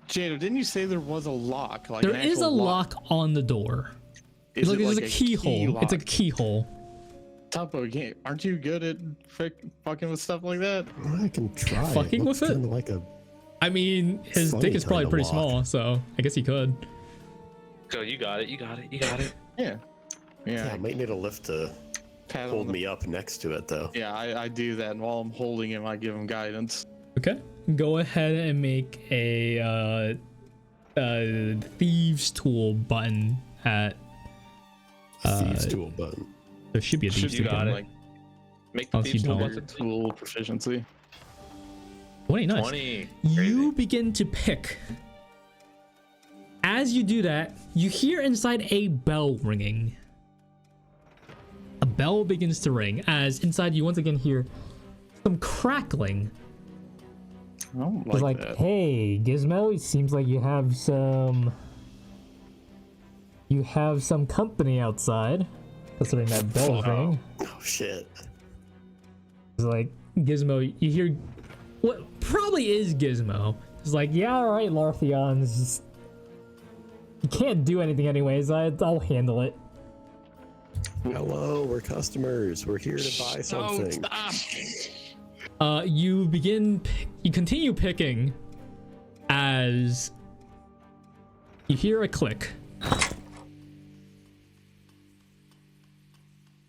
Jadow, didn't you say there was a lock? Like There an is a actual lock on the door. Is Look, it there's like a keyhole. It's a lock? keyhole. Tuppo, aren't you good at fucking with stuff like that? I can try. Fucking looks with it? kinda like a. I mean, his Funny dick is probably kinda pretty lock. small, so I guess he could. So you got it. You got it. You got it. Yeah. Yeah, Yeah. I might need a lift to Pat on hold the- me up next to it, though. Yeah, I do that. And while I'm holding him, I give him guidance. Okay. Go ahead and make a thieves tool button at. Thieves tool button. There should be a thieves Should tool you got button. it. Like Make the Unless thieves you tool don't. button. tool proficiency. 20, nice. 20. You begin to pick. As you do that, you hear inside a bell ringing. A bell begins to ring as inside you once again hear some crackling. I don't It's like like, that. hey, Gizmo, it seems like you have some company outside, considering that bell's Wow. ringing. Oh shit. It's like, Gizmo, you hear what probably is Gizmo. It's like, Yeah, all right, Lartheon. It's just, you can't do anything anyways. I'll handle it. Hello, we're customers. We're here to buy something. Stop. you continue picking as you hear a click.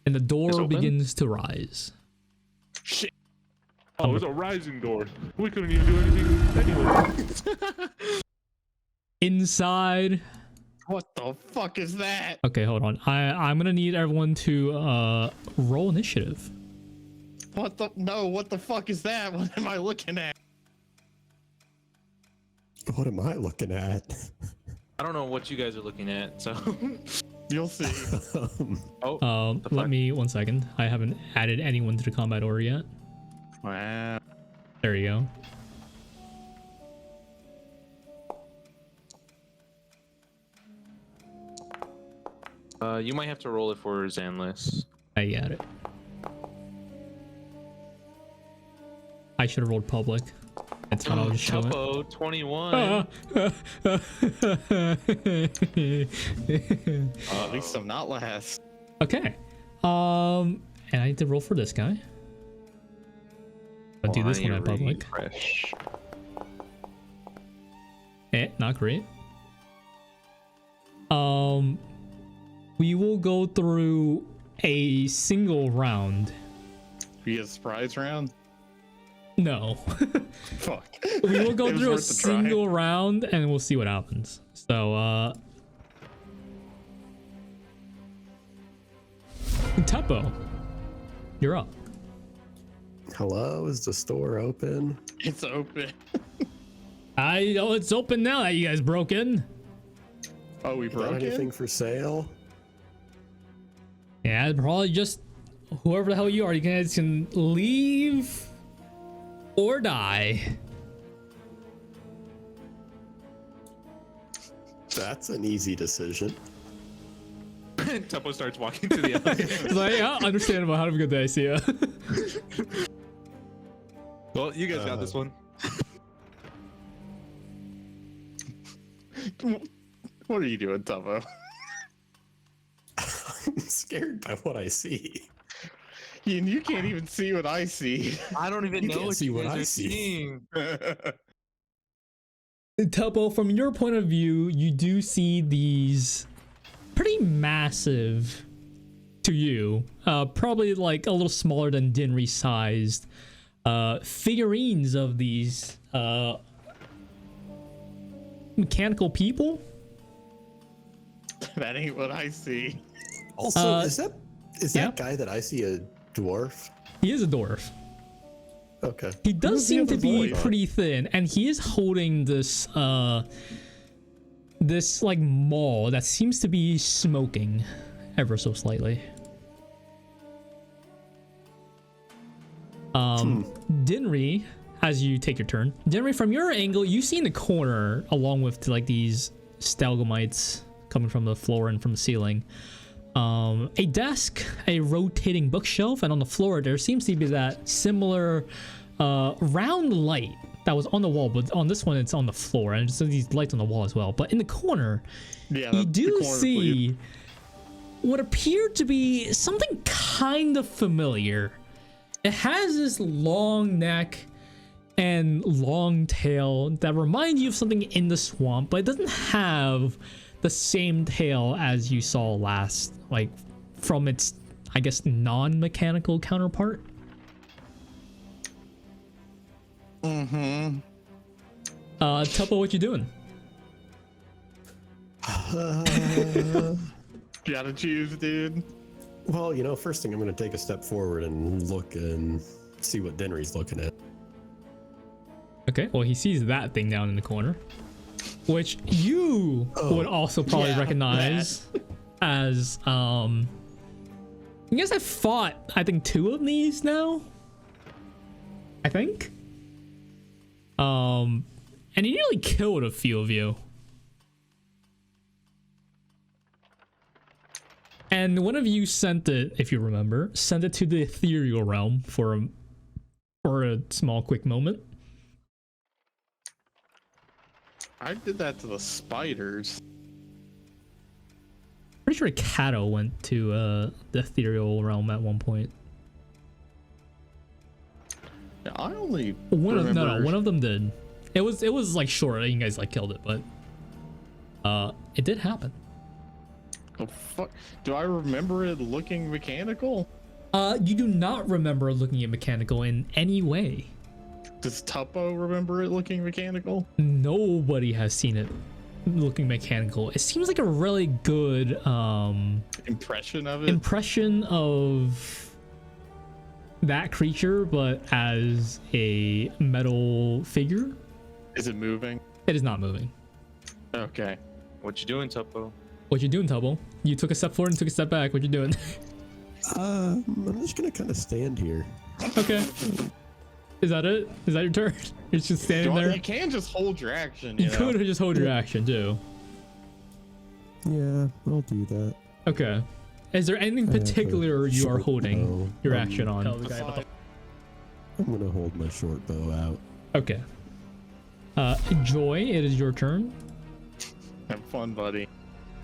And the It's door open? begins to rise. Shit. Oh, it was a rising door. We couldn't even do anything anyway. Inside. What the fuck is that? Okay, hold on. I'm gonna need everyone to roll initiative. What the? No, what the fuck is that? What am I looking at? What am I looking at? I don't know what you guys are looking at, so. You'll see. Oh, the Let fuck? me 1 second. I haven't added anyone to the combat order yet. Wow. There you go. You might have to roll it for Xanlis. I got it. I should have rolled public. That's what I'll just show it. Tuppo, 21. At least I'm not last. Okay. And I need to roll for this guy. I'll do this one at public. Fresh. Not great. We will go through a single round. We get a surprise round. No. Fuck. We will go It was through a worth the try. single round and we'll see what happens. So, Tuppo, you're up. Hello, is the store open? It's open. I know it's open now that you guys broke in. Oh, we Got broke anything it? for sale? Yeah, probably just whoever the hell you are. You guys can leave or die. That's an easy decision. Tuppo starts walking to the other. It's like, yeah, understandable. Have a good day. See ya. Well, you guys got this one. What are you doing, Tuppo? I'm scared by what I see. You can't even see what I see. I don't even You know can't what see you what guys I are see. seeing. Tuppo, from your point of view, you do see these pretty massive to you, probably like a little smaller than Dinri sized figurines of these mechanical people. That ain't what I see. Also, is yeah. that guy that I see a dwarf? He is a dwarf. Okay. He does Who's the seem to other be voice? pretty thin, and he is holding this this like maul that seems to be smoking ever so slightly. Dinri, as you take your turn, Dinri, from your angle, you see in the corner, along with like these stalagmites coming from the floor and from the ceiling, a desk, a rotating bookshelf, and on the floor there seems to be that similar round light that was on the wall, but on this one it's on the floor, and so these lights on the wall as well. But in the corner, Yeah, you the do corner, see please. what appeared to be something kind of familiar. It has this long neck and long tail that remind you of something in the swamp, but it doesn't have the same tail as you saw last, like from its, I guess, non-mechanical counterpart. Mm-hmm. Tuppo, what you doing? Gotta choose, dude. Well, first thing I'm going to take a step forward and look and see what Dinri's looking at. Okay, well, he sees that thing down in the corner, which you would also probably yeah, recognize as you guys have fought, I think, 2 of these now, I think, and he nearly killed a few of you, and one of you sent it, if you remember, sent it to the ethereal realm for a small quick moment. I did that to the spiders. Pretty sure Jadow went to the ethereal realm at one point. Yeah, I only One of remember... them did. It was like short, and you guys like killed it, but it did happen. The fuck? Do I remember it looking mechanical? You do not remember looking at mechanical in any way. Does Tuppo remember it looking mechanical? Nobody has seen it looking mechanical. It seems like a really good Impression of it? impression of that creature, but as a metal figure. Is it moving? It is not moving. Okay. What you doing, Tuppo? What you doing, Tubbo? You took a step forward and took a step back. What you doing? I'm just going to kind of stand here. Okay. Is that it? Is that your turn? You're just standing there? You can just hold your action, You you know? could just hold your action too. Yeah, I'll do that. Okay. Is there anything particular you are short holding bow. your action on? I'm going to hold my short bow out. Okay. Joy, it is your turn. Have fun, buddy.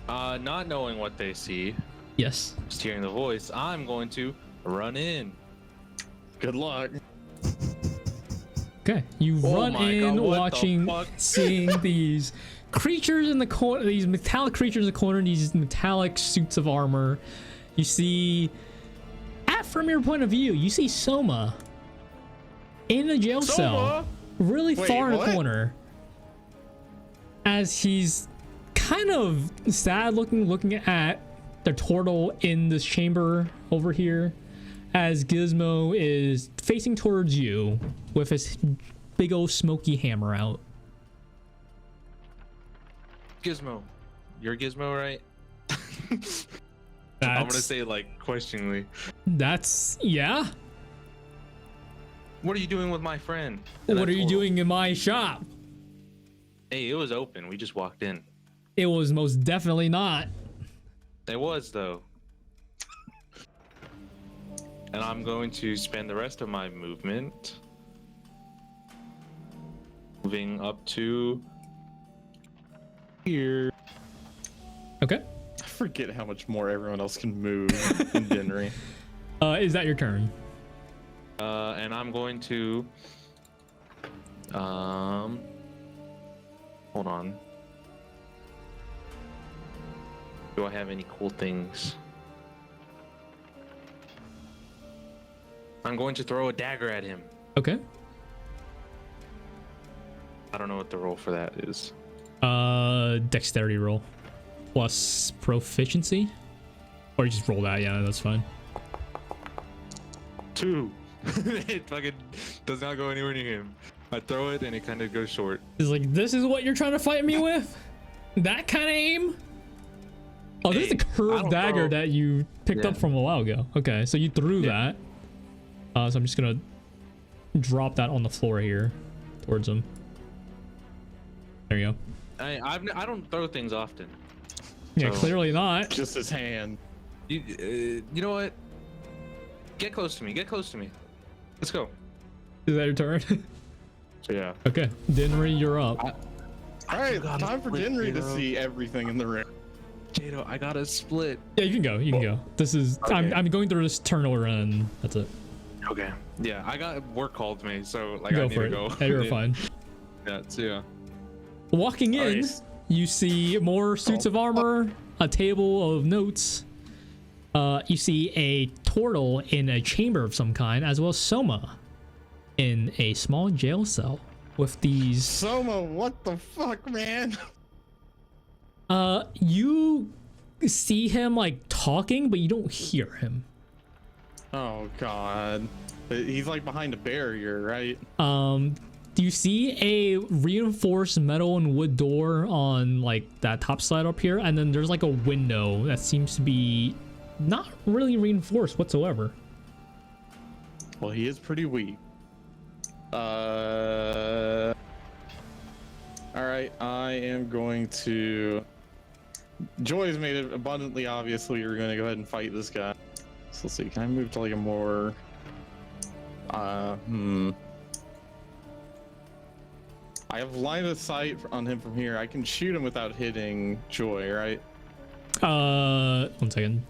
Not knowing what they see, Yes. just hearing the voice, I'm going to run in. Good luck. Okay. You Oh run my in, God, what the watching, fuck? seeing these creatures in the corner, these metallic creatures in the corner, these metallic suits of armor. You see, from your point of view, you see Soma in a jail cell, really Wait, far in what? the corner, as he's kind of sad looking at the turtle in this chamber over here, as Gizmo is facing towards you with his big old smoky hammer out. Gizmo. You're Gizmo, right? I'm gonna That's, say it like questioningly. that's, yeah. What are you doing with my friend? What And I are you told him, doing in my shop? Hey, it was open. We just walked in. It was most definitely not. It was though. And I'm going to spend the rest of my movement moving up to here. Okay. I forget how much more everyone else can move in Dinri. Is that your turn? And I'm going to hold on. Do I have any cool things? I'm going to throw a dagger at him. Okay. I don't know what the roll for that is. Dexterity roll plus proficiency, or you just roll that. Yeah, that's fine. 2. It fucking does not go anywhere near him. I throw it and it kind of goes short. It's like, this is what you're trying to fight me with? That kind of aim? Oh, this is Hey, the I curved don't dagger throw- that you picked up Yeah. from a while ago. Okay, so you threw Yeah. that. So I'm just gonna drop that on the floor here towards him. There you go. I don't throw things often. Yeah, So- clearly not. Just his hand. You know what? Get close to me. Get close to me. Let's go. Is that your turn? So yeah. Okay, Dinri, you're up. All right, gotta time for split, Dinri to Jadow. see everything in the room. Jadow, I got a split. Yeah, you can go. You can go. This is Okay. I'm going through this turnover and that's it. Okay. Yeah, I got work called to me, so like I Go need for to it. go. Yeah, you're fine. Yeah, so yeah. Walking in, Nice. you see more suits of armor, a table of notes. You see a turtle in a chamber of some kind, as well as Soma in a small jail cell with these. Soma, what the fuck, man? You see him like talking, but you don't hear him. Oh god. He's like behind a barrier, right? Do you see a reinforced metal and wood door on like that top slide up here? And then there's like a window that seems to be not really reinforced whatsoever. Well, he is pretty weak. Alright, I am going to... Joy's made it abundantly obvious we are going to go ahead and fight this guy. So let's see, can I move to like a more... I have line of sight on him from here. I can shoot him without hitting Joy, right? 1 second.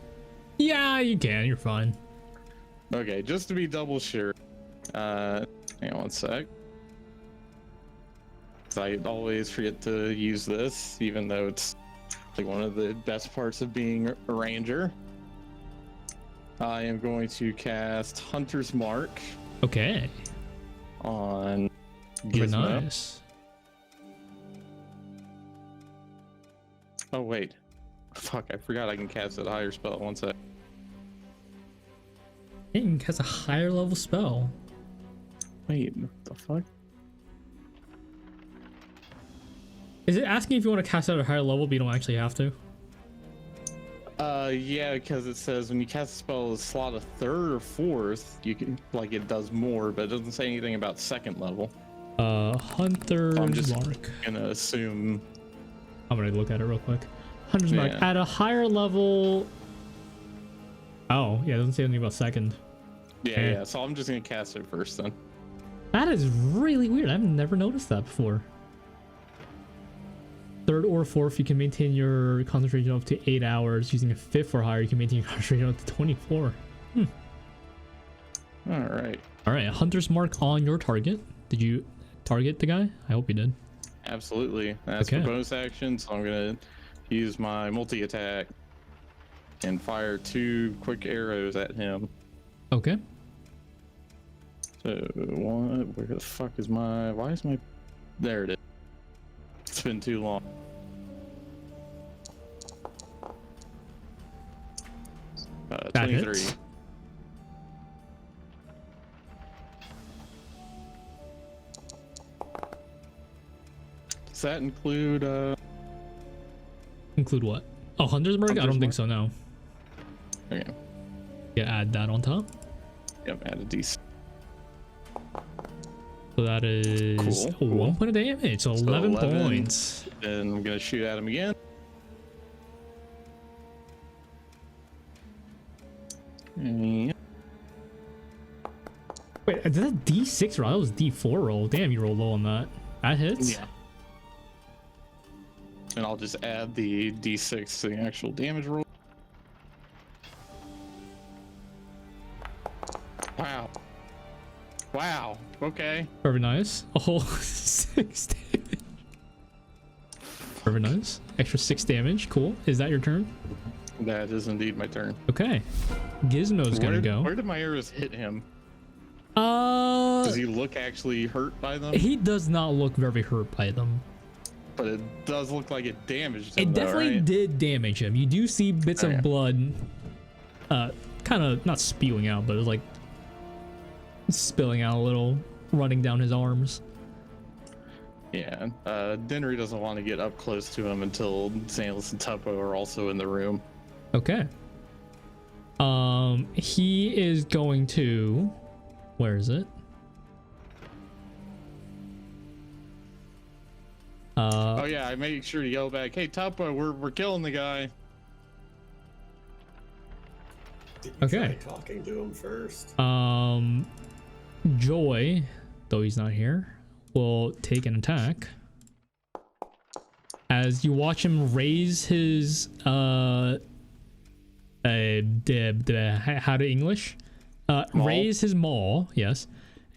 Yeah, you can. You're fine. Okay, just to be double sure. Hang on 1 sec. 'Cause I always forget to use this, even though it's like one of the best parts of being a ranger. I am going to cast Hunter's Mark Okay. on Very Gizmo. nice. Oh wait, fuck! I forgot I can cast a higher spell. 1 sec. It has a higher level spell. Wait, what the fuck? Is it asking if you want to cast it at a higher level, but you don't actually have to? Yeah, because it says when you cast a spell, slot a 3rd or 4th, you can like it does more, but it doesn't say anything about 2nd level. Hunter's I'm just Mark. gonna assume. I'm gonna look at it real quick. Hunter's Mark. Yeah. At a higher level... Oh, yeah, it doesn't say anything about 2nd. Yeah, Okay. yeah. So I'm just gonna cast it first then. That is really weird. I've never noticed that before. 3rd or 4th, you can maintain your concentration up to 8 hours. Using a 5th or higher, you can maintain your concentration up to 24. All right. All right, Hunter's Mark on your target. Did you target the guy? I hope you did. Absolutely. That's Okay. for bonus action, so I'm gonna use my multi attack and fire 2 quick arrows at him. Okay. So one, where the fuck is my? Why is my? There it is. It's been too long. That 23. hits. Does that include? Include what? Oh, Hunter's Mark? I Hunter's don't think Mark? so, no. Okay. Yeah, add that on top. Yep. Add a d6. So that is Cool. 1 point of damage. So 11 points. And I'm gonna shoot at him again. Yeah. Wait, did that D6 roll? That was D4 roll. Damn, you rolled low on that. That hits? Yeah. And I'll just add the D6 to the actual damage roll. Wow. Wow. Okay. Very nice. Oh, 6 damage. Very nice. Extra 6 damage. Cool. Is that your turn? That is indeed my turn. Okay. Gizmo's gonna go. Where did my arrows hit him? Uh, Does he look actually hurt by them? he does not look very hurt by them. But it does look like it damaged him. It definitely did damage him. You do see bits of blood, kind of not spewing out, but it was like spilling out a little, running down his arms. Yeah. Dinri doesn't want to get up close to him until Xanlis and Tuppo are also in the room. Okay. He is going to. Where is it? Oh yeah, I made sure to yell back, "Hey Tuppo, we're killing the guy." Did you Okay. try talking to him first? Joy, though he's not here, will take an attack. As you watch him raise his how to English? Maul? Raise his maul, yes,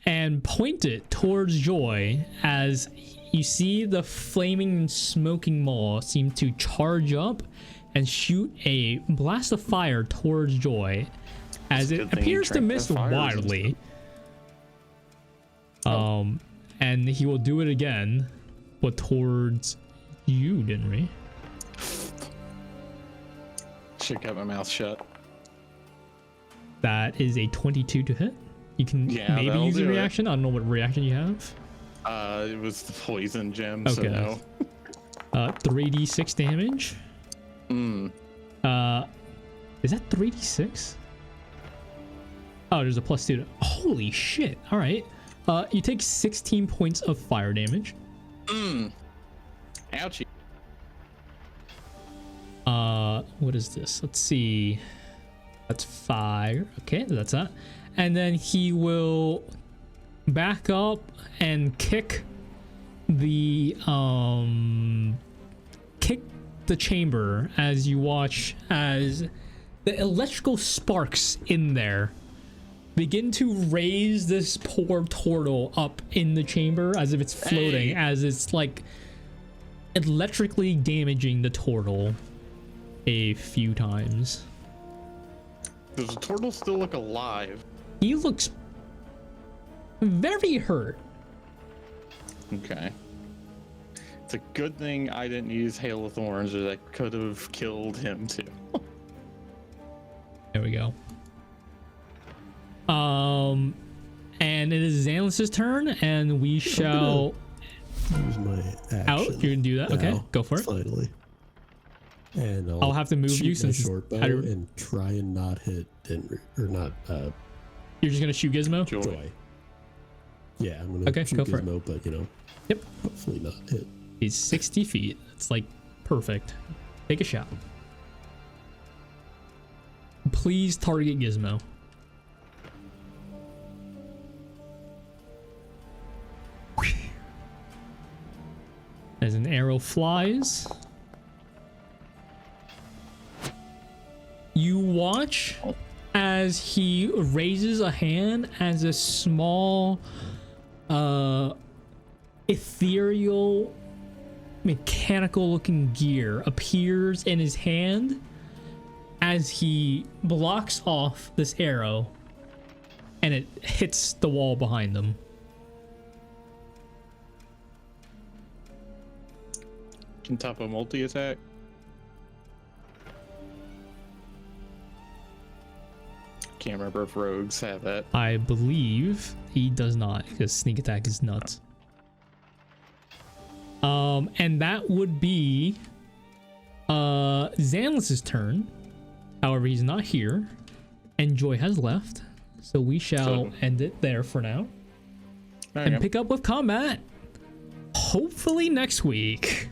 and point it towards Joy as you see the flaming, smoking maul seem to charge up and shoot a blast of fire towards Joy as It's a it good thing you appears to drank miss that fire wildly. And he will do it again, but towards you, Dinri. Should kept my mouth shut. That is a 22 to hit. You can Yeah, maybe that'll use your do it. reaction. I don't know what reaction you have. It was the poison gem, so Okay. no. 3d6 damage. Mm. Is that 3d6? Oh, there's a +2 to... Holy shit. All right. You take 16 points of fire damage. Ouchie. What is this? Let's see. That's fire. Okay, that's that. And then he will back up and kick the chamber as you watch as the electrical sparks in there begin to raise this poor turtle up in the chamber as if it's floating, Hey. as it's like electrically damaging the turtle a few times. Does the turtle still look alive? He looks very hurt. Okay. It's a good thing I didn't use Hail of Thorns, or that could have killed him too. There we go. And it is Xanlis' turn, and we shall Use my action. out. You're gonna do that? Okay, now, go for it. Finally. And I'll have to move shoot you my since short bow I- and try and not hit Dinri, or not You're just gonna shoot Gizmo? Joy. Yeah, I'm gonna Okay, shoot go for it. Gizmo, but Yep. hopefully not hit. He's 60 feet. It's like perfect. Take a shot. Please target Gizmo. As an arrow flies, you watch as he raises a hand as a small ethereal mechanical looking gear appears in his hand as he blocks off this arrow and it hits the wall behind them. Can Tuppo multi-attack? Can't remember if rogues have that. I believe he does not, because sneak attack is nuts. And that would be Xanlis' turn. However, he's not here, and Joy has left, so we shall So- end it there for now. There you and go. pick up with combat hopefully next week.